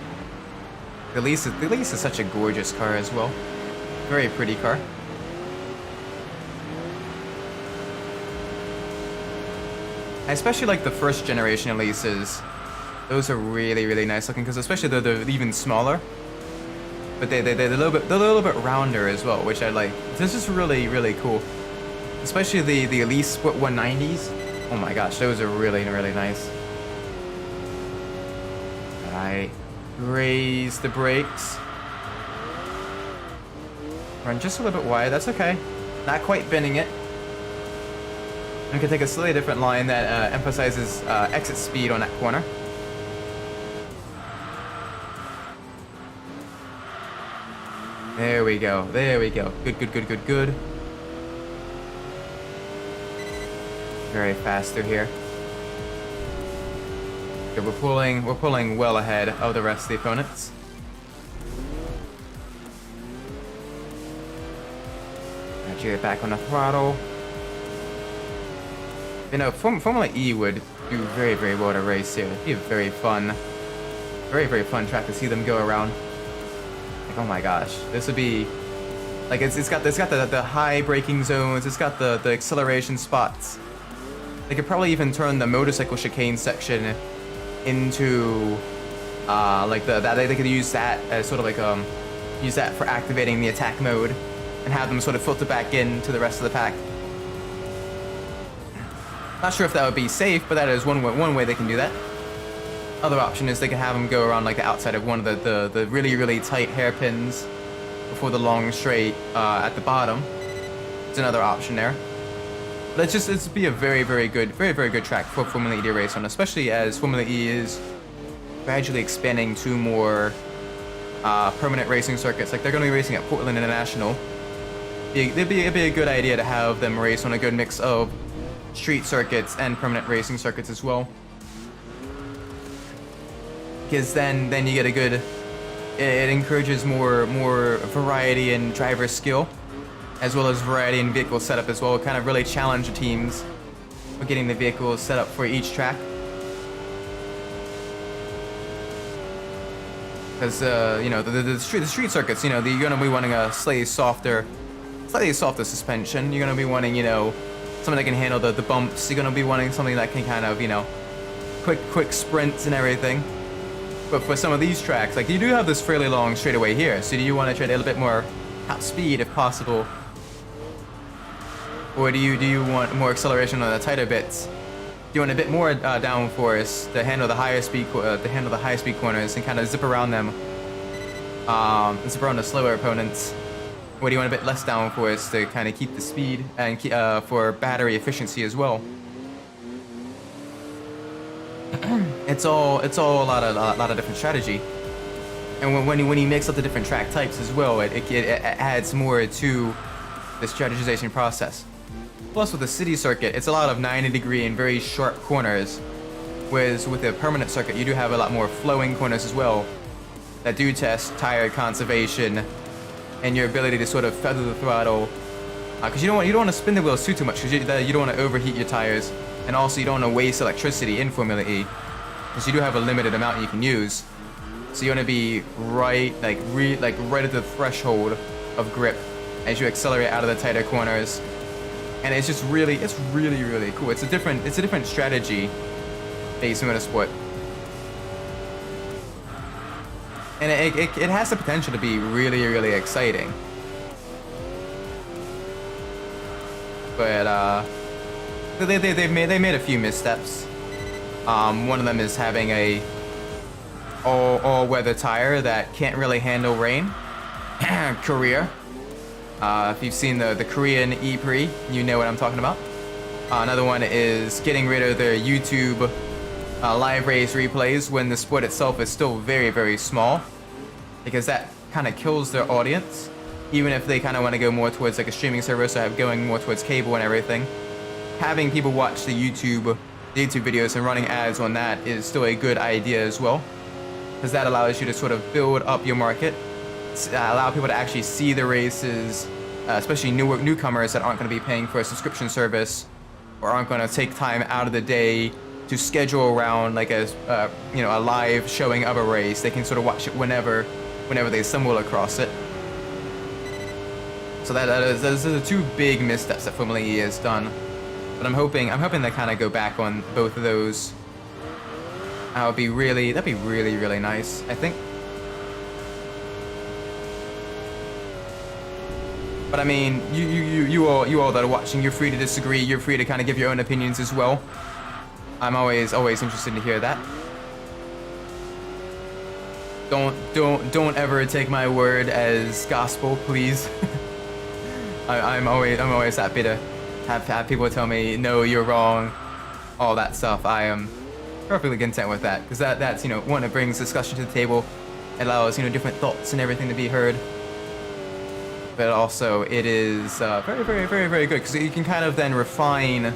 The Elise is such a gorgeous car as well. Very pretty car. I especially like the first generation Elises. Those are really, really nice looking because especially they're even smaller. But they're a little bit rounder as well, which I like. This is really, really cool. Especially the Elise Sport 190s. Oh my gosh, those are really, really nice. Alright. Raise the brakes. Run just a little bit wide, that's okay. Not quite bending it. We can take a slightly different line that emphasizes exit speed on that corner. There we go, there we go. Good, good, good, good, good. Very fast through here. Good, we're pulling well ahead of the rest of the opponents. Get back on the throttle. You know, Formula E would do very, very well to race here. It'd be a very, very fun track to see them go around. Like, oh my gosh, this would be like it's got the high braking zones. It's got the acceleration spots. They could probably even turn the motorcycle chicane section into like they could use that as sort of like use that for activating the attack mode and have them sort of filter back into the rest of the pack. Not sure if that would be safe, but that is one way they can do that. Other option is they can have them go around like the outside of one of the really, really tight hairpins before the long straight at the bottom. It's another option there. But it's be a very, very good track for Formula E to race on, especially as Formula E is gradually expanding to more permanent racing circuits. Like they're going to be racing at Portland International. It'd be a good idea to have them race on a good mix of street circuits and permanent racing circuits as well. Because then you get a good, it encourages more variety in driver skill, as well as variety in vehicle setup as well. It kind of really challenge the teams for getting the vehicles set up for each track. Because you know the street circuits, you know, you're gonna be wanting a slightly softer suspension. You're gonna be wanting, you know, something that can handle the bumps. You're gonna be wanting something that can kind of, you know, quick sprints and everything. But for some of these tracks, like you do have this fairly long straightaway here, so you want to try a little bit more top speed if possible? Or do you want more acceleration on the tighter bits? Do you want a bit more downforce to handle the higher speed corners and kind of zip around them, zip around the slower opponents? Or do you want a bit less downforce to kind of keep the speed and for battery efficiency as well? It's all a lot of different strategy. And when you mix up the different track types as well, it adds more to the strategization process. Plus, with the city circuit, it's a lot of 90-degree and very sharp corners, whereas with the permanent circuit, you do have a lot more flowing corners as well that do test tire conservation and your ability to sort of feather the throttle, because you don't want to spin the wheels too much, because you don't want to overheat your tires, and also you don't want to waste electricity in Formula E, because you do have a limited amount you can use. So you want to be right at the threshold of grip as you accelerate out of the tighter corners. And it's just really cool. It's a different strategy based motorsport. And it has the potential to be really exciting. But they made a few missteps. One of them is having a all-weather tire that can't really handle rain. Korea. If you've seen the Korean E-Prix, you know what I'm talking about. Another one is getting rid of their YouTube live race replays when the sport itself is still very small, because that kind of kills their audience. Even if they kind of want to go more towards like a streaming service or going more towards cable and everything, having people watch the YouTube videos and running ads on that is still a good idea as well, because that allows you to sort of build up your market, allow people to actually see the races, especially newcomers that aren't going to be paying for a subscription service or aren't going to take time out of the day to schedule around like a live showing of a race. They can sort of watch it whenever they stumble across it. So those are the two big missteps that Formula E has done. But I'm hoping they kind of go back on both of those. That'd be really nice, I think. But I mean, you all that are watching, you're free to disagree. You're free to kind of give your own opinions as well. I'm always interested to hear that. Don't ever take my word as gospel, please. I'm always happy to have people tell me, no, you're wrong, all that stuff. I am perfectly content with that, because that's one, it brings discussion to the table, it allows different thoughts and everything to be heard. But also it is very good, because you can kind of then refine,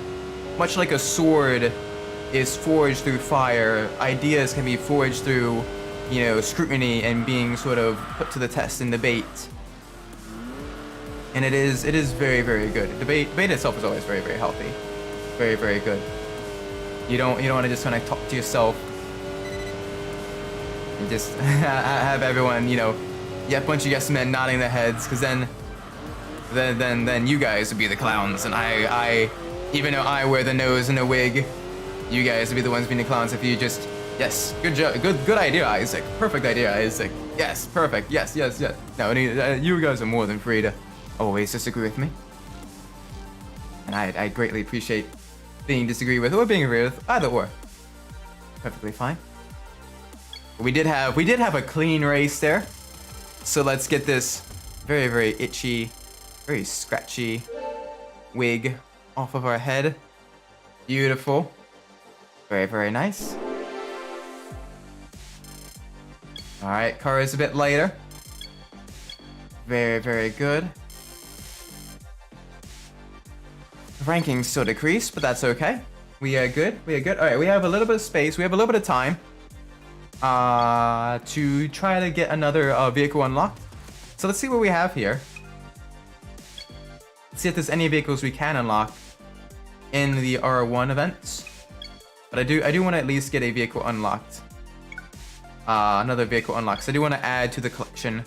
much like a sword is forged through fire, ideas can be forged through scrutiny and being sort of put to the test in debate. And it is very good. Debate itself is always very healthy, very good. You don't want to just kind of talk to yourself and just have everyone a bunch of yes men nodding their heads, because then you guys would be the clowns, and I even though I wear the nose and a wig, you guys would be the ones being the clowns if you just yes, good job, good idea, Isaac, perfect idea, Isaac, yes, perfect, yes. No, you guys are more than free to always disagree with me, and I greatly appreciate being disagree with or being agree with, either or, perfectly fine. But we did have a clean race there, so let's get this very itchy, very scratchy wig off of our head. Beautiful, very nice. All right, car is a bit lighter. Very good. Rankings still decreased, but that's okay. We are good. All right, we have a little bit of space. We have a little bit of time to try to get another vehicle unlocked. So let's see what we have here. Let's see if there's any vehicles we can unlock in the R1 events. But I do want to at least get a vehicle unlocked. Another vehicle unlocked. So I do want to add to the collection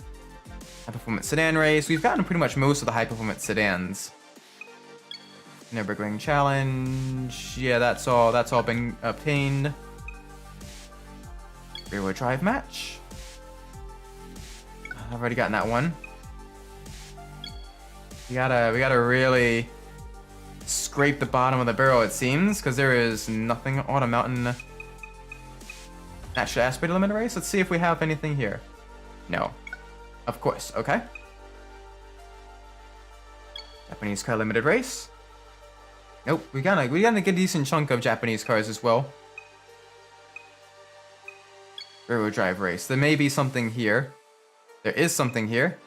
high performance sedan race. We've gotten pretty much most of the high performance sedans. Nürburgring challenge. Yeah, that's all been obtained. Rear-wheel drive match. I've already gotten that one. We gotta really scrape the bottom of the barrel, it seems, because there is nothing on a mountain. Natural aspirated limited race. Let's see if we have anything here. No. Of course. Okay. Japanese car limited race. Nope. We gotta get a decent chunk of Japanese cars as well. Rear-wheel drive race. There may be something here. There is something here.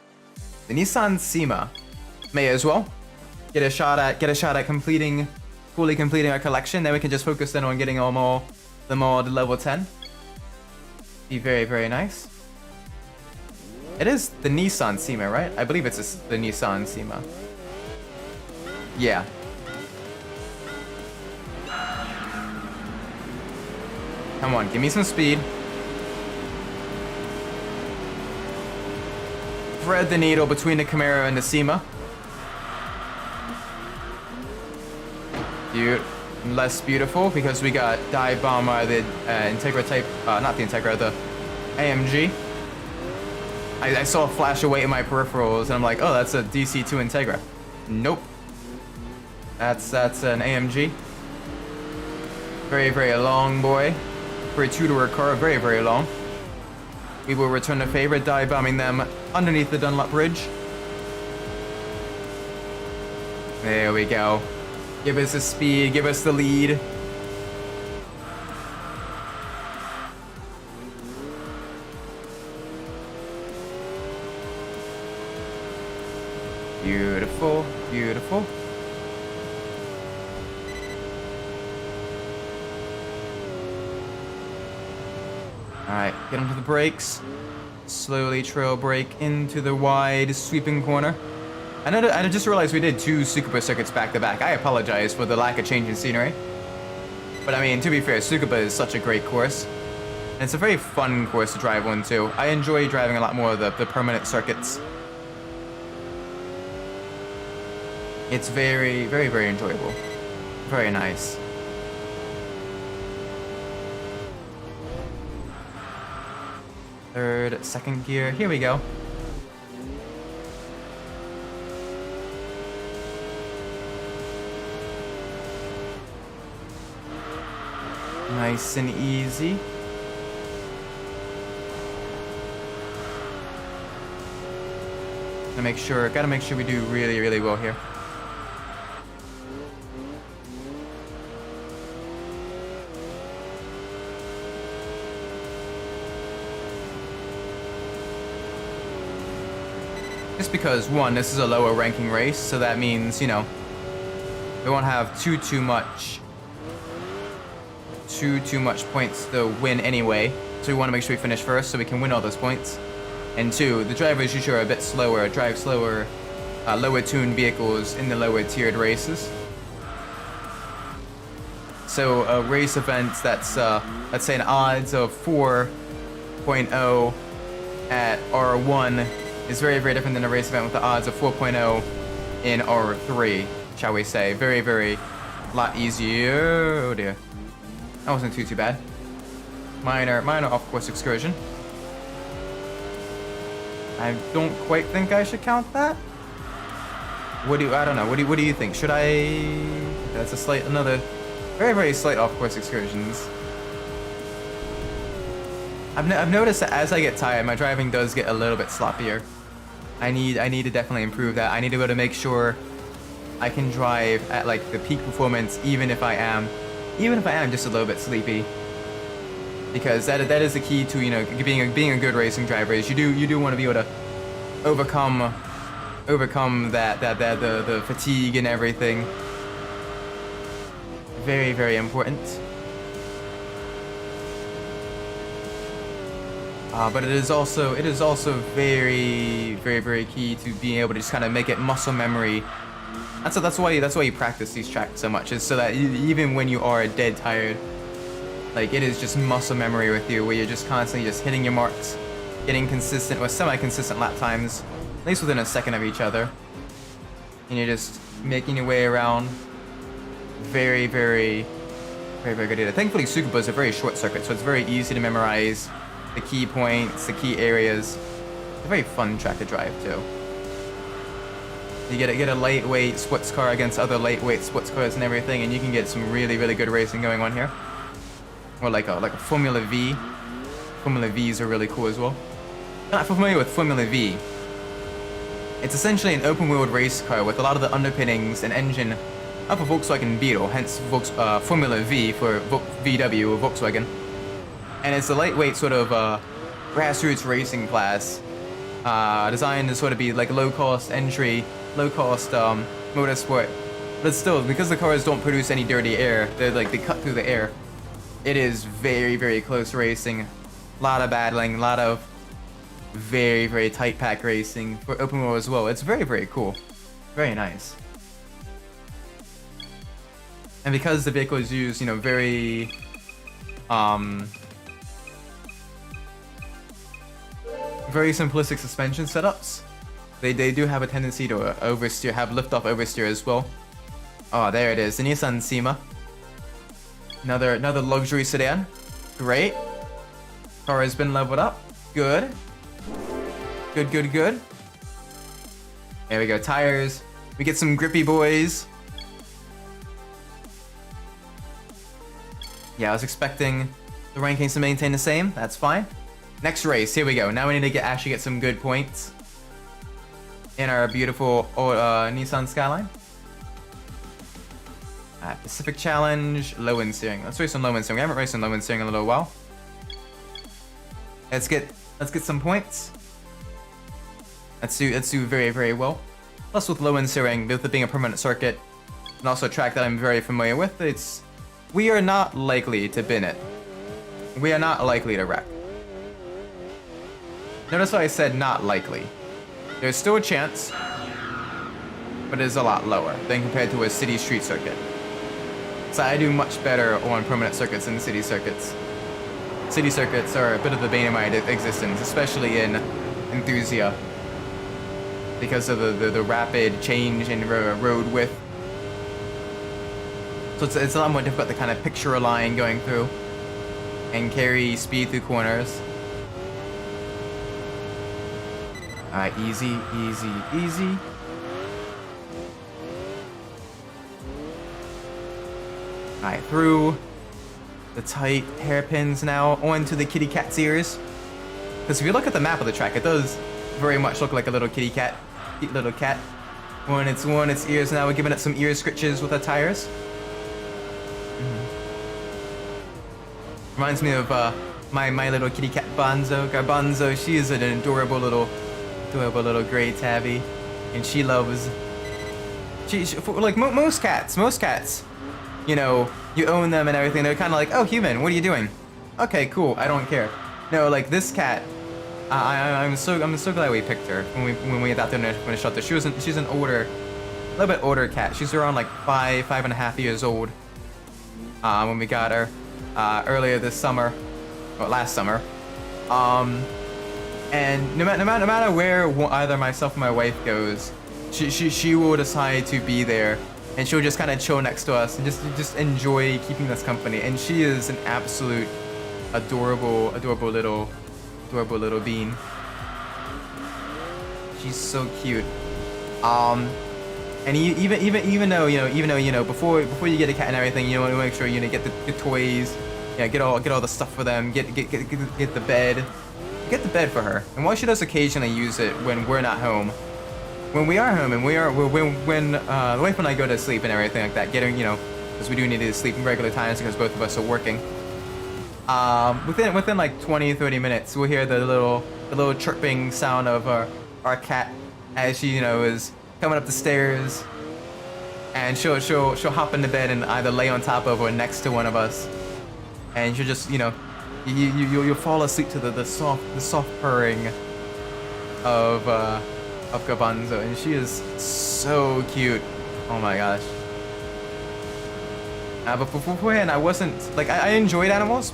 The Nissan Sima. May as well get a shot at fully completing our collection. Then we can just focus in on getting them all to level 10. Be very, very nice. It is the Nissan Sima, right? I believe it's the Nissan Sima. Yeah. Come on, give me some speed. Thread the needle between the Camaro and the Sima. Less beautiful because we got dive bomb the Integra type, not the Integra, the AMG. I saw a flash away in my peripherals and I'm like, oh, that's a DC2 Integra. Nope. That's an AMG. Very, very long boy. For a two-door car, very, very long. We will return the favor, dive bombing them underneath the Dunlop Bridge. There we go. Give us the speed, give us the lead. Beautiful, beautiful. Alright, get onto the brakes. Slowly trail brake into the wide sweeping corner. I just realized we did 2 Tsukuba circuits back to back. I apologize for the lack of change in scenery. But I mean, to be fair, Tsukuba is such a great course. And it's a very fun course to drive on too. I enjoy driving a lot more of the permanent circuits. It's very, very, very enjoyable. Very nice. Third, second gear. Here we go. Nice and easy. Gotta make sure we do really, really well here. Just because, one, this is a lower ranking race, so that means, you know, we won't have too much points to win anyway. So we want to make sure we finish first so we can win all those points. And two, the drivers usually are a bit slower, drive slower, lower tuned vehicles in the lower tiered races. So a race event that's, let's say an odds of 4.0 at R1 is very, very different than a race event with the odds of 4.0 in R3, shall we say. Very, very lot easier. Oh dear. That wasn't too bad. Minor off-course excursion. I don't quite think I should count that. I don't know. What do you think? Should I? That's another very, very slight off-course excursions. I've noticed that as I get tired, my driving does get a little bit sloppier. I need to definitely improve that. I need to be able to make sure I can drive at like the peak performance, even if I am just a little bit sleepy. Because that is the key to, you know, being a good racing driver. Is you do want to be able to overcome the fatigue and everything. Very, very important. But it is also very, very, very key to being able to just kind of make it muscle memory. That's why you practice these tracks so much, is so that even when you are dead tired, like it is just muscle memory with you, where you're just constantly just hitting your marks, getting consistent or semi-consistent lap times, at least within a second of each other, and you're just making your way around. Very, very, very, very good data. Thankfully, Tsukuba is a very short circuit, so it's very easy to memorize the key points, the key areas. It's a very fun track to drive too. You get a lightweight sports car against other lightweight sports cars and everything, and you can get some really, really good racing going on here. Or like a Formula V. Formula Vs are really cool as well. Not familiar with Formula V. It's essentially an open-wheeled race car with a lot of the underpinnings and engine of a Volkswagen Beetle, hence Formula V for VW or Volkswagen. And it's a lightweight sort of grassroots racing class designed to sort of be like low-cost entry, low-cost motorsport. But still, because the cars don't produce any dirty air, they cut through the air. It is very, very close racing. A lot of battling, a lot of very, very tight pack racing for open wheel as well. It's very, very cool. Very nice. And because the vehicles use, very very simplistic suspension setups, they do have a tendency to oversteer, have lift-off oversteer as well. Oh, there it is, the Nissan Sima. Another luxury sedan. Great. Car has been leveled up. Good. Good. There we go, tires. We get some grippy boys. Yeah, I was expecting the rankings to maintain the same. That's fine. Next race, here we go. Now we need to actually get some good points in our beautiful Nissan Skyline. Pacific Challenge, low end steering. Let's race on low end steering. We haven't raced on low end steering in a little while. Let's get some points. Let's do very, very well. Plus with low end steering, with it being a permanent circuit, and also a track that I'm very familiar with, we are not likely to bin it. We are not likely to wreck. Notice how I said not likely. There's still a chance, but it is a lot lower than compared to a city street circuit. So I do much better on permanent circuits than city circuits. City circuits are a bit of the bane of my existence, especially in Enthusia, because of the rapid change in road width. So it's a lot more difficult to kind of picture a line going through and carry speed through corners. Alright, easy. Alright, through the tight hairpins now, onto the kitty cat's ears. Because if you look at the map of the track, it does very much look like a little kitty cat. Cute little cat. On its ears now, we're giving it some ear scritches with our tires. Reminds me of my little kitty cat Bonzo. Garbanzo, she is an adorable little gray tabby, and she loves. Like most cats. You own them and everything. They're kind of like, oh, human, what are you doing? Okay, cool. I don't care. No, like this cat. I'm so glad we picked her when we got there when I shot her. She's an older, a little bit older cat. She's around like 5.5 years old. When we got her earlier this summer, or last summer. And no matter where either myself or my wife goes, she will decide to be there, and she'll just kind of chill next to us and just enjoy keeping us company. And she is an absolute adorable little bean. She's so cute. And even though before you get a cat and everything, you want to make sure get the toys, get all the stuff for them, get the bed. Get the bed for her, and while she does occasionally use it when we're not home, when we are home and when the wife and I go to sleep and everything like that, because we do need to sleep in regular times because both of us are working. Within like 20-30 minutes, we'll hear the little chirping sound of our cat as she is coming up the stairs, and she'll hop into bed and either lay on top of or next to one of us, and she'll just You'll fall asleep to the soft purring of Garbanzo, and she is so cute. Oh my gosh. But beforehand, I wasn't like I enjoyed animals,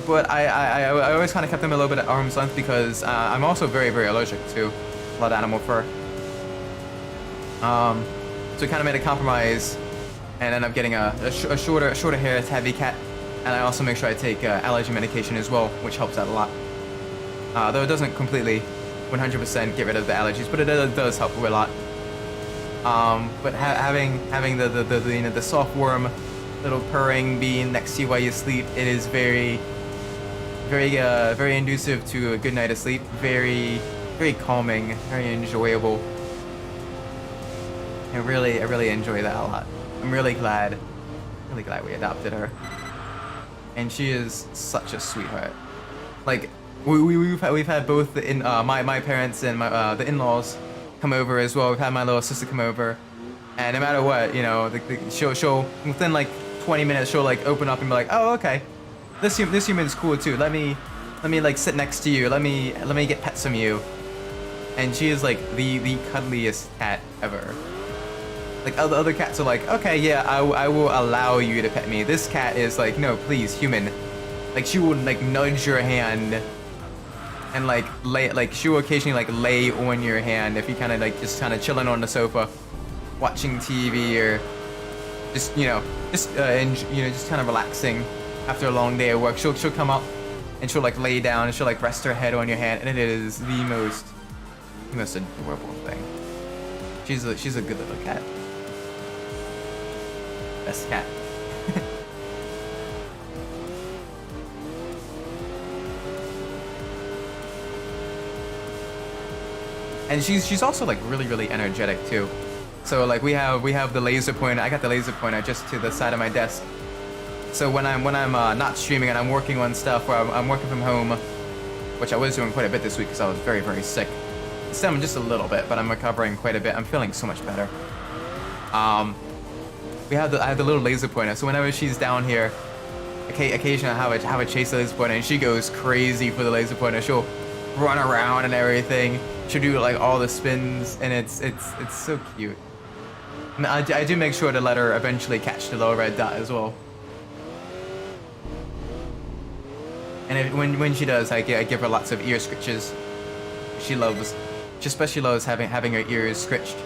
but I always kind of kept them a little bit at arm's length because I'm also very, very allergic to a lot of animal fur. So we kind of made a compromise and ended up getting a shorter hair tabby cat. And I also make sure I take allergy medication as well, which helps out a lot. Though it doesn't completely 100% get rid of the allergies, but it does help a lot. But having the you know, the soft warm little purring being next to you while you sleep, it is very very inducive to a good night of sleep. Very calming, very enjoyable. I really enjoy that a lot. I'm really glad we adopted her. And she is such a sweetheart. Like we've had both the my parents and my the in-laws come over as well. We've had my little sister come over, and no matter what, you know, she'll within like 20 minutes she'll like open up and be like, oh, okay, this human's cool too. Let me like sit next to you. Let me get pets from you. And she is like the cuddliest cat ever. Like other cats are like, okay, yeah, I will allow you to pet me. This cat is like, no, please, human. Like she will like nudge your hand and like she will occasionally like lay on your hand if you kind of like just kind of chilling on the sofa, watching TV or just just kind of relaxing after a long day of work. She'll come up and she'll like lay down and she'll like rest her head on your hand, and it is the most adorable thing. She's a good little cat. Best cat. And she's also like really energetic too. So like we have the laser pointer. I got the laser pointer just to the side of my desk. So when I'm not streaming and I'm working on stuff where I'm working from home, which I was doing quite a bit this week because I was very sick. Still, just a little bit, but I'm recovering quite a bit. I'm feeling so much better. I have the little laser pointer, so whenever she's down here, occasionally I have a chase the laser pointer, and she goes crazy for the laser pointer. She'll run around and everything. She'll do like all the spins, and it's so cute. And I do make sure to let her eventually catch the little red dot as well. And when she does, I give her lots of ear scritches. She especially loves having her ears scratched.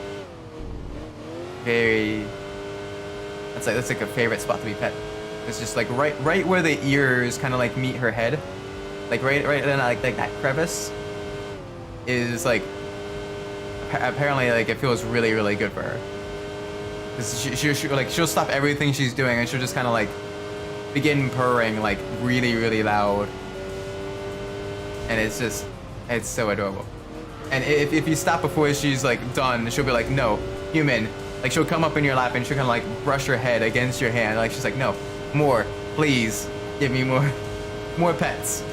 That's like a favorite spot to be pet. It's just like right where the ears kind of like meet her head, like right in like that crevice is like apparently like it feels really good for her. Cause she'll stop everything she's doing and she'll just kind of like begin purring like really loud, and it's so adorable. And if you stop before she's like done, she'll be like, no, human. Like she'll come up in your lap and she'll kind of like brush her head against your hand. Like she's like, no, more, please, give me more pets.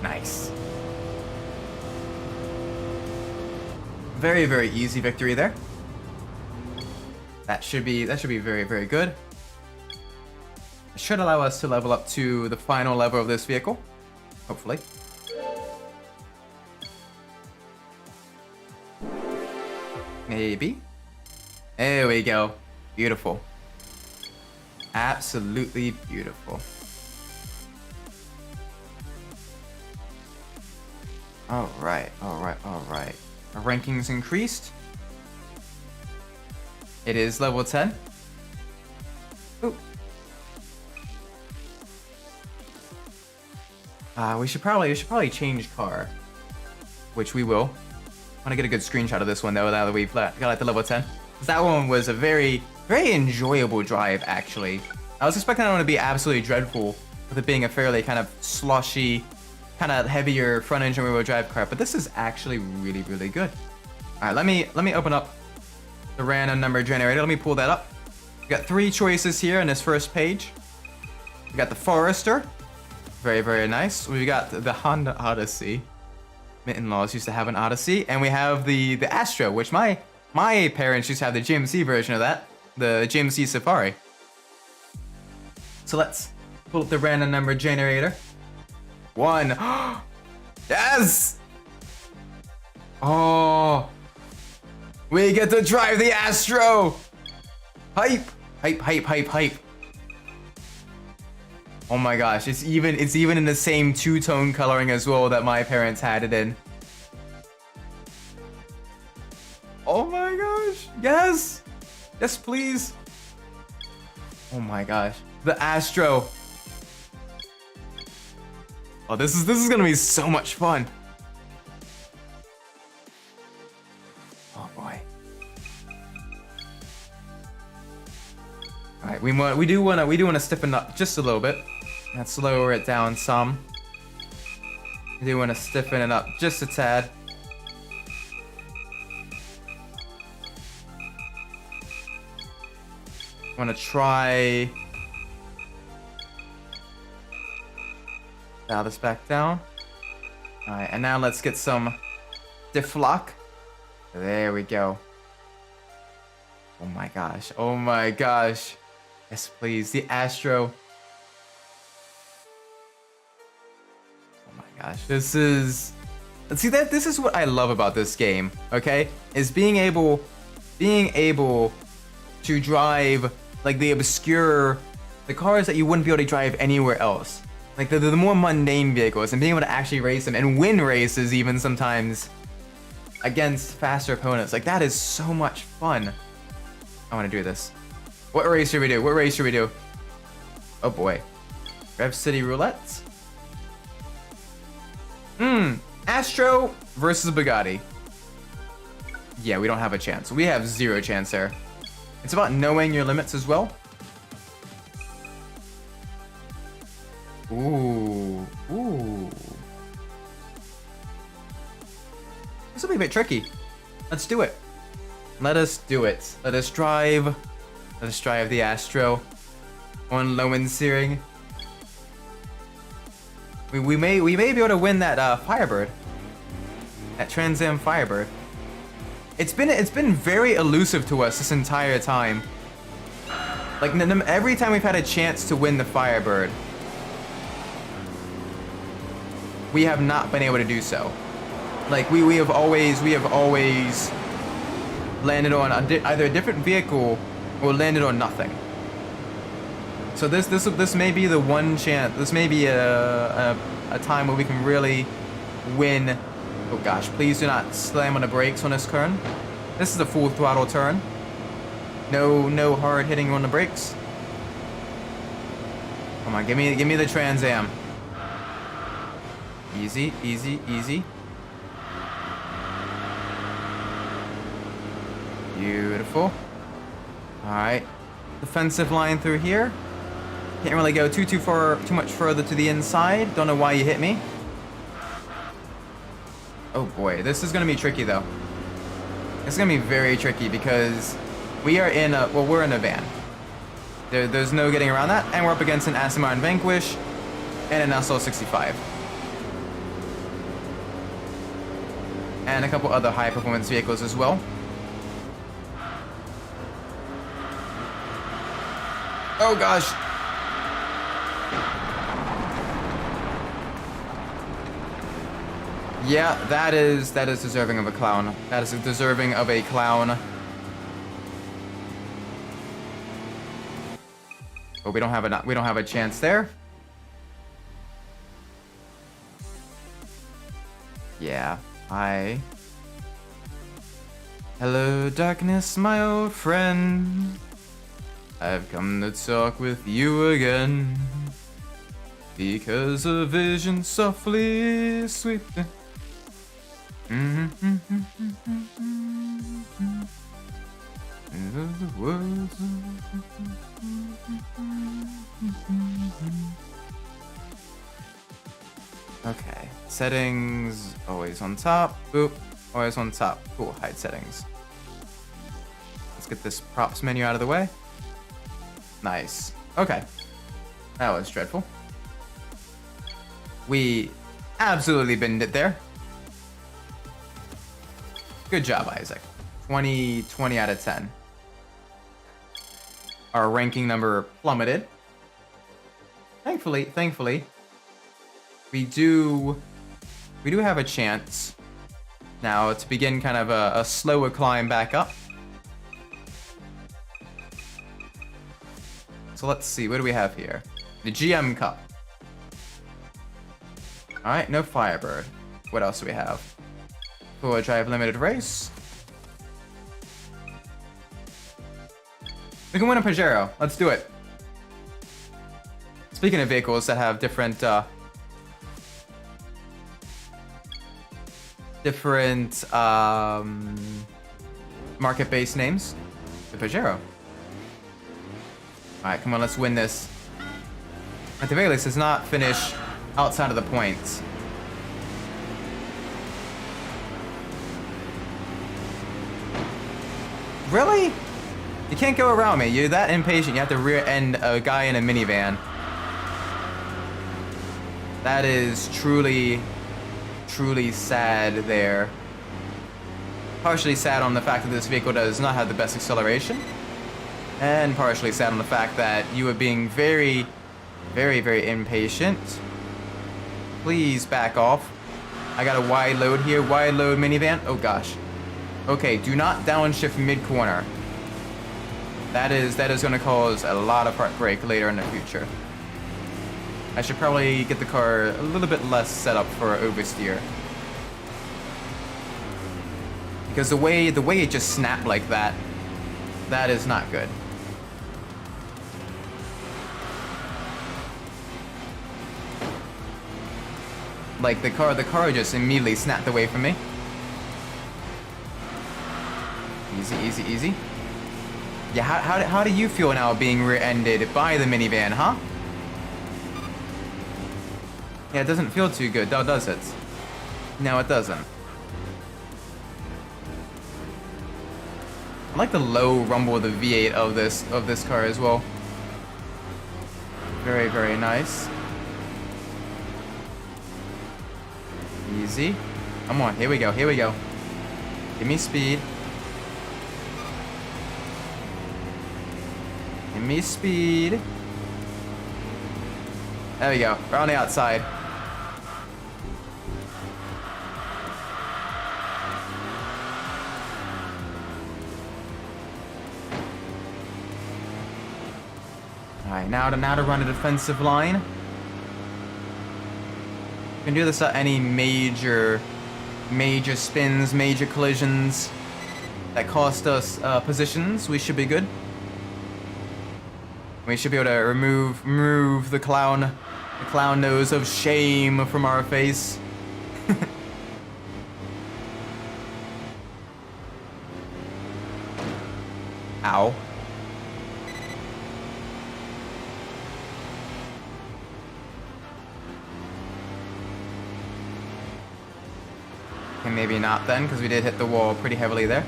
Nice. Very easy victory there. That should be very good. It should allow us to level up to the final level of this vehicle, hopefully. Maybe. There we go. Beautiful. Absolutely beautiful. Alright. Our ranking's increased. It is level 10. Ooh. We should probably change car, which we will. I want to get a good screenshot of this one though, now that we've got like the level 10. That one was a very enjoyable drive actually. I was expecting it to be absolutely dreadful with it being a fairly kind of sloshy, kind of heavier front engine rear wheel drive car, but this is actually really good. All right, let me open up the random number generator. Let me pull that up. We got 3 choices here in this first page. We got the Forester, very nice. We got the Honda Odyssey. My in-laws used to have an Odyssey, and we have the Astra, which my parents used to have the GMC version of that, the GMC Safari. So let's pull up the random number generator. 1. Yes! Oh, we get to drive the Astro! Hype! Oh my gosh, it's even in the same 2-tone coloring as well that my parents had it in. Oh my gosh, yes! Yes, please. Oh my gosh, the Astro. Oh, this is gonna be so much fun. All right, we do wanna stiffen up just a little bit. Let's lower it down some. We do wanna stiffen it up just a tad. Wanna try. Dial this back down. All right, and now let's get some deflock. There we go. Oh my gosh. Oh my gosh. Yes, please. The Astro. Oh my gosh. This is... See, this is what I love about this game, okay? Is being able to drive like the cars that you wouldn't be able to drive anywhere else. Like the more mundane vehicles, and being able to actually race them and win races even sometimes against faster opponents. Like that is so much fun. I want to do this. What race should we do? What race should we do? Oh boy. Rev City Roulette. Astro versus Bugatti. Yeah, we don't have a chance. We have zero chance there. It's about knowing your limits as well. Ooh. This will be a bit tricky. Let's do it. Let us do it. Let us drive the Astro on low end steering. We may be able to win that Firebird. That Trans Am Firebird. It's been very elusive to us this entire time. Like every time we've had a chance to win the Firebird, we have not been able to do so. Like we have always landed on either a different vehicle or landed on nothing. So this may be the one chance. This may be a time where we can really win. Oh gosh, please do not slam on the brakes on this turn. This is a full throttle turn. No hard hitting on the brakes. Come on, give me the Trans Am. Easy, easy, easy. Beautiful. Alright. Defensive line through here. Can't really go too much further to the inside. Don't know why you hit me. Oh boy, this is gonna be tricky though. It's gonna be very tricky because we're in a van. There's no getting around that, and we're up against an Aston Martin Vanquish and an SL65. And a couple other high performance vehicles as well. Oh gosh. Yeah, that is deserving of a clown. That is deserving of a clown. But we don't have a chance there. Yeah, Hello, darkness, my old friend. I've come to talk with you again. Because a vision softly sweeping. Okay, settings, always on top. Boop, always on top. Cool, hide settings. Let's get this props menu out of the way. Nice. Okay, that was dreadful. We absolutely binned it there. Good job, Isaac. 20 out of 10. Our ranking number plummeted. Thankfully, we do have a chance now to begin kind of a slower climb back up. So let's see, what do we have here? The GM Cup. Alright, no Firebird. What else do we have? Four Drive Limited Race. We can win a Pajero. Let's do it. Speaking of vehicles that have different market-based names, the Pajero. Alright, come on, let's win this. At the very least, let's not finish outside of the points. Really? You can't go around me. You're that impatient. You have to rear end a guy in a minivan. That is truly, truly sad there. Partially sad on the fact that this vehicle does not have the best acceleration. And partially sad on the fact that you are being very, very, very impatient. Please back off. I got a wide load here. Wide load minivan. Oh gosh. Okay, do not downshift mid-corner. That is going to cause a lot of heartbreak later in the future. I should probably get the car a little bit less set up for oversteer. Because the way it just snapped like that, that is not good. Like the car just immediately snapped away from me. Easy, easy, easy. Yeah, how do you feel now being rear-ended by the minivan, huh? Yeah, it doesn't feel too good, though, does it? No, it doesn't. I like the low rumble of the V8 of this car as well. Very, very nice. Easy. Come on, here we go, here we go. Give me speed. Give me speed. There we go. We're on the outside. Alright, now to run a defensive line. We can do this at any major spins, major collisions that cost us positions. We should be good. We should be able to remove the clown nose of shame from our face. Ow. Okay, maybe not then, because we did hit the wall pretty heavily there.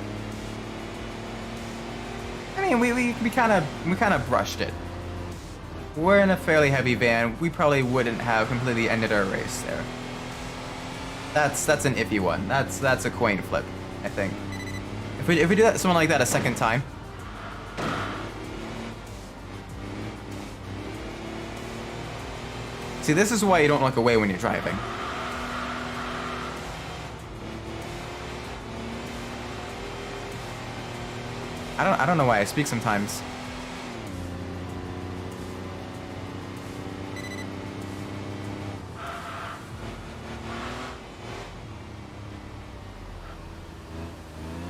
I mean, we kind of brushed it. We're in a fairly heavy van. We probably wouldn't have completely ended our race there. That's an iffy one. That's a coin flip, I think. If we do that someone like that a second time. See, this is why you don't look away when you're driving. I don't know why I speak sometimes.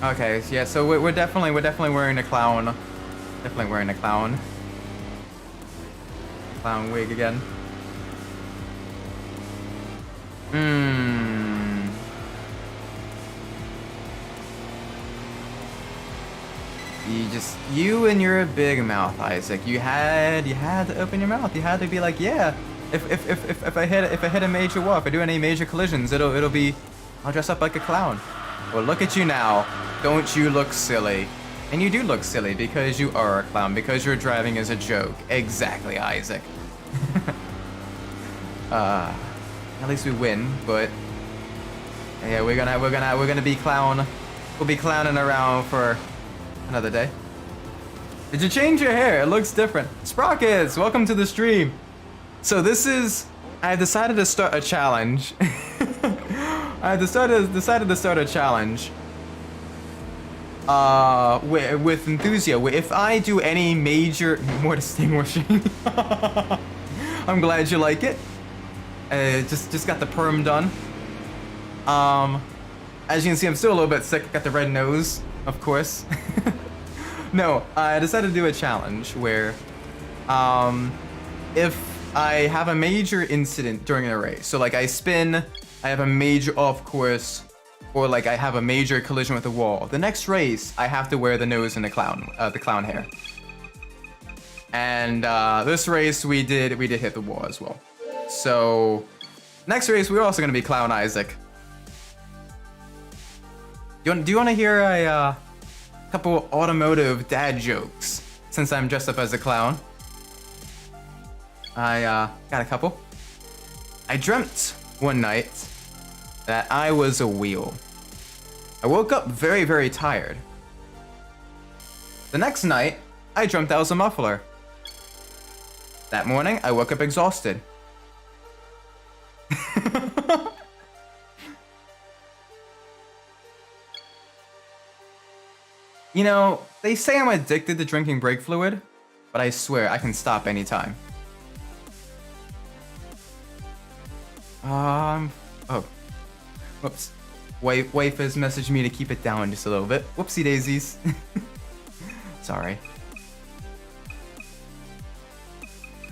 Okay, yeah, so we're definitely wearing a clown. Definitely wearing a clown. Clown wig again. You and your big mouth, Isaac. You had to open your mouth. You had to be like, yeah. If I hit a major wall, if I do any major collisions, it'll be, I'll dress up like a clown. Well, look at you now. Don't you look silly? And you do look silly because you are a clown, because you're driving as a joke. Exactly, Isaac. At least we win, but yeah, we're gonna be clown. We'll be clowning around for another day. Did you change your hair? It looks different. Sprockets, welcome to the stream. So I decided to start a challenge. I decided to start a challenge. With Enthusia, where if I do any major more distinguishing. I'm glad you like it. Just got the perm done. As you can see, I'm still a little bit sick. Got the red nose, of course. No, I decided to do a challenge where, if I have a major incident during a race, so like I spin, I have a major off course, or like I have a major collision with a wall. The next race, I have to wear the nose and the clown hair. And this race we did hit the wall as well. So next race we're also gonna be Clown Isaac. Do you want to hear a couple automotive dad jokes since I'm dressed up as a clown? I got a couple. I dreamt one night that I was a wheel. I woke up very, very tired. The next night, I dreamt I was a muffler. That morning, I woke up exhausted. You know, they say I'm addicted to drinking brake fluid, but I swear I can stop anytime. Oh, whoops. Wife has messaged me to keep it down just a little bit. Whoopsie daisies. Sorry.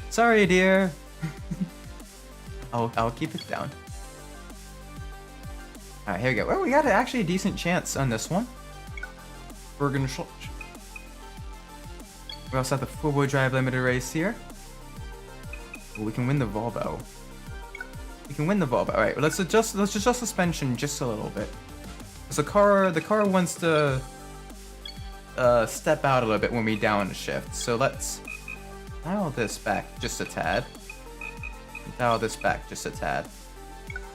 Sorry, dear. I'll keep it down. Alright, here we go. Well, we got actually a decent chance on this one. Bergenschutz. We also have the four-wheel drive limited race here. Well, we can win the Volvo. We can win the Volvo. Alright, let's adjust suspension just a little bit. So the car wants to step out a little bit when we downshift. So let's dial this back just a tad. Dial this back just a tad.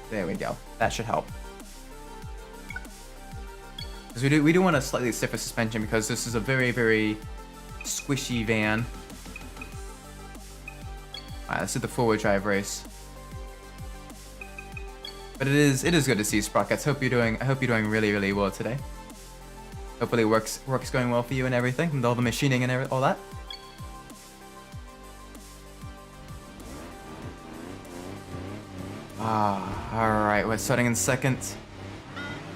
There we go. That should help. Because we do want a slightly stiffer suspension because this is a very, very squishy van. Alright, let's do the four-wheel drive race. But it is good to see, Sprockets. I hope you're doing really, really well today. Hopefully work's going well for you and everything, and all the machining and all that. Alright, we're starting in second.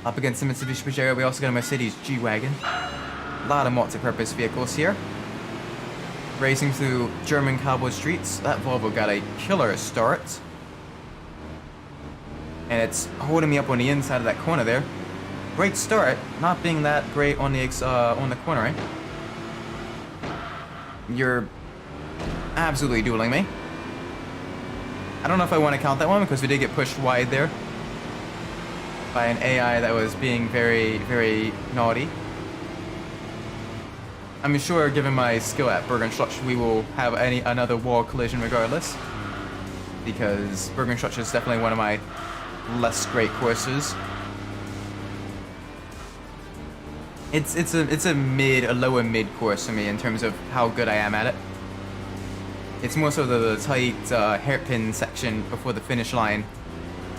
Up against the Mitsubishi Pajero, we also got a Mercedes G-Wagon. A lot of multi-purpose vehicles here. Racing through German cowboy streets. That Volvo got a killer start. And it's holding me up on the inside of that corner there. Great start, not being that great on the cornering. You're absolutely dueling me. I don't know if I want to count that one because we did get pushed wide there by an AI that was being very, very naughty. I'm sure, given my skill at Bergenschutz, we will have another wall collision regardless, because Bergenschutz is definitely one of my less great courses. It's a lower mid course for me in terms of how good I am at it. It's more so the tight hairpin section before the finish line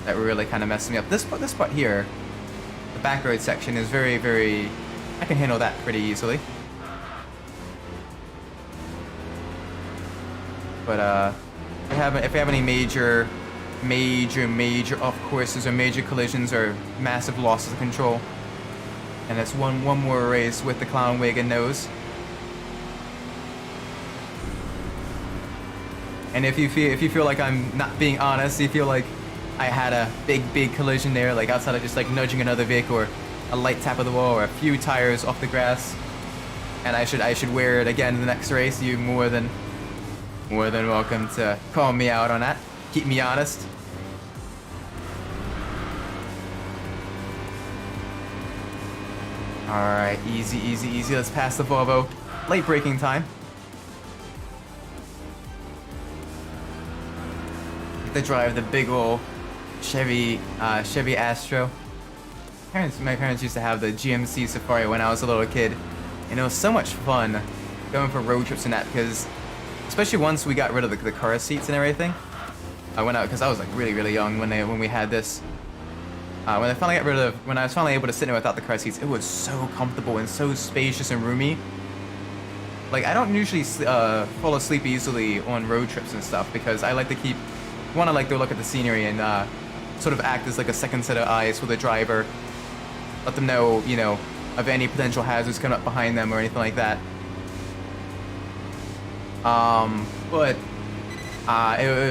that really kind of messed me up. This part here, the back road section, is very, very... I can handle that pretty easily. But if we have any major off courses or major collisions or massive losses of control, and it's one more race with the Clown Wagon nose. And if you feel like I'm not being honest, you feel like I had a big collision there, like outside of just like nudging another vehicle or a light tap of the wall or a few tires off the grass, and I should wear it again in the next race, you more than welcome to call me out on that. Keep me honest. Alright, easy. Let's pass the Volvo. Late braking time. Get to drive the big ol' Chevy Astro. My parents used to have the GMC Safari when I was a little kid, and it was so much fun going for road trips and that, because especially once we got rid of the car seats and everything. I went out because I was like really young when we had this. When I was finally able to sit in it without the car seats, it was so comfortable and so spacious and roomy. Like, I don't usually fall asleep easily on road trips and stuff because I like to I like to look at the scenery and sort of act as like a second set of eyes for the driver. Let them know, you know, of any potential hazards coming up behind them or anything like that. But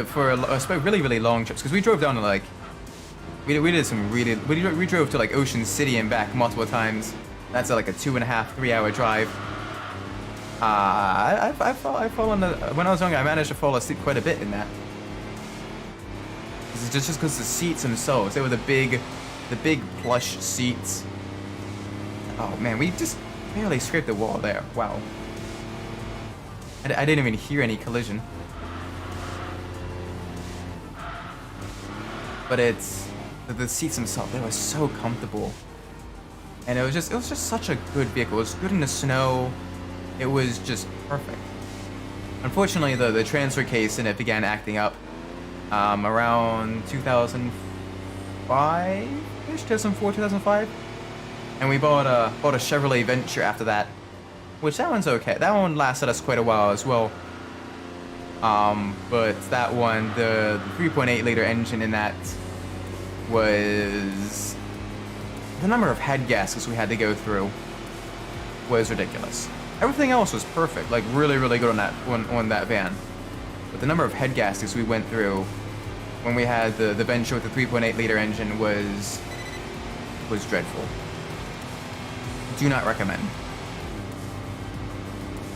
for really long trips, because we drove down to like, we drove to like Ocean City and back multiple times. That's like a 2.5-3 hour drive. I've fallen, when I was younger, I managed to fall asleep quite a bit in that. This is just because the seats themselves, they were the big plush seats. Oh man, we just barely scraped the wall there. Wow. I didn't even hear any collision. But it's the seats themselves, they were so comfortable. And it was just such a good vehicle. It was good in the snow. It was just perfect. Unfortunately, the transfer case in it began acting up around 2005-ish, 2004, 2005. And we bought a Chevrolet Venture after that, which that one's okay. That one lasted us quite a while as well. But that one, the 3.8 liter engine in that was, the number of head gaskets we had to go through was ridiculous. Everything else was perfect, like really good on that van. But the number of head gaskets we went through when we had the Venture with the 3.8 liter engine was dreadful. Do not recommend.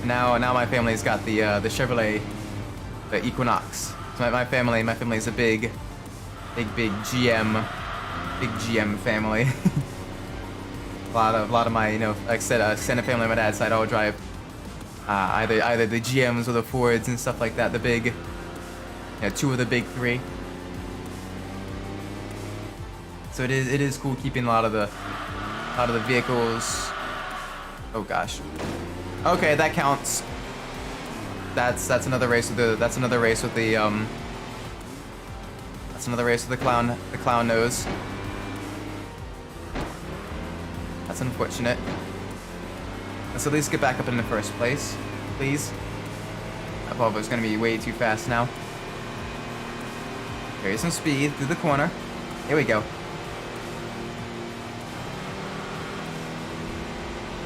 Now my family's got the Chevrolet, the Equinox. So my family is a big GM family. a lot of my, you know, like I said, extended family on my dad's side all drive either the GMs or the Fords and stuff like that. The big, you know, two of the big three. So it is cool keeping a lot of the vehicles. Oh gosh. Okay, that counts. That's another race with the that's another race with the clown nose. That's unfortunate. Let's at least get back up in the first place, please. That Volvo's gonna be way too fast now. Carry some speed through the corner. Here we go.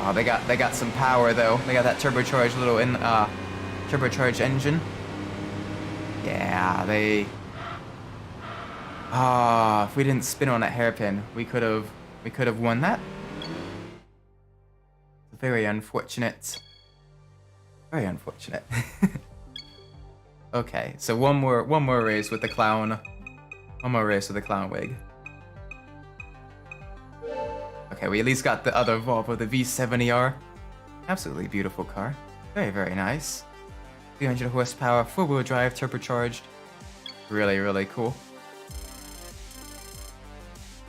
Oh, they got some power though. They got that turbocharged turbocharged engine. Yeah, they. If we didn't spin on that hairpin, we could have won that. Very unfortunate. Very unfortunate. Okay, so one more race with the clown. One more race with the clown wig. Okay, we at least got the other Volvo, the V70R. Absolutely beautiful car. Very nice. 300 horsepower, four-wheel drive, turbocharged. Really cool.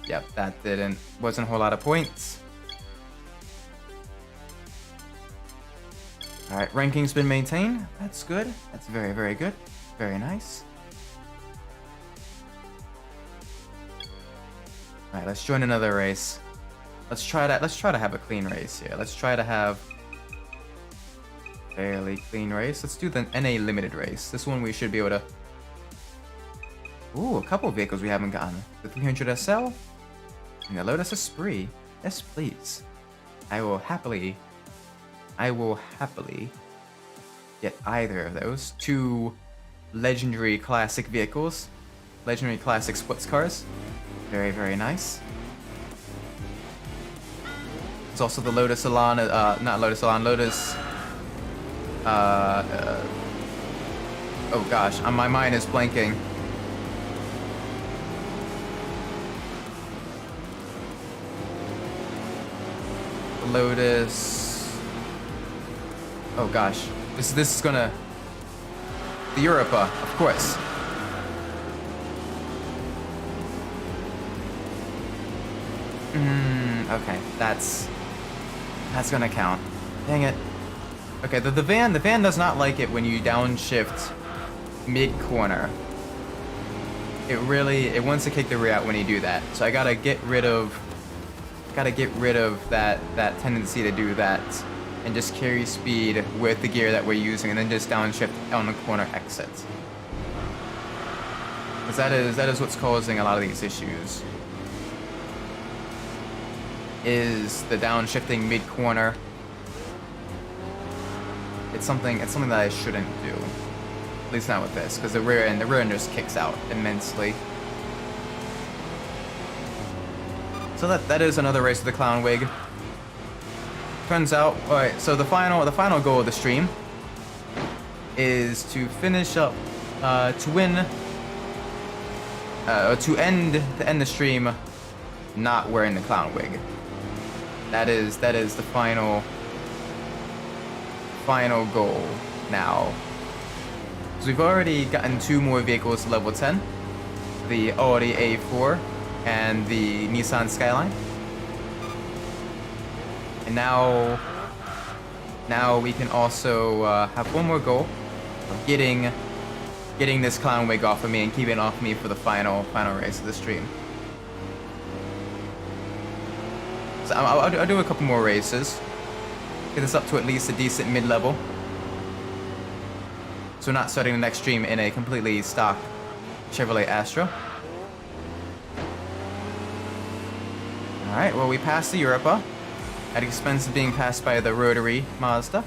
Yep, that wasn't a whole lot of points. Alright, ranking's been maintained. That's good. That's very good. Very nice. Alright, let's join another race. Let's try to have a clean race here. Let's try to have fairly clean race. Let's do the NA limited race. This one we should be able to. Ooh, a couple of vehicles we haven't gotten. The 300 SL and the Lotus Esprit. Yes, please. I will happily get either of those. Two legendary classic vehicles. Legendary classic sports cars. Very nice. It's also the Lotus Elan, not Lotus Elan, Lotus, oh gosh, my mind is blanking. Lotus, oh gosh, this is gonna, the Europa, of course. Okay, that's gonna count. Dang it. Okay, the van does not like it when you downshift mid-corner. It wants to kick the rear out when you do that. So I gotta get rid of that tendency to do that and just carry speed with the gear that we're using and then just downshift on the corner exit. Because that is what's causing a lot of these issues. Is the downshifting mid-corner. It's something that I shouldn't do. At least not with this, because the rear end just kicks out immensely. So that is another race with the clown wig. Turns out, alright, so the final goal of the stream is to finish up, to win, to end the stream not wearing the clown wig. That is the final goal now. So we've already gotten 2 more vehicles to level 10, the Audi A4 and the Nissan Skyline. And now we can also have one more goal of getting this clown wig off of me and keeping it off me for the final race of the stream. So I'll do a couple more races, get this up to at least a decent mid-level. So we're not starting the next stream in a completely stock Chevrolet Astra. Alright, well we passed the Europa at the expense of being passed by the rotary Mazda.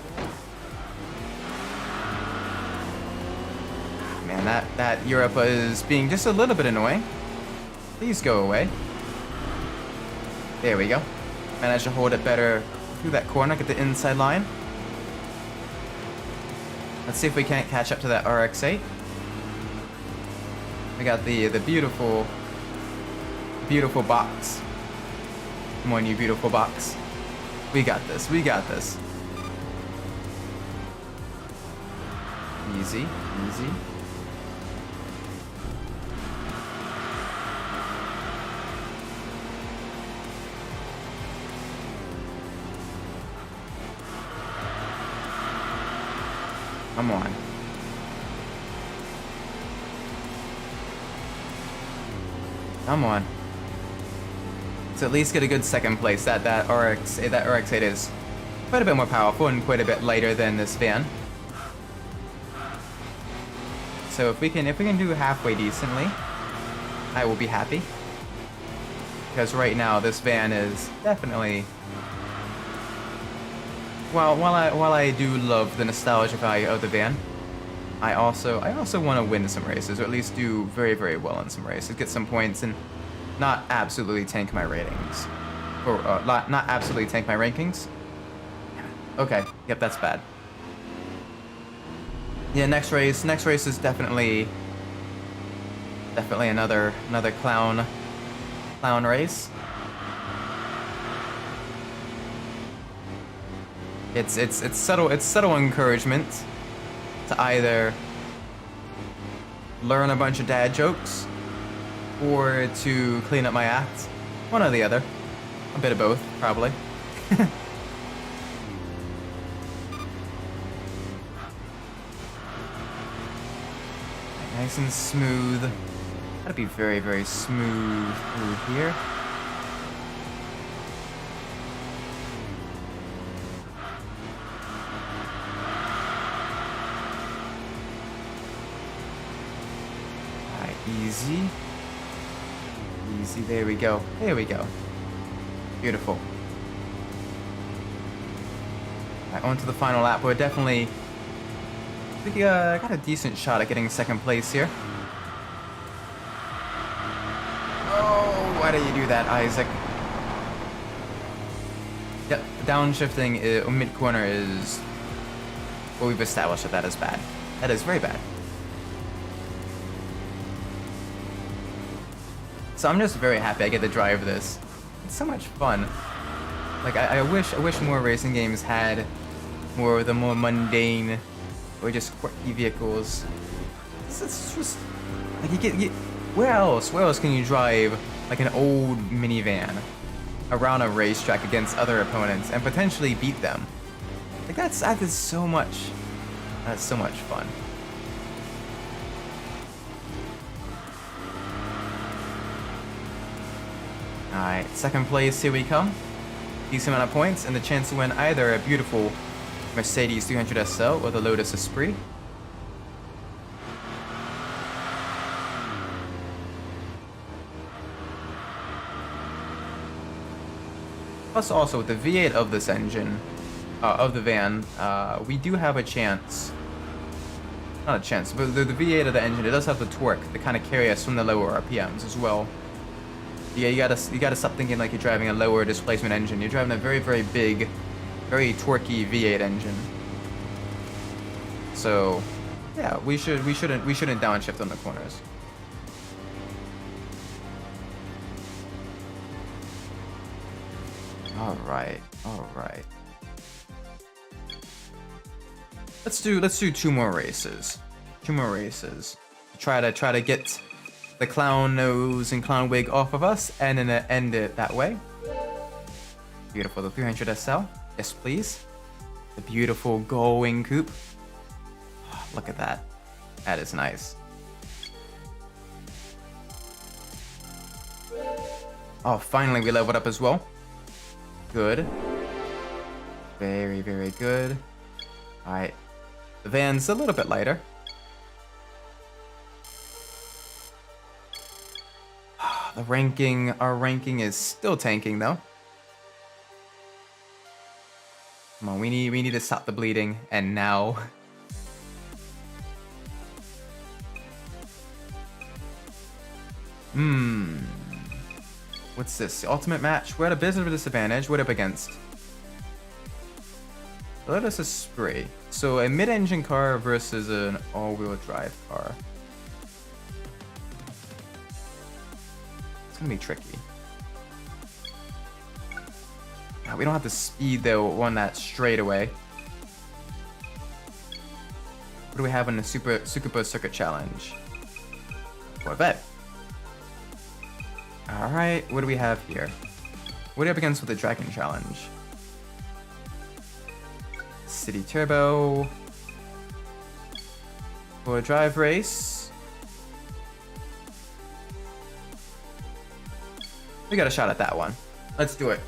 Man, that Europa is being just a little bit annoying. Please go away. There we go. Managed to hold it better through that corner, get the inside line. Let's see if we can't catch up to that RX-8. We got the beautiful box. Come on, you beautiful box. We got this. We got this. Easy, easy. Come on. Come on. Let's at least get a good second place. That RX-8 is quite a bit more powerful and quite a bit lighter than this van. So if we can do halfway decently, I will be happy. Because right now this van is definitely, while I do love the nostalgia value of the van, I also want to win some races, or at least do very, very well in some races, get some points, and not absolutely tank my ratings, or not absolutely tank my rankings. Okay, yep, that's bad. Yeah, next race is definitely another clown race. It's subtle encouragement to either learn a bunch of dad jokes or to clean up my act. One or the other. A bit of both, probably. Nice and smooth. Gotta be very, very smooth through here. Alright, easy. Easy, there we go. There we go. Beautiful. Alright, on to the final lap. We're definitely... I think got a decent shot at getting second place here. Oh, why did you do that, Isaac? Yep, downshifting mid-corner is... Well, we've established that is bad. That is very bad. So I'm just very happy I get to drive this. It's so much fun. Like, I wish more racing games had more of the more mundane or just quirky vehicles. It's just like where else can you drive like an old minivan around a racetrack against other opponents and potentially beat them? Like that is so much fun. Alright, second place, here we come. Decent amount of points and the chance to win either a beautiful Mercedes 300 SL or the Lotus Esprit. Plus also with the V8 of this engine, of the van, we do have a chance. Not a chance, but the V8 of the engine, it does have the torque to kind of carry us from the lower RPMs as well. Yeah, you gotta stop thinking like you're driving a lower displacement engine. You're driving a very, very big very torquey V8 engine. So, yeah, we shouldn't downshift on the corners. All right. Let's do 2 more races. 2 more races. Try to get the clown nose and clown wig off of us, and then end it that way. Beautiful. The 300 SL. Yes, please. The beautiful gull-wing coupe. Oh, look at that. That is nice. Oh, finally we leveled up as well. Good. Very, very good. Alright. The van's a little bit lighter. Our ranking is still tanking though. Come on, we need to stop the bleeding, and now. What's this? The ultimate match? We're at a bit of a disadvantage. What up against? Let us a spree. So a mid-engine car versus an all-wheel drive car. It's gonna be tricky. Now, we don't have the speed though on that straightaway. What do we have in the Super Circuit Challenge? Corvette. Alright, what do we have here? What are we up against with the Dragon Challenge? City Turbo. For a drive race. We got a shot at that one. Let's do it.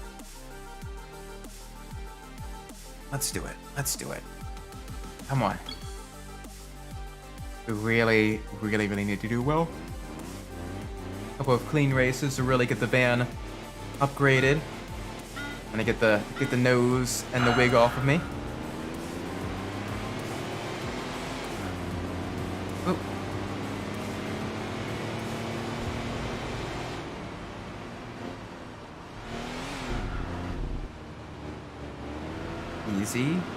Let's do it. Come on. We really need to do well. A couple of clean races to really get the van upgraded. And to get the nose and the wig off of me. Oop.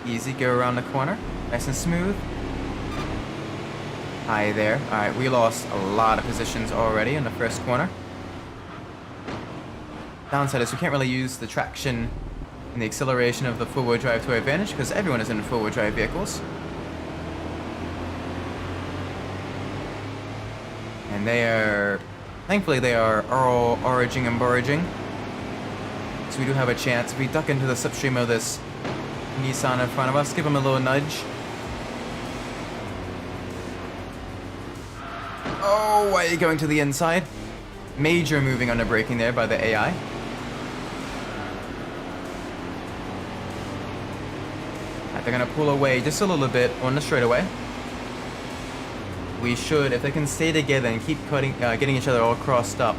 Easy, go around the corner. Nice and smooth. Hi there. Alright, we lost a lot of positions already in the first corner. Downside is we can't really use the traction and the acceleration of the four-wheel drive to our advantage because everyone is in four-wheel drive vehicles. And thankfully they are all origing and barraging. So we do have a chance. If we duck into the slipstream of this Nissan in front of us, give them a little nudge. Oh, why are you going to the inside? Major moving under braking there by the AI. Right, they're gonna pull away just a little bit on the straightaway. We should, if they can stay together and keep getting each other all crossed up,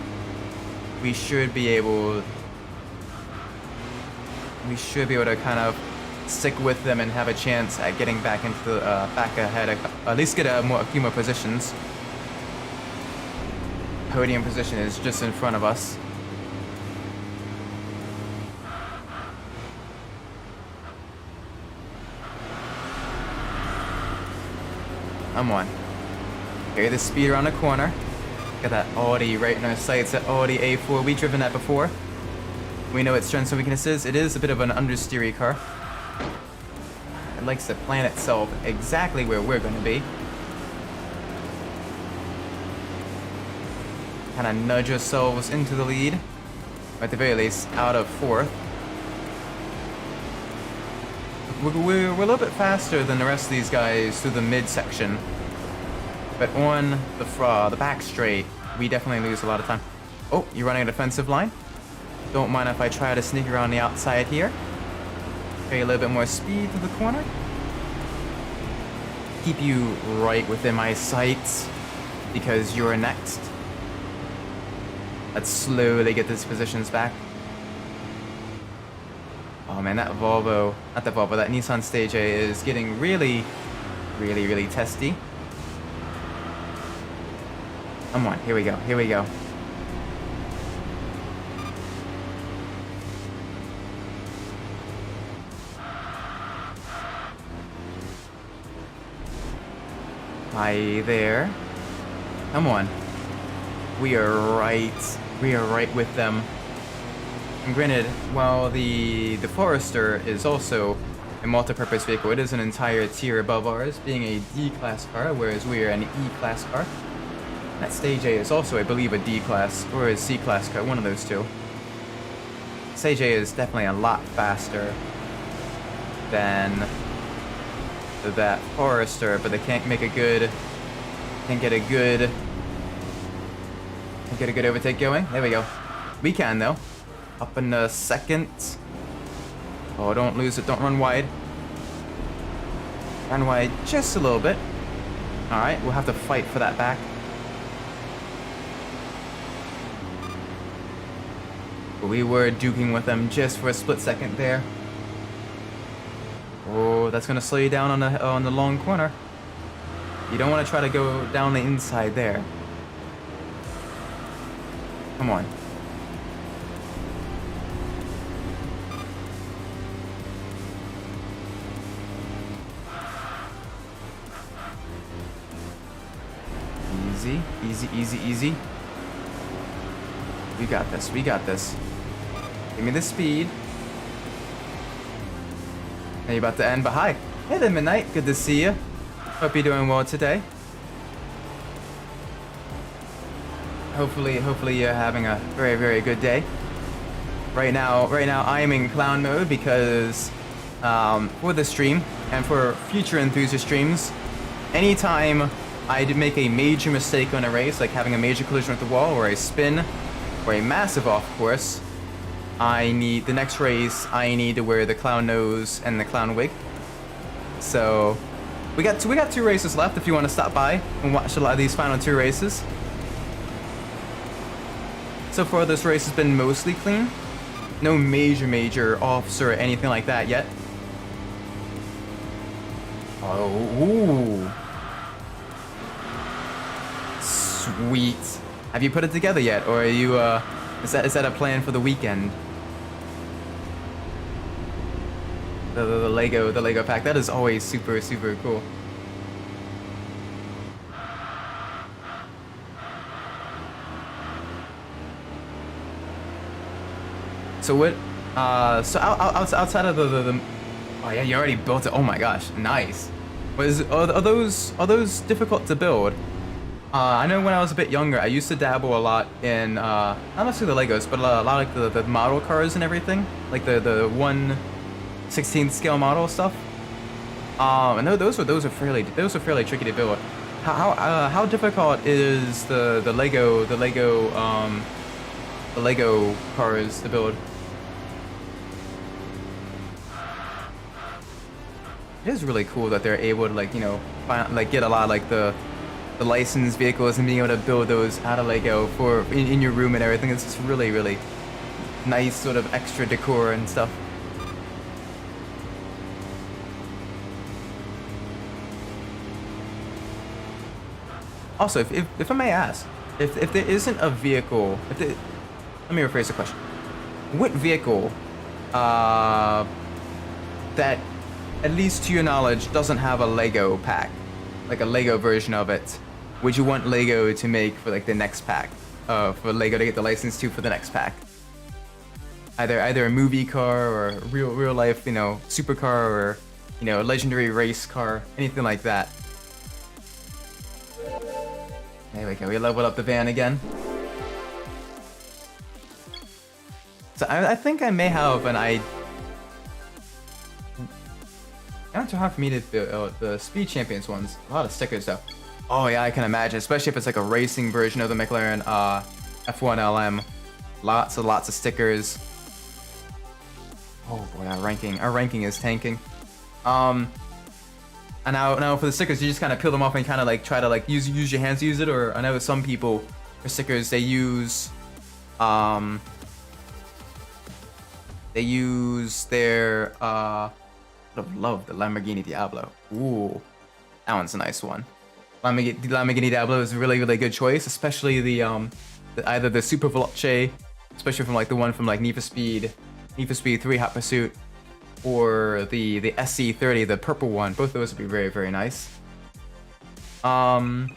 we should be able to kind of stick with them and have a chance at getting back into the back ahead, at least get a few more positions. Podium position is just in front of us. Come on. Hear the speed around the corner. Got that Audi right in our sights, that Audi A4. We've driven that before. We know its strengths and weaknesses. It is a bit of an understeery car. It likes to plan itself exactly where we're going to be. Kind of nudge ourselves into the lead. Or at the very least, out of fourth. We're a little bit faster than the rest of these guys through the midsection. But on the back straight, we definitely lose a lot of time. Oh, you're running a defensive line? Don't mind if I try to sneak around the outside here. Carry a little bit more speed to the corner. Keep you right within my sights because you're next. Let's slowly get these positions back. Oh man, that Nissan Stage A is getting really testy. Come on, here we go. Hi there. Come on. We are right with them. And granted, while the Forester is also a multi-purpose vehicle, it is an entire tier above ours, being a D-class car, whereas we are an E-class car. That Stage A is also, I believe, a D-class or a C-class car, one of those two. Stage A is definitely a lot faster than that Forester, but they can't make a good, get a good overtake going. There we go. We can though. Up in a second. Oh, don't lose it. Don't run wide. Run wide just a little bit. All right, we'll have to fight for that back. We were duking with them just for a split second there. Oh, that's gonna slow you down on the long corner. You don't want to try to go down the inside there. Come on. Easy, easy, easy, easy. We got this, we got this. Give me the speed. Are you about to end? But hi. Hey there, Midnight. Good to see you. Hope you're doing well today. Hopefully you're having a very, very good day. Right now I am in clown mode because for the stream and for future Enthusia streams, anytime I make a major mistake on a race, like having a major collision with the wall or a spin or a massive off course, the next race I need to wear the clown nose and the clown wig. So we got 2 races left if you want to stop by and watch a lot of these final 2 races. So far this race has been mostly clean. No major offs or anything like that yet. Oh, ooh. Sweet. Have you put it together yet, or are you is that a plan for the weekend? The Lego pack, that is always super cool. So what? So outside of the oh yeah, you already built it. Oh my gosh, nice. Are those difficult to build? I know when I was a bit younger, I used to dabble a lot in not necessarily the Legos, but a lot like the model cars and everything, like the 1/16 scale model stuff. And those are fairly tricky to build. How difficult is the Lego cars to build? It is really cool that they're able to, like, you know, get a lot of like the licensed vehicles and being able to build those out of Lego for in your room and everything. It's just really nice sort of extra decor and stuff. Also, if I may ask, if there isn't a vehicle, let me rephrase the question. What vehicle that, at least to your knowledge, doesn't have a Lego pack, like a Lego version of it, would you want Lego to make for like the next pack, for Lego to get the license to for the next pack? Either a movie car or a real life, you know, supercar, or, you know, a legendary race car, anything like that. There we go. We leveled up the van again. So I think I may have an idea. Not too hard for me to build the Speed Champions ones. A lot of stickers though. Oh yeah, I can imagine, especially if it's like a racing version of the McLaren F1 LM. Lots of stickers. Oh boy, our ranking is tanking. And now for the stickers, you just kind of peel them off and kind of like try to like use your hands to use it. Or I know some people for stickers they use their love the Lamborghini Diablo. Ooh, that one's a nice one. Lamborghini Diablo is a really good choice, especially the either the Super Veloce, especially from like the one from like Need for Speed 3 Hot Pursuit, or the SC30, the purple one. Both of those would be very nice. Um,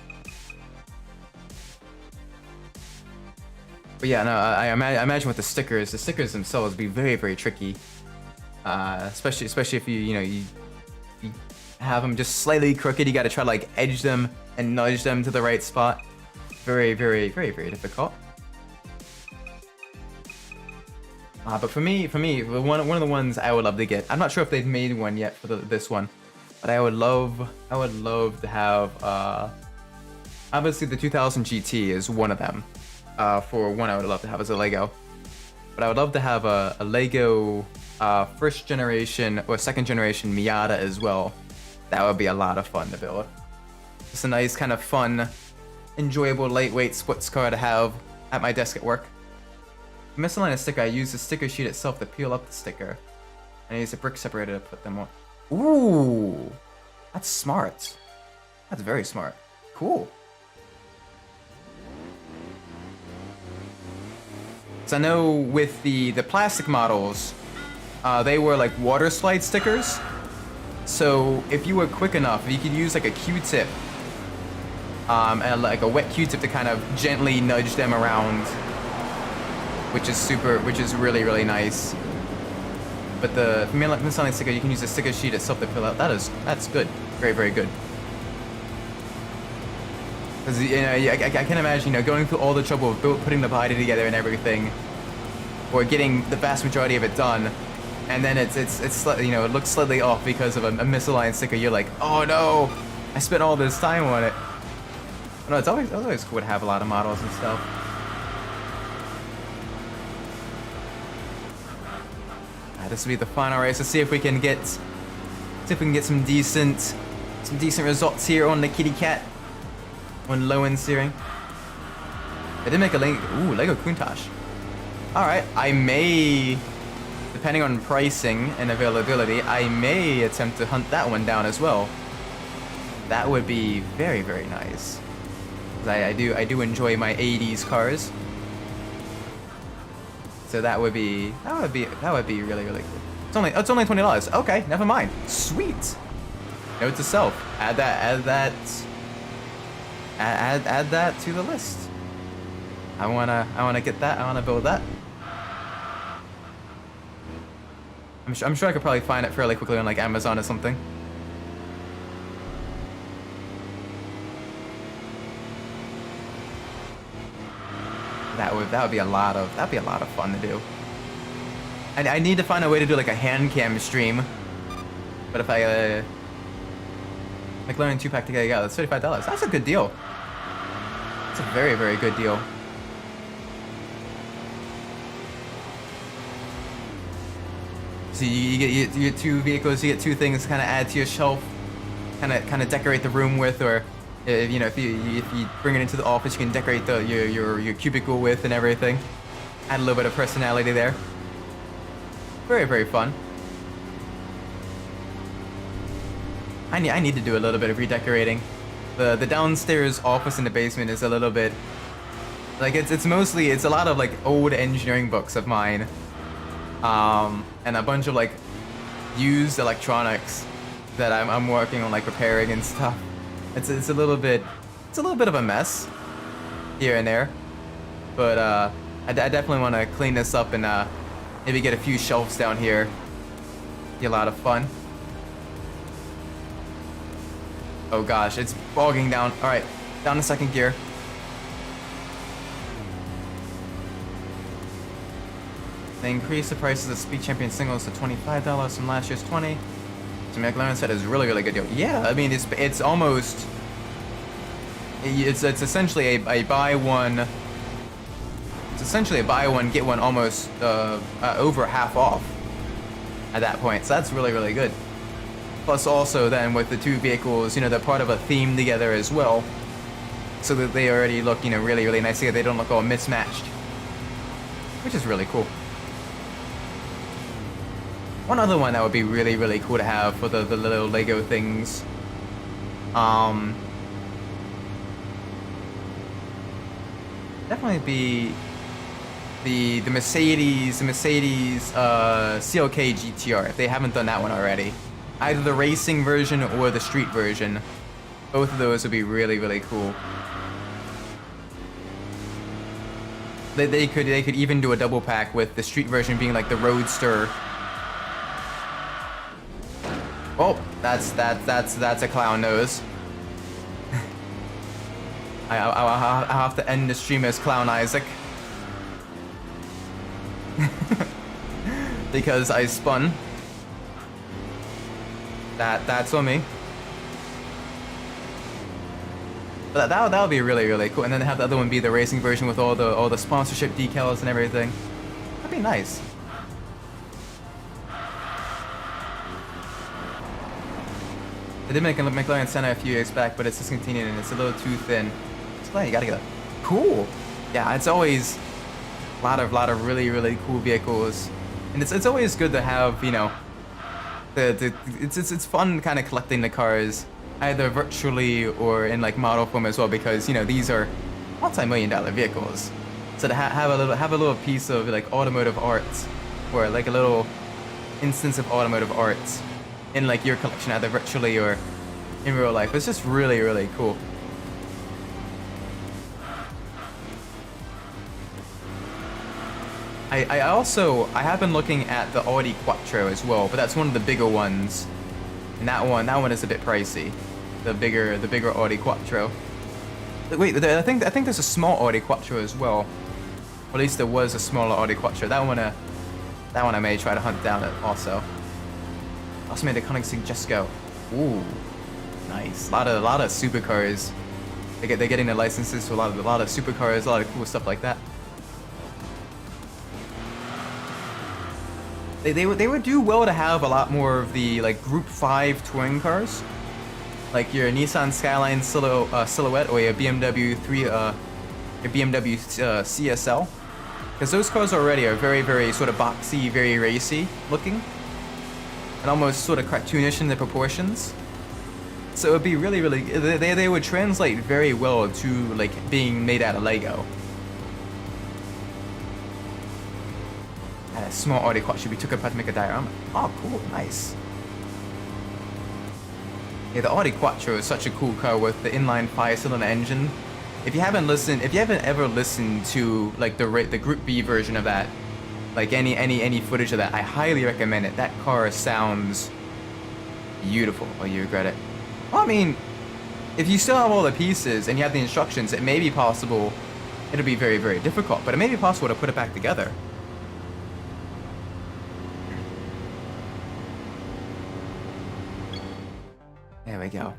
but yeah, no, I imagine with the stickers themselves would be very, very tricky. Especially if you have them just slightly crooked. You got to try to like edge them and nudge them to the right spot. Very, very, very, very difficult. But for me, one of the ones I would love to get. I'm not sure if they've made one yet for this one, but I would love to have. Obviously, the 2000 GT is one of them. For one, I would love to have as a Lego. But I would love to have a Lego first generation or second generation Miata as well. That would be a lot of fun to build. Just a nice kind of fun, enjoyable lightweight sports car to have at my desk at work. To misalign a sticker, I use the sticker sheet itself to peel up the sticker. And I use a brick separator to put them on. Ooh, that's smart. That's very smart. Cool. So I know with the plastic models, they were like water slide stickers. So if you were quick enough, you could use like a Q-tip, and like a wet Q-tip to kind of gently nudge them around, which is really, really nice. But the misalign sticker, you can use the sticker sheet itself to fill out. That's good, very, very good. Because I can imagine going through all the trouble of putting the body together and everything, or getting the vast majority of it done, and then it's it looks slightly off because of a misaligned sticker. You're like, oh no, I spent all this time on it. No, it's always cool to have a lot of models and stuff. This will be the final race. Let's see if we can get some decent results here on the kitty cat. On low end steering. I did make a Lego Countach. Alright, I may, depending on pricing and availability, I may attempt to hunt that one down as well. That would be very, very nice. I do enjoy my 80s cars. So that would be really, really cool. It's only $20. Okay, never mind. Sweet. Note to self. Add that to the list. I wanna get that. I wanna build that. I'm sure I could probably find it fairly quickly on like Amazon or something. That would be a lot of fun to do. I need to find a way to do like a hand cam stream. But if I McLaren 2-pack together, yeah, that's $35. That's a good deal. It's a very, very good deal. So you get two vehicles, you get two things to kind of add to your shelf, kind of decorate the room with, or if you bring it into the office, you can decorate your cubicle with and everything. Add a little bit of personality there. Very, very fun. I need to do a little bit of redecorating. The downstairs office in the basement is a little bit like it's a lot of like old engineering books of mine, and a bunch of like used electronics that I'm working on like repairing and stuff. It's a little bit of a mess here and there, but I definitely want to clean this up and maybe get a few shelves down here. Be a lot of fun. Oh gosh, it's bogging down. All right, down to second gear. They increased the prices of Speed Champion singles to $25 from last year's $20. So McLaren said it's really, really good deal. Yeah, I mean it's almost it's essentially a buy one. It's essentially a buy one get one almost over half off at that point. So that's really, really good. Plus also then with the two vehicles, they're part of a theme together as well. So that they already look, really, really nice together. They don't look all mismatched. Which is really cool. One other one that would be really, really cool to have for the little Lego things. Definitely be the Mercedes CLK GTR if they haven't done that one already. Either the racing version or the street version. Both of those would be really, really cool. They could even do a double pack with the street version being like the Roadster. Oh, that's a clown nose. I'll have to end the stream as Clown Isaac. Because I spun. That's on me. But that would be really, really cool. And then have the other one be the racing version with all the sponsorship decals and everything. That'd be nice. They did make a McLaren Senna a few years back, but it's discontinued and it's a little too thin. So you gotta get that. Cool. Yeah, it's always a lot of really, really cool vehicles, and it's always good to have, you know, it's fun kind of collecting the cars either virtually or in like model form as well, because you know these are multi-million-dollar vehicles. So to have a little piece of like automotive arts, or like a little instance of automotive arts in like your collection, either virtually or in real life, it's just really, really cool. I have been looking at the Audi Quattro as well, but that's one of the bigger ones, and that one is a bit pricey. The bigger Audi Quattro. Wait, I think there's a small Audi Quattro as well. Or at least there was a smaller Audi Quattro. That one I may try to hunt down also. Also made a Koenigsegg Jesko. Ooh, nice. A lot of supercars. They're getting the licenses to a lot of supercars, a lot of cool stuff like that. They would do well to have a lot more of the like Group 5 touring cars, like your Nissan Skyline Silhouette or your BMW CSL, because those cars already are very, very sort of boxy, very racy looking, and almost sort of cartoonish in their proportions. So it would be really, really, they would translate very well to like being made out of Lego. A small Audi Quattro we took apart to make a diorama. Oh, cool, nice. Yeah, the Audi Quattro is such a cool car with the inline 5-cylinder engine. If you haven't ever listened to like the Group B version of that, like any footage of that, I highly recommend it. That car sounds beautiful. Oh, you regret it. Well, I mean, if you still have all the pieces and you have the instructions, it may be possible. It'll be very, very difficult, but it may be possible to put it back together. There we go.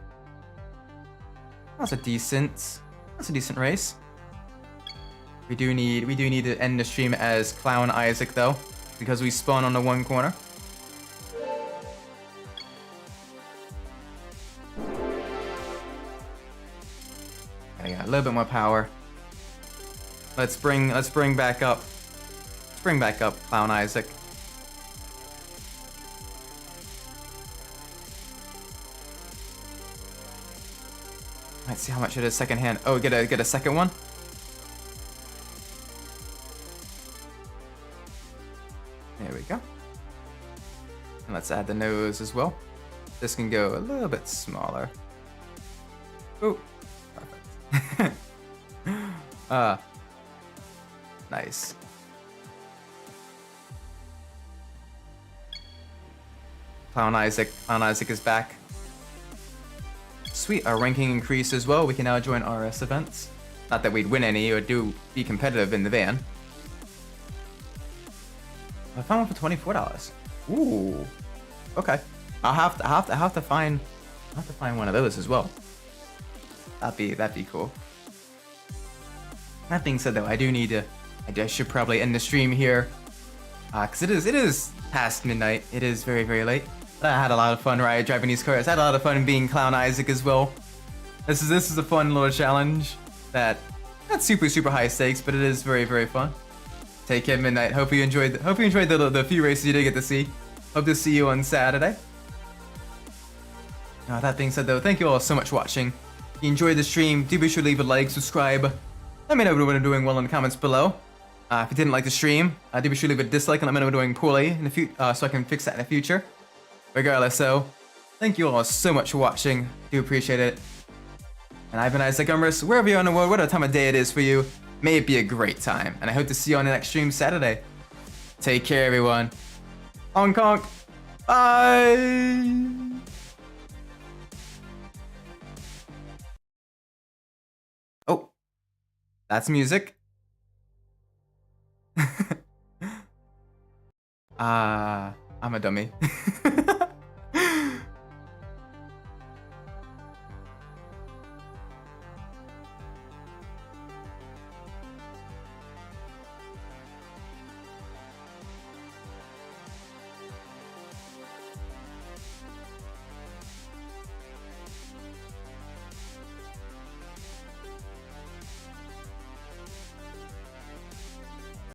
That's a decent race. We do need to end the stream as Clown Isaac though, because we spun on the one corner. There we go, a little bit more power. Let's bring back up Clown Isaac. Let's see how much it is secondhand. Oh, get a second one. There we go. And let's add the nose as well. This can go a little bit smaller. Oh, perfect. Nice. Clown Isaac is back. Sweet, our ranking increased as well. We can now join RS events. Not that we'd win any or be competitive in the van. I found one for $24. Ooh. Okay. I'll have to find one of those as well. That'd be cool. That being said though, I should probably end the stream here. Cause it is past midnight. It is very, very late. But I had a lot of fun driving these cars. I had a lot of fun being Clown Isaac as well. This is a fun little challenge that not super high stakes, but it is very, very fun. Take care, midnight. Hope you enjoyed the few races you did get to see. Hope to see you on Saturday. That being said though, thank you all so much for watching. If you enjoyed the stream, do be sure to leave a like, subscribe. Let me know what I'm doing well in the comments below. If you didn't like the stream, do be sure to leave a dislike and let me know what I'm doing poorly in the so I can fix that in the future. Regardless, so thank you all so much for watching. Do appreciate it. And I've been Isaac Umbras, wherever you are in the world, whatever time of day it is for you, may it be a great time. And I hope to see you on the next stream Saturday. Take care, everyone. Honk honk. Bye. Oh, that's music. I'm a dummy.